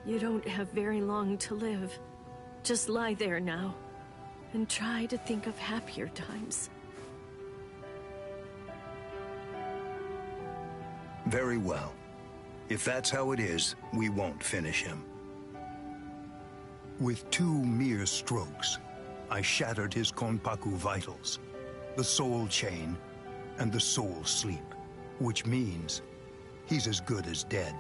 You don't have very long to live. Just lie there now, and try to think of happier times. Very well. If that's how it is, we won't finish him. With 2 mere strokes, I shattered his Konpaku vitals, the soul chain, and the soul sleep, which means he's as good as dead.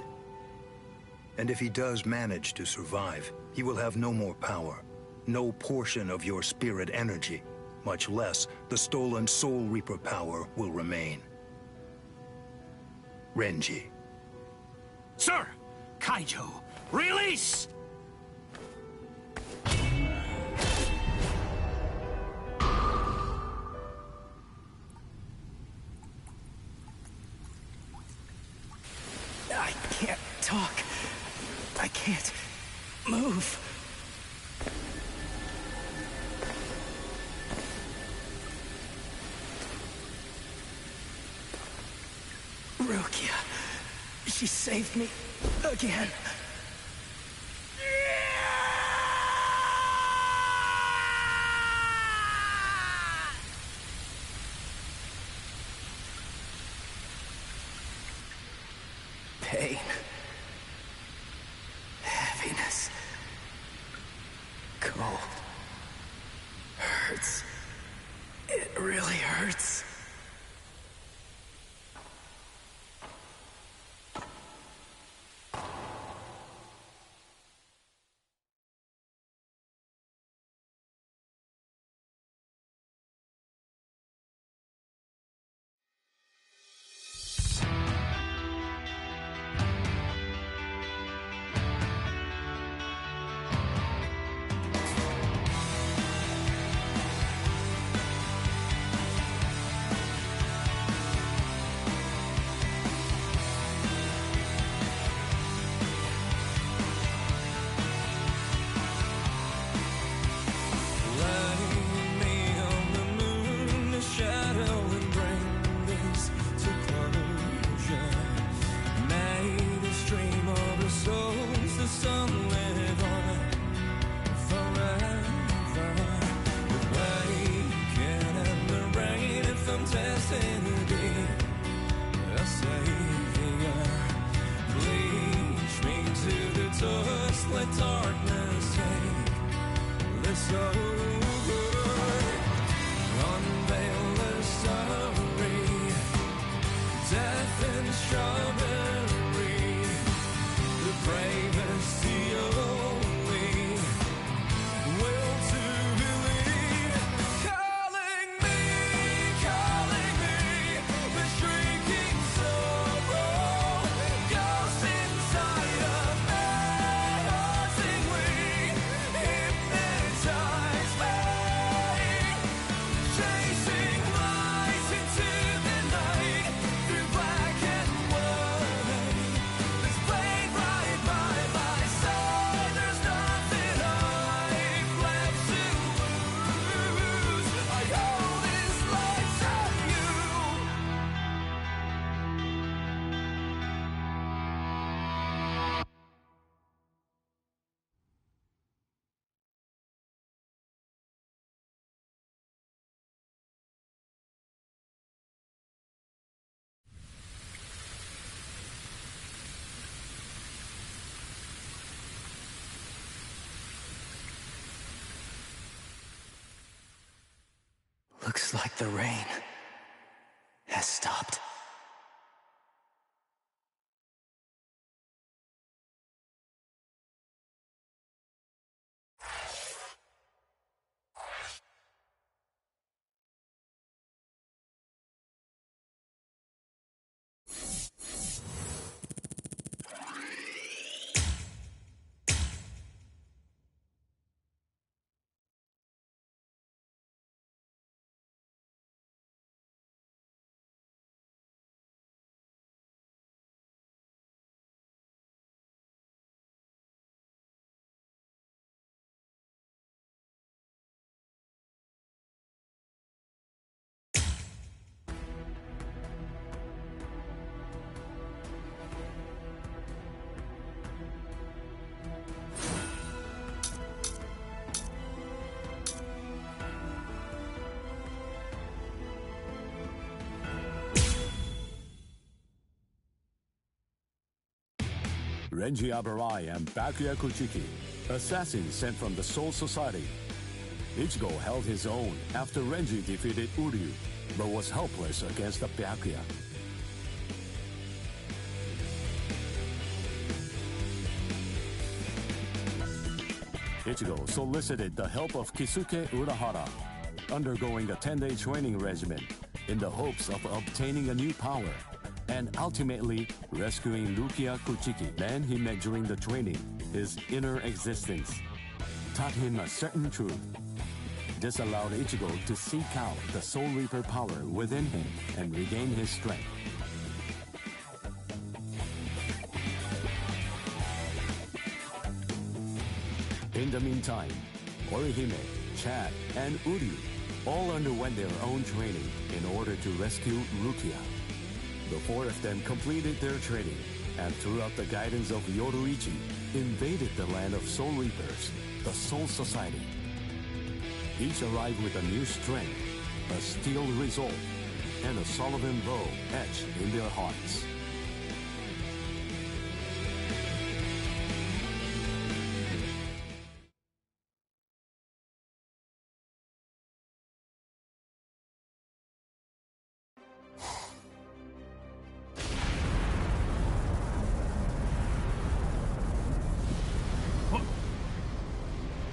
And if he does manage to survive, he will have no more power, no portion of your spirit energy, much less the stolen Soul Reaper power will remain. Renji. Sir! Kaijo, release! I can't talk. I can't move. Rukia. She saved me again. Pain. Heaviness. Cold. Hurts. It really hurts. Looks like the rain has stopped. Renji Abarai and Byakuya Kuchiki, assassins sent from the Soul Society. Ichigo held his own after Renji defeated Uryu, but was helpless against the Byakuya. Ichigo solicited the help of Kisuke Urahara, undergoing a 10-day training regimen in the hopes of obtaining a new power. and ultimately rescuing Rukia Kuchiki, man he met during the training, his inner existence, taught him a certain truth. This allowed Ichigo to seek out the Soul Reaper power within him and regain his strength. In the meantime, Orihime, Chad, and Uryu all underwent their own training in order to rescue Rukia. The four of them completed their training, and throughout the guidance of Yoruichi, invaded the land of Soul Reapers, the Soul Society. Each arrived with a new strength, a steel resolve, and a Sullivan bow etched in their hearts.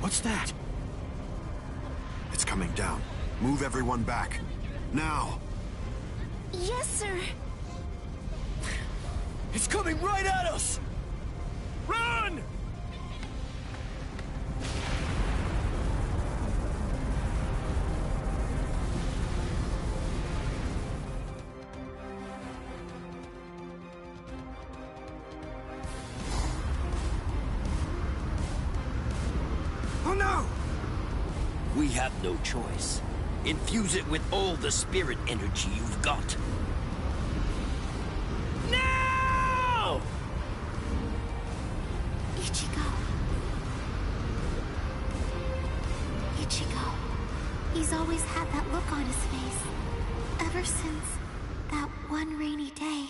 What's that? It's coming down. Move everyone back. Now! Yes, sir. It's coming right at us! Run! Oh no! We have no choice. Infuse it with all the spirit energy you've got. No! Ichigo. Ichigo. He's always had that look on his face. Ever since that one rainy day.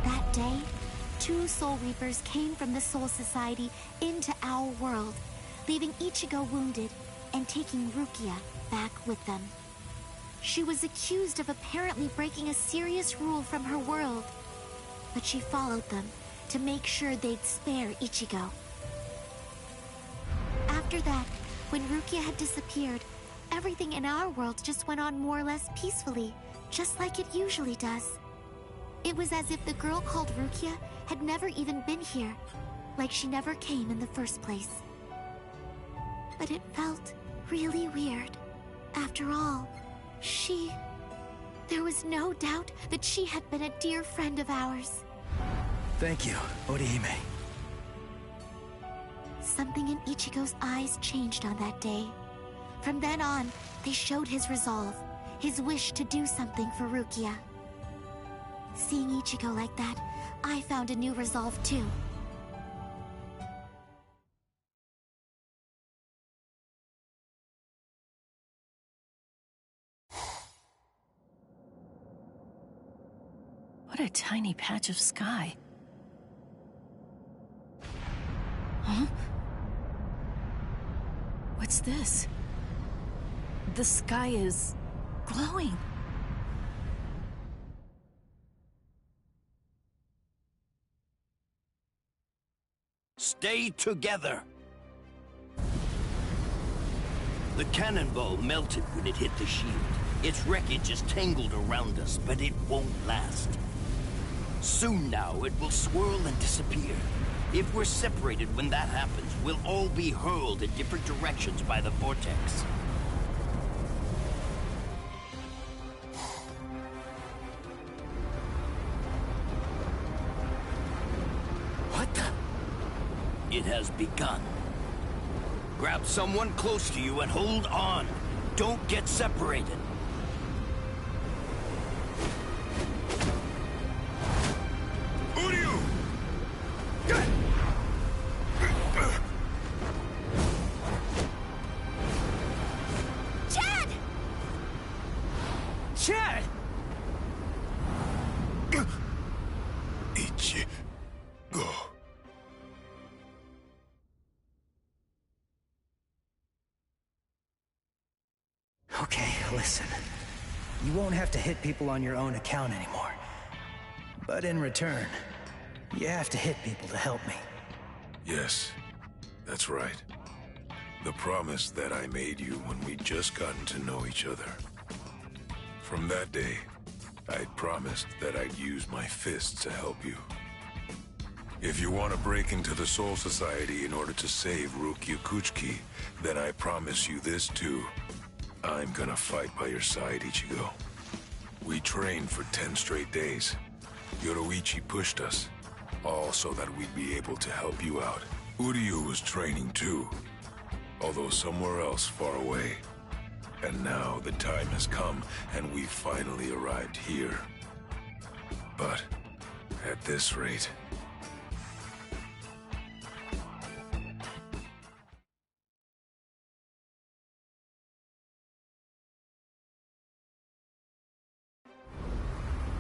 That day, two Soul Reapers came from the Soul Society into our world, leaving Ichigo wounded and taking Rukia back with them. She was accused of apparently breaking a serious rule from her world, but she followed them to make sure they'd spare Ichigo. After that, when Rukia had disappeared, everything in our world just went on more or less peacefully, just like it usually does. It was as if the girl called Rukia had never even been here, like she never came in the first place. But it felt really weird. After all, there was no doubt that she had been a dear friend of ours. Thank you, Orihime. Something in Ichigo's eyes changed on that day. From then on, they showed his resolve, his wish to do something for Rukia. Seeing Ichigo like that, I found a new resolve too. What a tiny patch of sky. Huh? What's this? The sky is glowing. Stay together. The cannonball melted when it hit the shield. Its wreckage is tangled around us, but it won't last. Soon now, it will swirl and disappear. If we're separated when that happens, we'll all be hurled in different directions by the vortex. What the? It has begun. Grab someone close to you and hold on. Don't get separated. Uryu! Chad! Chad! Ichigo. Okay, listen. You won't have to hit people on your own account anymore. But in return, you have to hit people to help me. Yes, that's right. The promise that I made you when we'd just gotten to know each other. From that day, I'd promised that I'd use my fists to help you. If you want to break into the Soul Society in order to save Ryukyu Kuchiki, then I promise you this too. I'm gonna fight by your side, Ichigo. We trained for 10 straight days. Yoruichi pushed us, all so that we'd be able to help you out. Uryu was training too, although somewhere else far away. And now the time has come, and we've finally arrived here. But at this rate...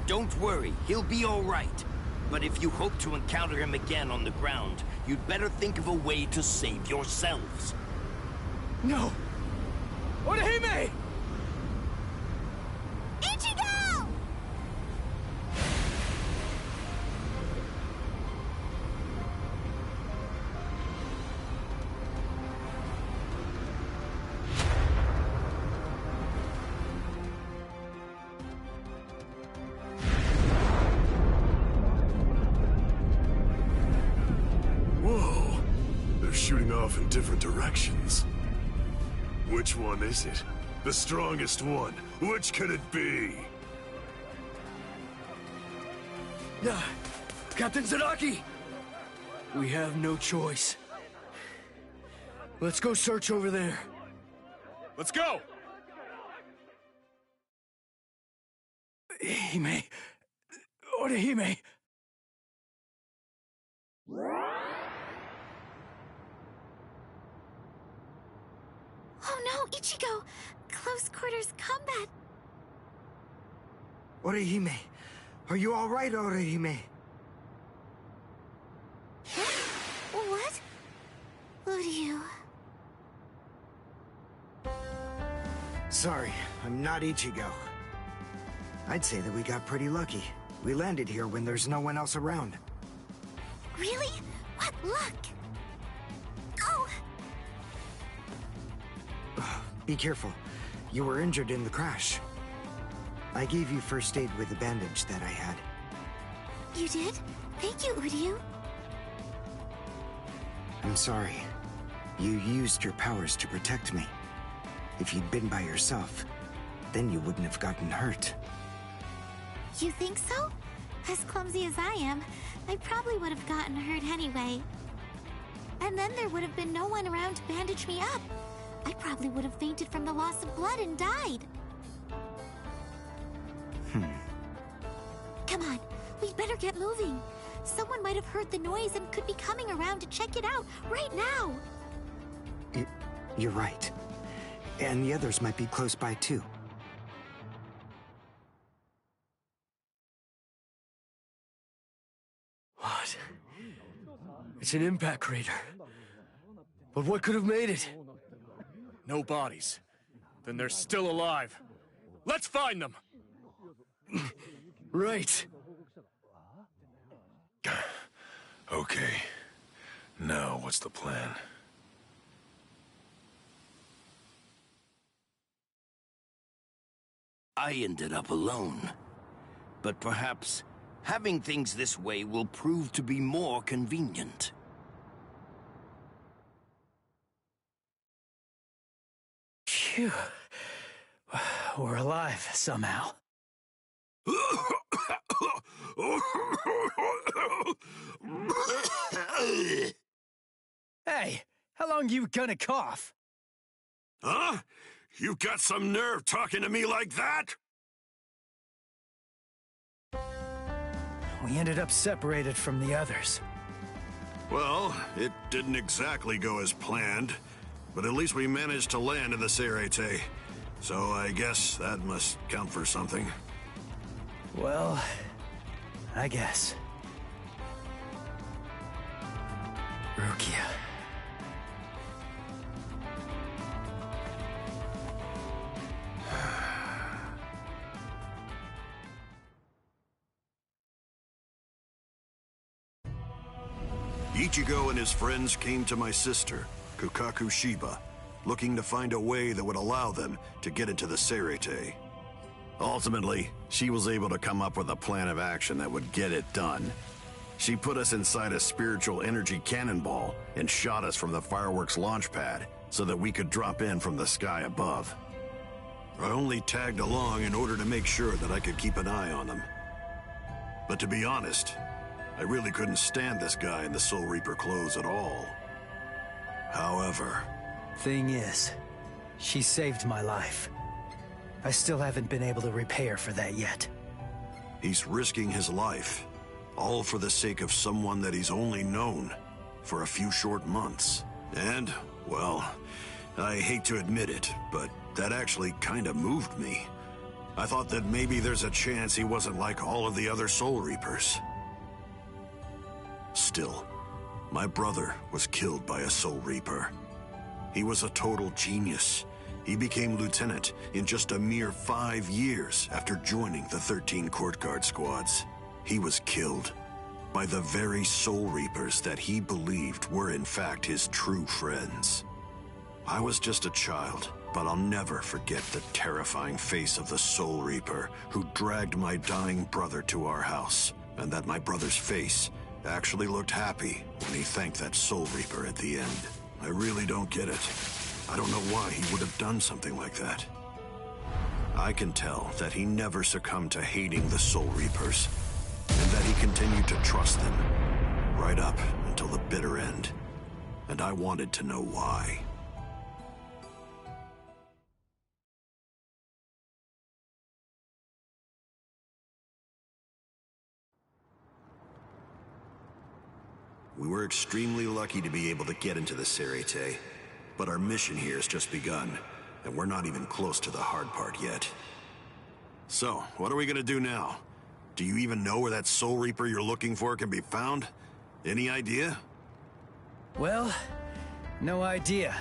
Don't worry, he'll be all right. But if you hope to encounter him again on the ground, you'd better think of a way to save yourselves. No! Orihime! Ichigo! Whoa! They're shooting off in different directions. Which one is it? The strongest one. Which could it be? Captain Zaraki! We have no choice. Let's go search over there. Let's go! Hime... Orihime... Oh no, Ichigo! Close quarters combat! Orihime, are you all right, Orihime? What? Uryu... Sorry, I'm not Ichigo. I'd say that we got pretty lucky. We landed here when there's no one else around. Really? What luck! Oh! Be careful. You were injured in the crash. I gave you first aid with the bandage that I had. You did? Thank you, Uryu. I'm sorry. You used your powers to protect me. If you'd been by yourself, then you wouldn't have gotten hurt. You think so? As clumsy as I am, I probably would have gotten hurt anyway. And then there would have been no one around to bandage me up. I probably would have fainted from the loss of blood and died. Come on, we'd better get moving. Someone might have heard the noise and could be coming around to check it out right now. You're right. And the others might be close by too. What? It's an impact crater. But what could have made it? No bodies. Then they're still alive. Let's find them! Right. Okay. Now, what's the plan? I ended up alone. But perhaps having things this way will prove to be more convenient. Phew. We're alive, somehow. Hey, how long you gonna cough? Huh? You got some nerve talking to me like that? We ended up separated from the others. Well, it didn't exactly go as planned, but at least we managed to land in the Serete. So I guess that must count for something. Well, I guess. Rukia. Ichigo and his friends came to my sister, Kukaku Shiba, looking to find a way that would allow them to get into the Serete. Ultimately, she was able to come up with a plan of action that would get it done. She put us inside a spiritual energy cannonball and shot us from the fireworks launch pad so that we could drop in from the sky above. I only tagged along in order to make sure that I could keep an eye on them. But to be honest, I really couldn't stand this guy in the Soul Reaper clothes at all. However... Thing is, she saved my life. I still haven't been able to repay her for that yet. He's risking his life, all for the sake of someone that he's only known for a few short months. And, well, I hate to admit it, but that actually kind of moved me. I thought that maybe there's a chance he wasn't like all of the other Soul Reapers. Still, my brother was killed by a Soul Reaper. He was a total genius. He became lieutenant in just a mere 5 years after joining the 13 Court Guard squads. He was killed by the very Soul Reapers that he believed were in fact his true friends. I was just a child, but I'll never forget the terrifying face of the Soul Reaper who dragged my dying brother to our house, and that my brother's face actually looked happy when he thanked that Soul Reaper at the end. I really don't get it. I don't know why he would have done something like that. I can tell that he never succumbed to hating the Soul Reapers, and that he continued to trust them, right up until the bitter end. And I wanted to know why. We were extremely lucky to be able to get into the Serete, but our mission here has just begun, and we're not even close to the hard part yet. So, what are we gonna do now? Do you even know where that Soul Reaper you're looking for can be found? Any idea? Well, no idea.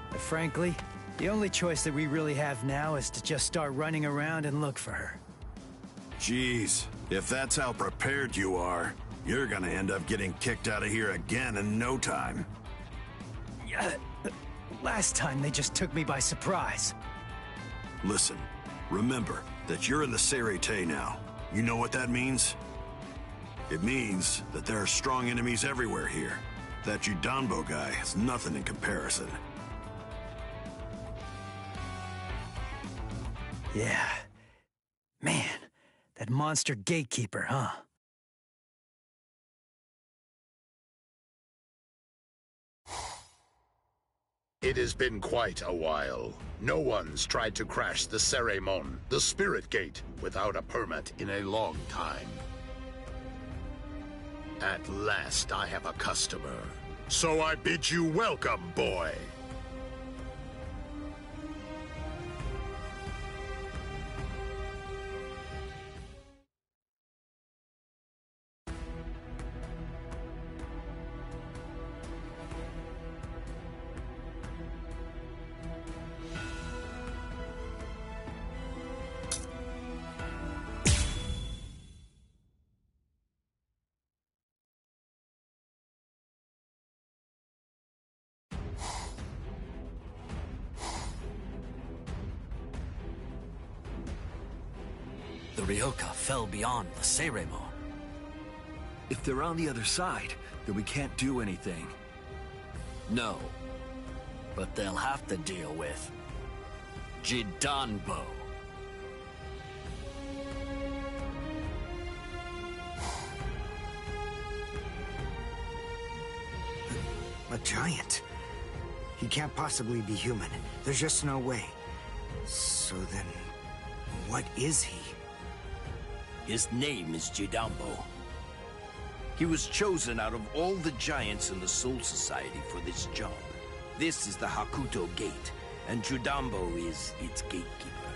But frankly, the only choice that we really have now is to just start running around and look for her. Jeez, if that's how prepared you are, you're gonna end up getting kicked out of here again in no time. Last time they just took me by surprise. Listen, remember that you're in the Serete now. You know what that means? It means that there are strong enemies everywhere here. That Judanbo guy is nothing in comparison. Yeah. Man, that monster gatekeeper, huh? It has been quite a while. No one's tried to crash the Ceremon, the Spirit Gate, without a permit in a long time. At last I have a customer. So I bid you welcome, boy. The Ryoka fell beyond the Ceremon. If they're on the other side, then we can't do anything. No. But they'll have to deal with Judanbo. A giant? He can't possibly be human. There's just no way. So then, what is he? His name is Judanbo. He was chosen out of all the giants in the Soul Society for this job. This is the Hakuto Gate, and Judanbo is its gatekeeper.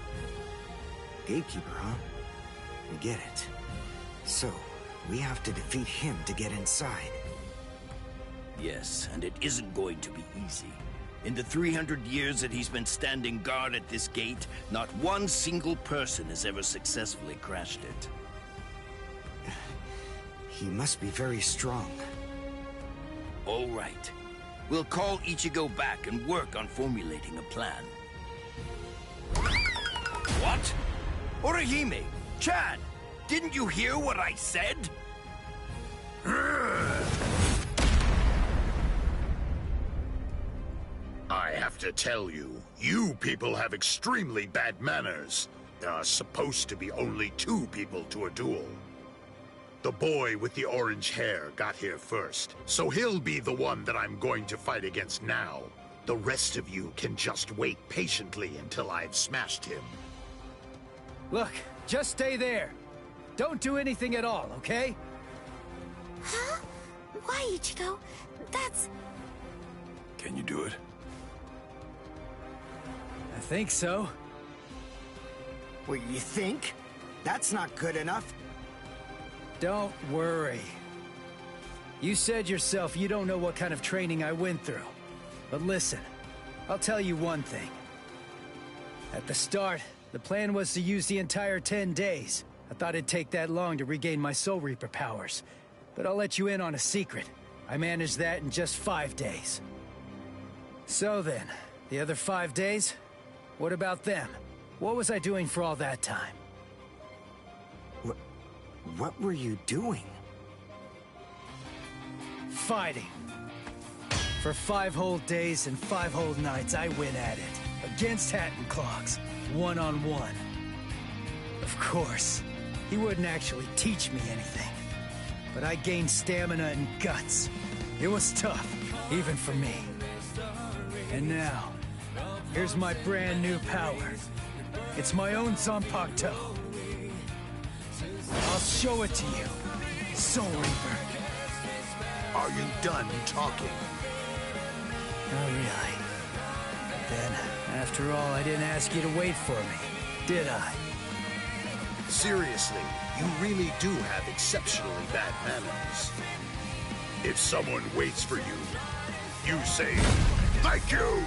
Gatekeeper, huh? We get it. So, we have to defeat him to get inside. Yes, and it isn't going to be easy. In the 300 years that he's been standing guard at this gate, not one single person has ever successfully crashed it. He must be very strong. All right. We'll call Ichigo back and work on formulating a plan. What? Orihime! Chad! Didn't you hear what I said? I have to tell you, you people have extremely bad manners. There are supposed to be only 2 people to a duel. The boy with the orange hair got here first, so he'll be the one that I'm going to fight against now. The rest of you can just wait patiently until I've smashed him. Look, just stay there. Don't do anything at all, okay? Huh? Why, Ichigo? That's... Can you do it? I think so. What, you think? That's not good enough. Don't worry. You said yourself you don't know what kind of training I went through. But listen, I'll tell you one thing. At the start, the plan was to use the entire 10 days. I thought it'd take that long to regain my Soul Reaper powers. But I'll let you in on a secret. I managed that in just 5 days. So then, the other 5 days? What about them? What was I doing for all that time? What were you doing? Fighting. For 5 whole days and 5 whole nights, I went at it. Against Hat and Clogs. One-on-one. Of course, he wouldn't actually teach me anything. But I gained stamina and guts. It was tough, even for me. And now, here's my brand new power. It's my own Zanpakuto. I'll show it to you, Soul Reaper. Are you done talking? Oh, really? Then, after all, I didn't ask you to wait for me, did I? Seriously, you really do have exceptionally bad manners. If someone waits for you, you say, "Thank you!"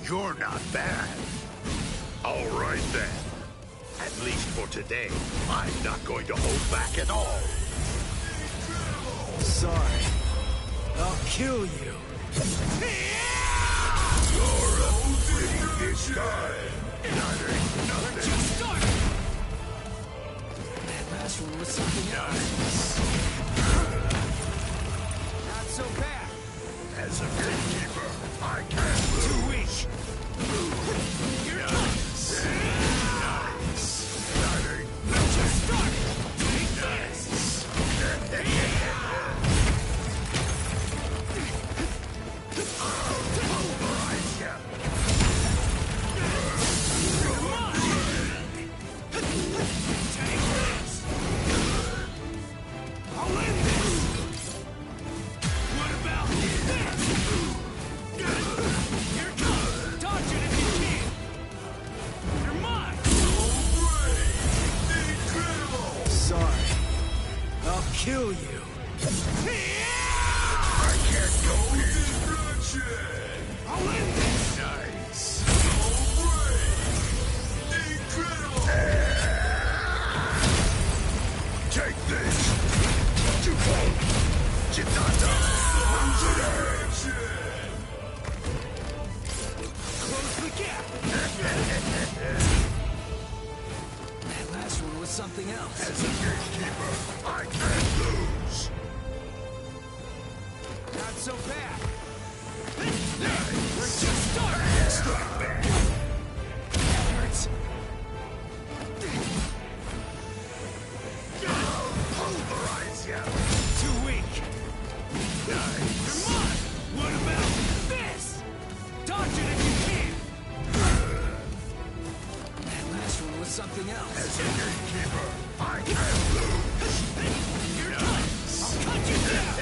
You're not bad. All right then. At least for today, I'm not going to hold back at all. Sorry. I'll kill you. You're a pretty big guy. That ain't nothing. Just started. That last one was something else. Not so bad. As a gatekeeper, I can't lose. Too weak. You're nice. That ain't just started. Take this. Pulverize ya. Take this. I'll end this. What about this? Here it comes. Dodge it if you can. You're mine. Incredible. Sorry. I'll kill you. I can't go destruction. I'll end this. Nice. Incredible. Take this. Jupol. Chitata. Close the gap. That last one was something else. As a gatekeeper, I can't lose. Not so bad. Nice. We're just starting. Stop back. That hurts. Pulverize ya. Too weak. Nice. You're mine. What about this? Dodge it if you can. That last one was something else. As a gatekeeper, I can't lose. You're done. I'll cut you down.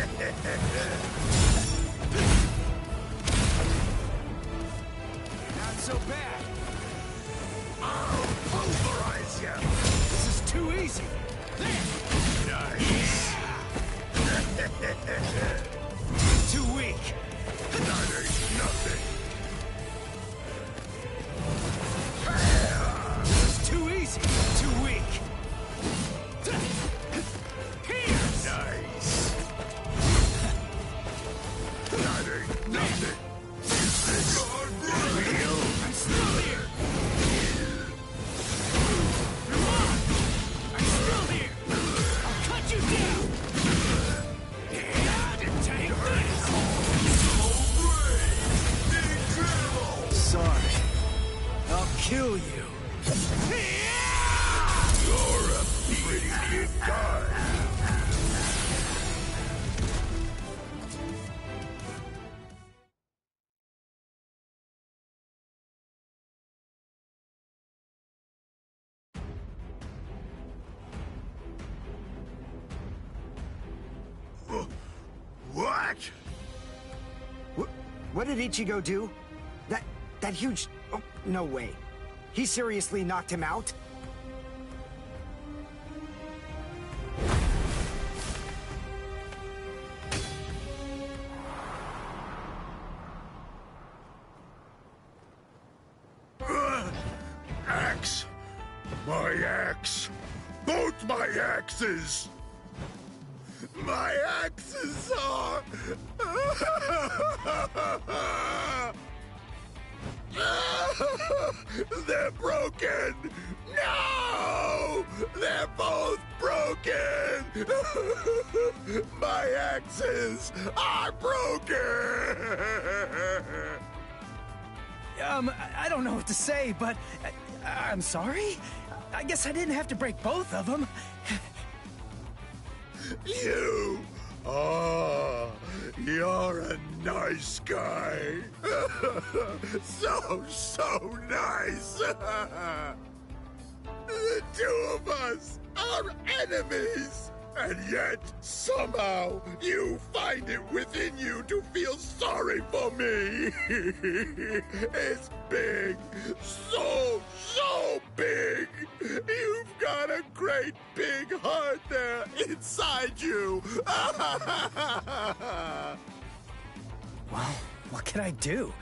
Not so bad. I'll pulverize ya. This is too easy. There. Nice. Too weak. That ain't nothing. This is too easy. Too weak. Here. Nice. That ain't nothing. Is this real? I'm still here. Come on. I'm still here. I'll cut you down. Take this. Incredible. Sorry. I'll kill you. You're a pretty good guy. What? What did Ichigo do? That huge... Oh, no way. He seriously knocked him out? Axe! My axe! Both my axes! My axes are... They're broken! No! They're both broken! My axes are broken! I don't know what to say, but I'm sorry. I guess I didn't have to break both of them. You! Oh, you're a nice guy. so nice. The two of us are enemies. And yet, somehow, you find it within you to feel sorry for me. It's big. So big. You've got a great big heart there inside you. Well, what can I do?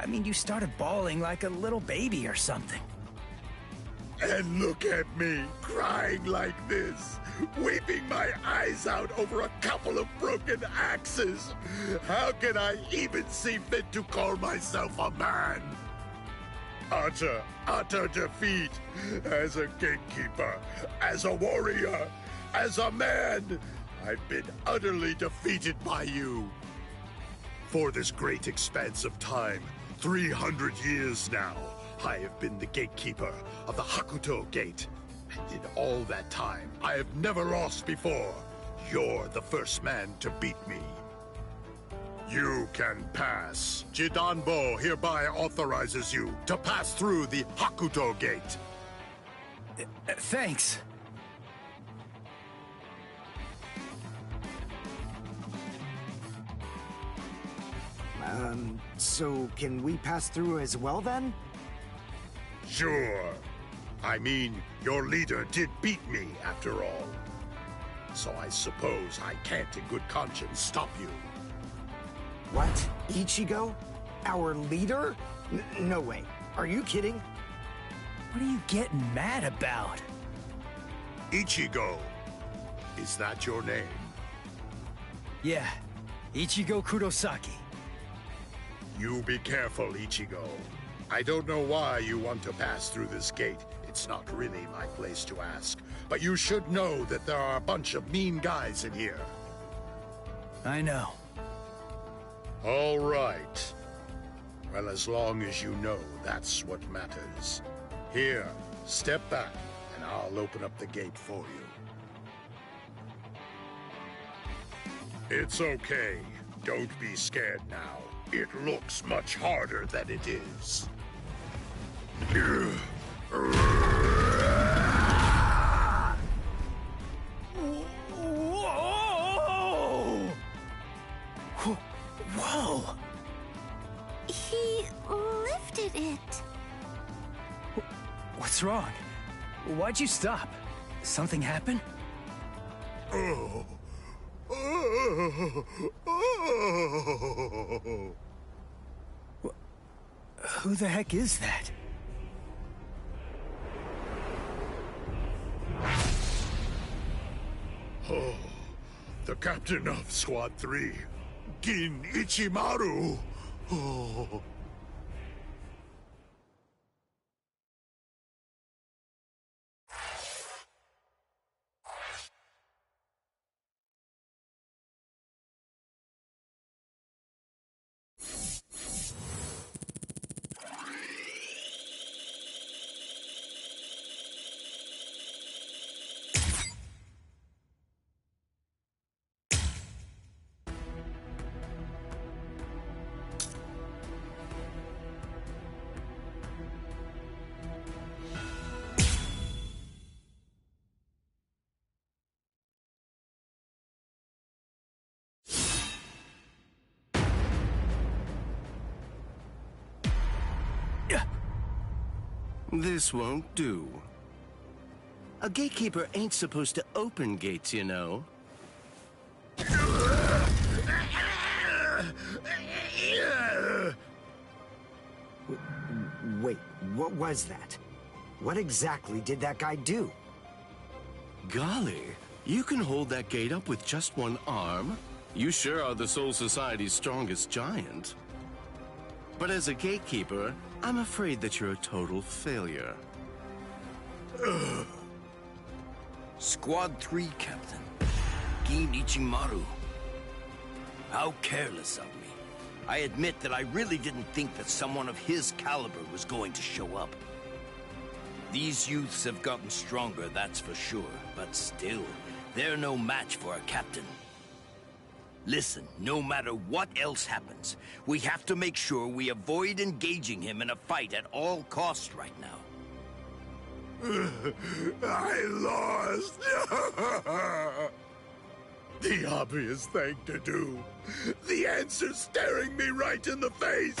I mean, you started bawling like a little baby or something. And look at me, crying like this, weeping my eyes out over a couple of broken axes. How can I even see fit to call myself a man? Utter defeat. As a gatekeeper, as a warrior, as a man, I've been utterly defeated by you. For this great expanse of time, 300 years now, I have been the gatekeeper of the Hakuto Gate. And in all that time, I have never lost before. You're the first man to beat me. You can pass. Jidanbo hereby authorizes you to pass through the Hakuto Gate. Thanks. So can we pass through as well then? Sure. I mean, your leader did beat me after all. So I suppose I can't in good conscience stop you. What? Ichigo? Our leader? No way. Are you kidding? What are you getting mad about? Ichigo. Is that your name? Yeah. Ichigo Kurosaki. You be careful, Ichigo. I don't know why you want to pass through this gate. It's not really my place to ask. But you should know that there are a bunch of mean guys in here. I know. All right. Well, as long as you know, that's what matters. Here, step back, and I'll open up the gate for you. It's okay. Don't be scared now. It looks much harder than it is. Whoa! He lifted it. What's wrong? Why'd you stop? Something happen? Oh. Who the heck is that? Oh, the captain of Squad 3, Gin Ichimaru. Oh. This won't do. A gatekeeper ain't supposed to open gates, you know. Wait, what was that? What exactly did that guy do? Golly, you can hold that gate up with just one arm? You sure are the Soul Society's strongest giant. But as a gatekeeper, I'm afraid that you're a total failure. Squad 3, Captain. Gin Ichimaru. How careless of me. I admit that I really didn't think that someone of his caliber was going to show up. These youths have gotten stronger, that's for sure, but still, they're no match for a captain. Listen, no matter what else happens, we have to make sure we avoid engaging him in a fight at all costs right now. I lost! The obvious thing to do, the answer staring me right in the face,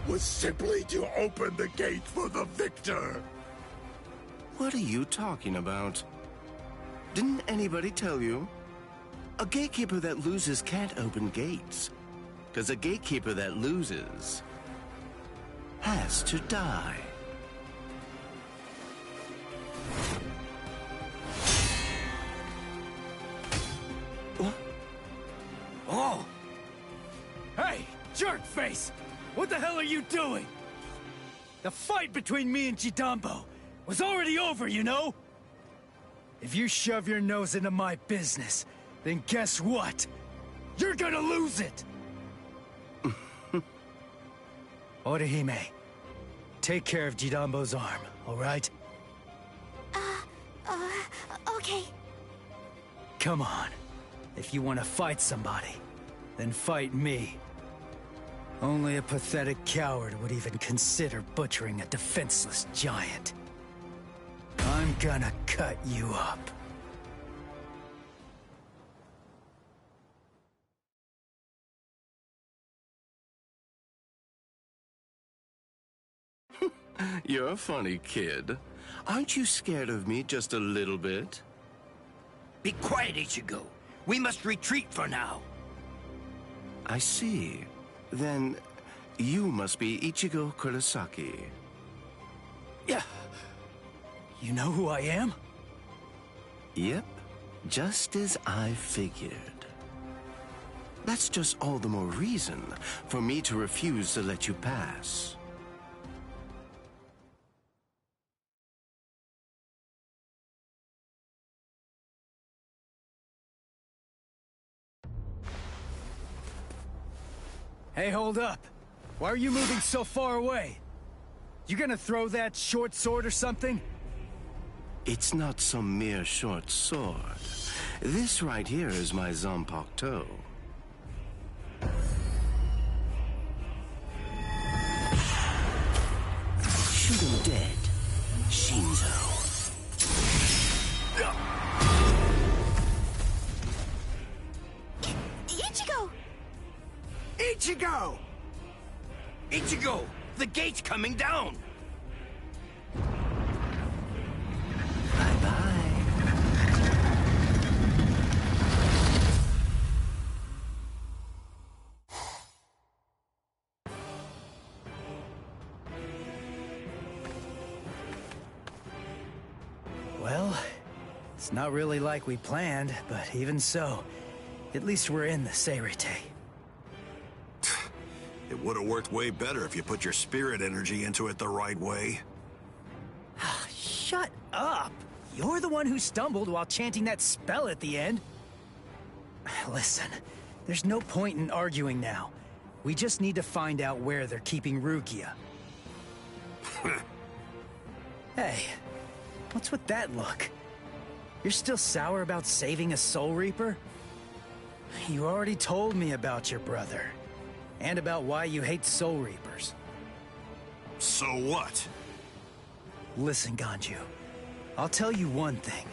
was simply to open the gate for the victor. What are you talking about? Didn't anybody tell you? A gatekeeper that loses can't open gates. 'Cause a gatekeeper that loses has to die. Oh! Hey, jerkface! What the hell are you doing? The fight between me and Jidambo was already over, you know? If you shove your nose into my business, then guess what? You're gonna lose it! Orihime, take care of Jidambo's arm, alright? Okay. Come on. If you want to fight somebody, then fight me. Only a pathetic coward would even consider butchering a defenseless giant. I'm gonna cut you up. You're a funny kid. Aren't you scared of me just a little bit? Be quiet, Ichigo. We must retreat for now. I see. Then you must be Ichigo Kurosaki. Yeah. You know who I am? Yep. Just as I figured. That's just all the more reason for me to refuse to let you pass. Hey, hold up. Why are you moving so far away? You gonna throw that short sword or something? It's not some mere short sword. This right here is my Zanpakuto. Shoot him dead, Shinzo. Ichigo! Ichigo! Ichigo! The gate's coming down! Well, it's not really like we planned, but even so, at least we're in the Seirete. It would have worked way better if you put your spirit energy into it the right way. Shut up! You're the one who stumbled while chanting that spell at the end. Listen, there's no point in arguing now. We just need to find out where they're keeping Rukia. Hey, what's with that look? You're still sour about saving a Soul Reaper? You already told me about your brother. And about why you hate Soul Reapers. So what? Listen, Ganju. I'll tell you one thing.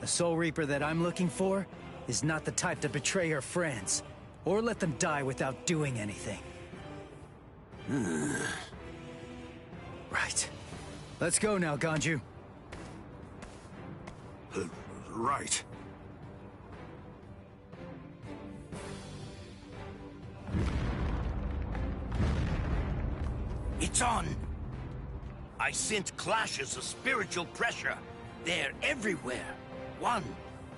The Soul Reaper that I'm looking for is not the type to betray her friends, or let them die without doing anything. Right. Let's go now, Ganju. Right. It's on! I sense clashes of spiritual pressure. They're everywhere. 1,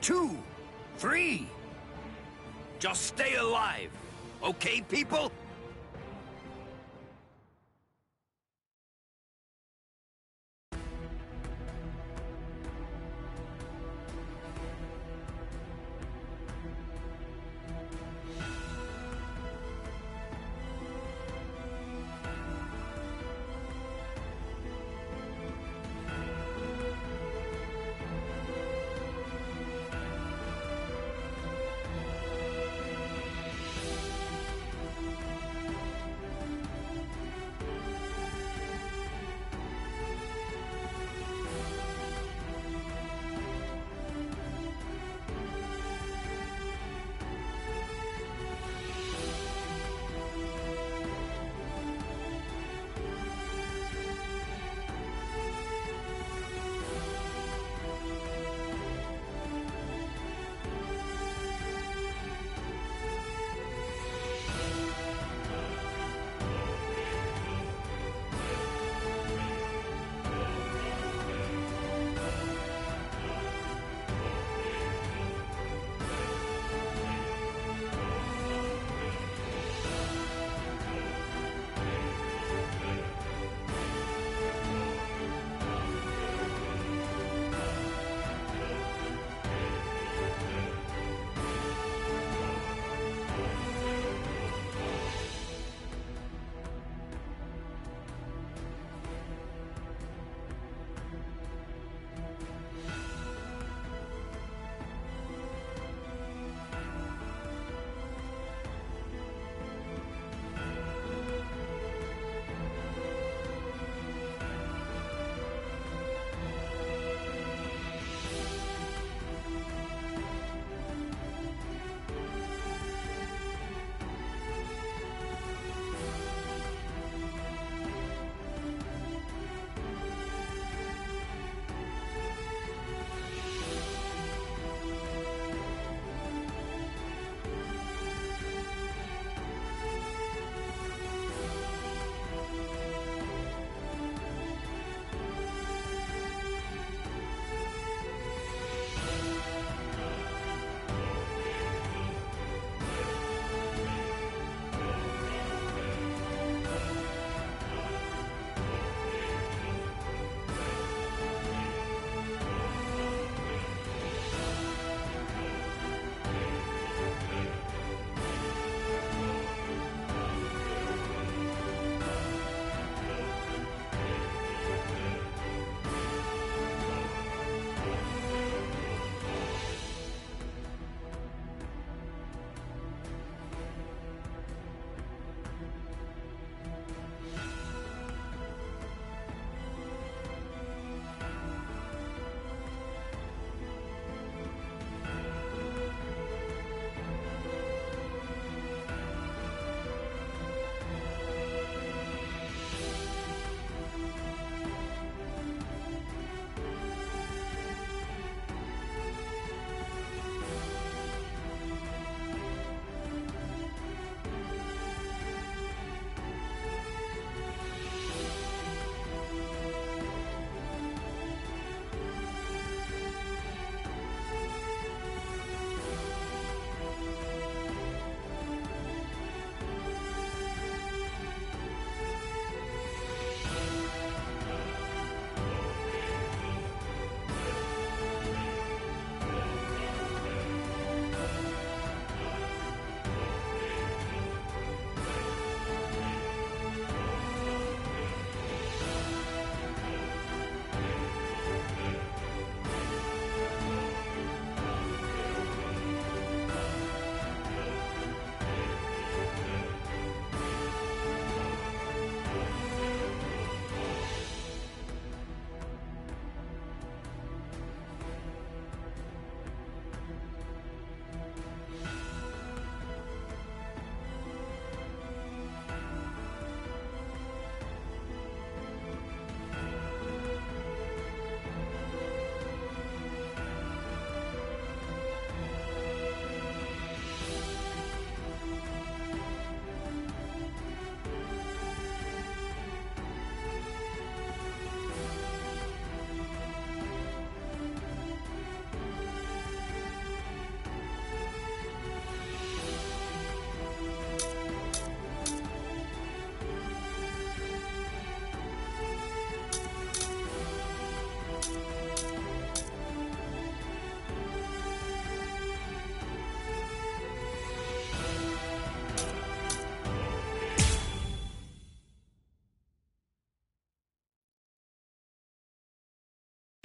2, 3. Just stay alive. Okay, people?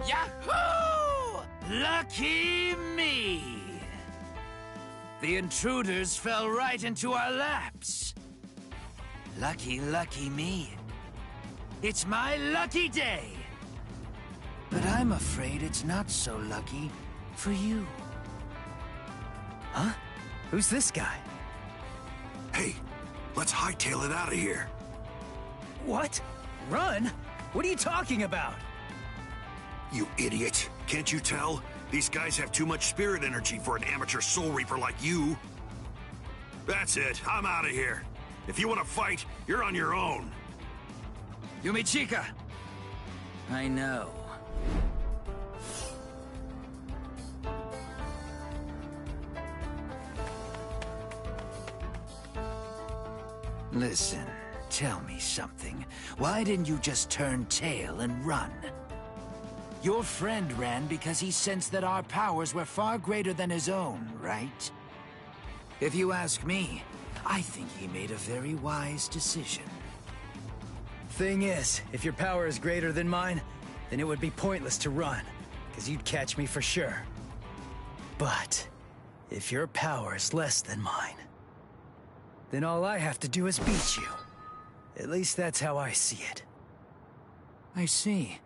Yahoo! Lucky me! The intruders fell right into our laps. Lucky, lucky me. It's my lucky day. But I'm afraid it's not so lucky for you. Huh? Who's this guy? Hey, let's hightail it out of here. What? Run? What are you talking about? You idiot. Can't you tell? These guys have too much spirit energy for an amateur Soul Reaper like you. That's it. I'm out of here. If you want to fight, you're on your own. Yumichika! I know. Listen, tell me something. Why didn't you just turn tail and run? Your friend ran because he sensed that our powers were far greater than his own, right? If you ask me, I think he made a very wise decision. Thing is, if your power is greater than mine, then it would be pointless to run, because you'd catch me for sure. But if your power is less than mine, then all I have to do is beat you. At least that's how I see it. I see.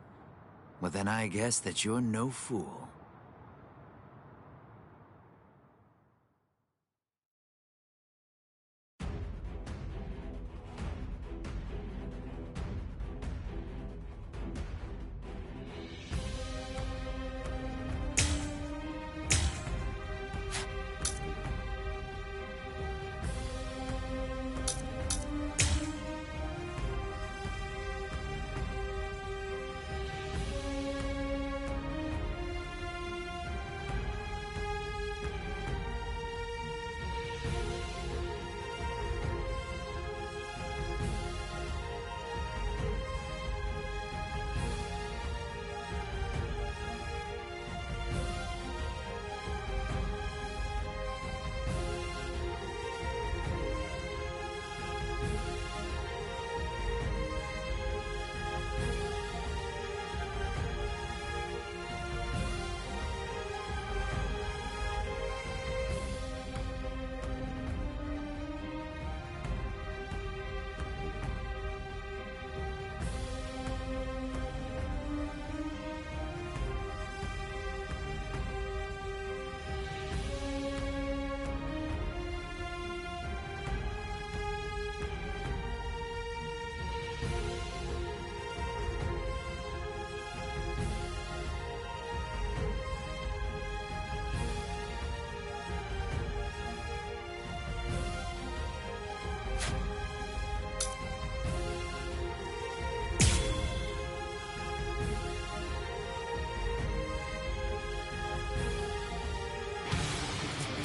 Well, then I guess that you're no fool.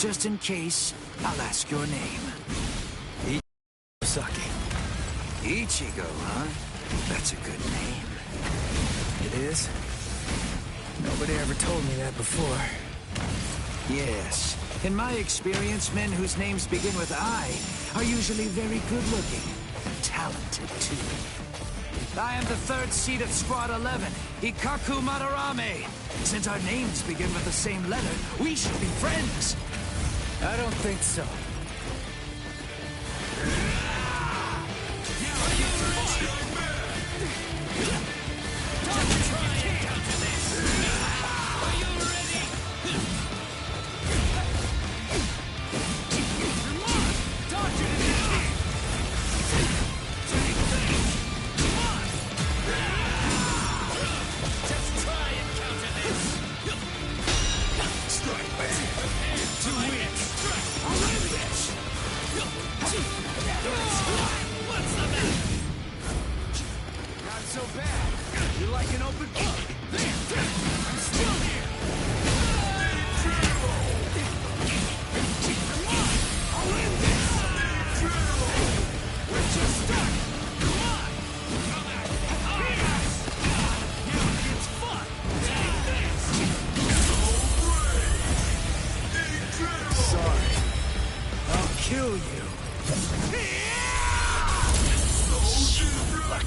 Just in case, I'll ask your name. Saki. Ichigo, huh? That's a good name. It is? Nobody ever told me that before. Yes. In my experience, men whose names begin with I are usually very good-looking and talented, too. I am the third seat of Squad 11, Ikaku Madarame. Since our names begin with the same letter, we should be friends. I don't think so.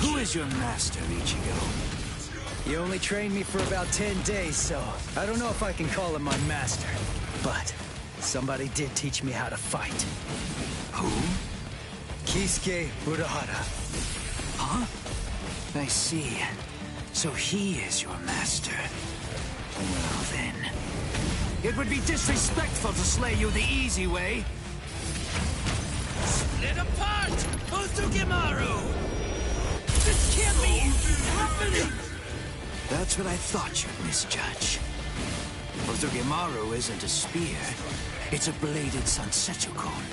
Who is your master, Ichigo? You only trained me for about 10 days, so I don't know if I can call him my master. But somebody did teach me how to fight. Who? Kisuke Urahara. Huh? I see. So he is your master. Well then. It would be disrespectful to slay you the easy way. Split apart! Ozukimaru! This can't be happening! That's what I thought you'd misjudge. Ozukimaru isn't a spear. It's a bladed Sansetsu cone.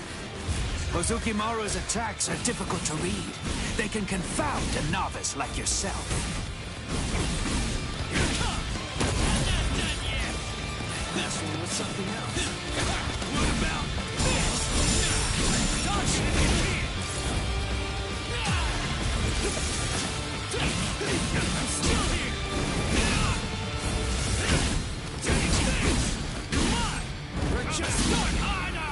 Ozukimaru's attacks are difficult to read. They can confound a novice like yourself. This one was something else. What about this? Dodge it if you can! I'm still here! Take this! Come on! We're just starting harder!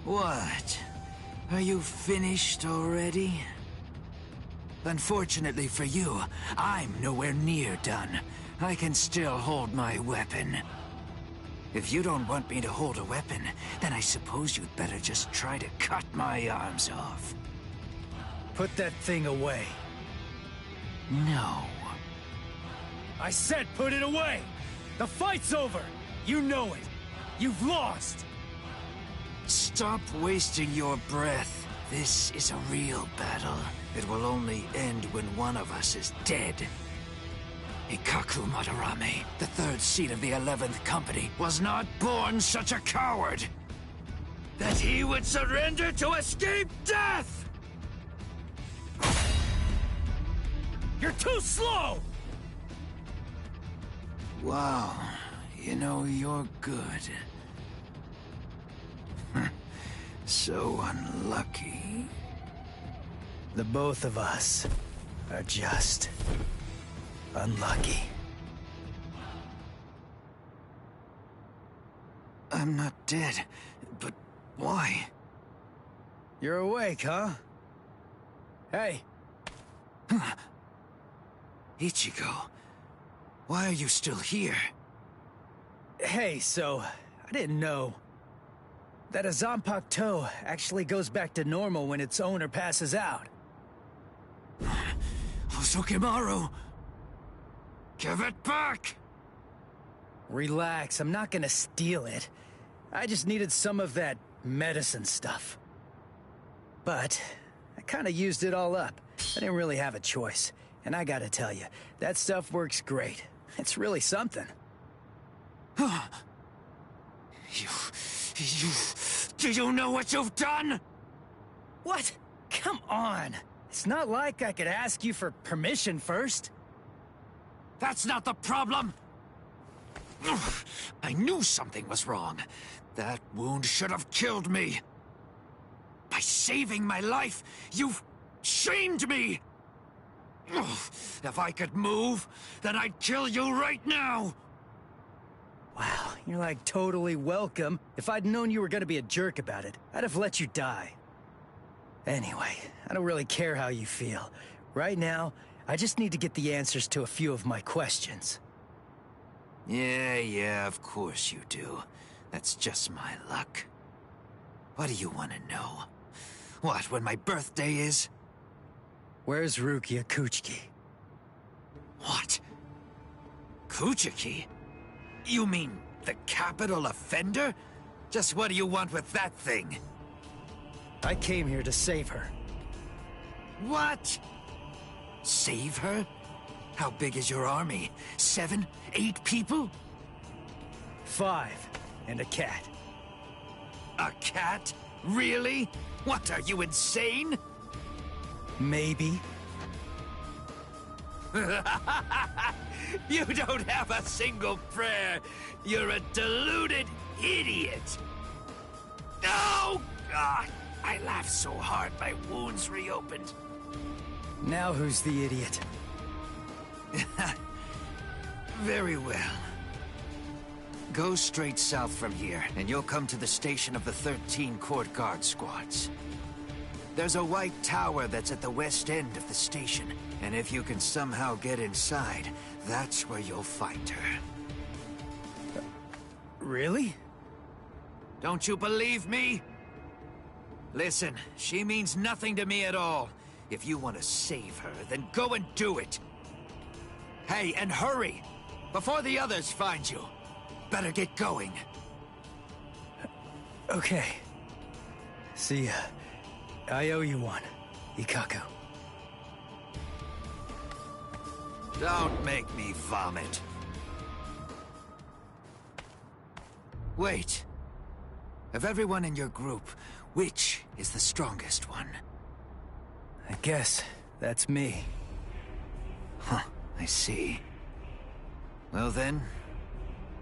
What? Are you finished already? Unfortunately for you, I'm nowhere near done. I can still hold my weapon. If you don't want me to hold a weapon, then I suppose you'd better just try to cut my arms off. Put that thing away. No. I said put it away! The fight's over! You know it! You've lost! Stop wasting your breath. This is a real battle. It will only end when one of us is dead. Ikaku Madarame, the third seat of the 11th Company, was not born such a coward that he would surrender to escape death! You're too slow! Wow, you know, you're good. So unlucky. The both of us are just unlucky. I'm not dead, but why? You're awake, huh? Hey. Ichigo, why are you still here? Hey, so, I didn't know that a Zanpakuto actually goes back to normal when its owner passes out. Ozukimaru! Give it back! Relax, I'm not gonna steal it. I just needed some of that medicine stuff. But I kinda used it all up. I didn't really have a choice. And I gotta tell you, that stuff works great. It's really something. Do you know what you've done? What? Come on. It's not like I could ask you for permission first. That's not the problem! Ugh, I knew something was wrong. That wound should have killed me. By saving my life, you've shamed me! Ugh, if I could move, then I'd kill you right now! Wow, you're like totally welcome. If I'd known you were gonna be a jerk about it, I'd have let you die. Anyway, I don't really care how you feel. Right now, I just need to get the answers to a few of my questions. Yeah, of course you do. That's just my luck. What do you want to know? What, when my birthday is? Where's Rukia Kuchiki? What? Kuchiki? You mean the capital offender? Just what do you want with that thing? I came here to save her. What? Save her? How big is your army? 7, 8 people? 5, and a cat. A cat? Really? What, are you insane? Maybe. You don't have a single prayer. You're a deluded idiot. Oh, God. I laughed so hard my wounds reopened. Now who's the idiot? Very well. Go straight south from here, and you'll come to the station of the 13 Court Guard squads. There's a white tower that's at the west end of the station, and if you can somehow get inside, that's where you'll find her. Really? Don't you believe me? Listen, she means nothing to me at all. If you want to save her, then go and do it. Hey, and hurry! Before the others find you. Better get going. Okay. See ya. I owe you one, Ikkaku. Don't make me vomit. Wait. Of everyone in your group, which is the strongest one? I guess that's me. Huh, I see. Well then,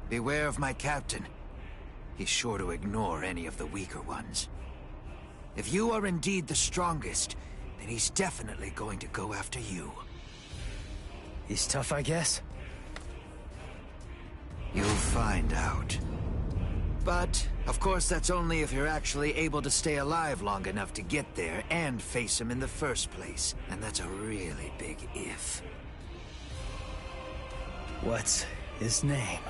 beware of my captain. He's sure to ignore any of the weaker ones. If you are indeed the strongest, then he's definitely going to go after you. He's tough, I guess? You'll find out. But, of course, that's only if you're actually able to stay alive long enough to get there and face him in the first place. And that's a really big if. What's his name?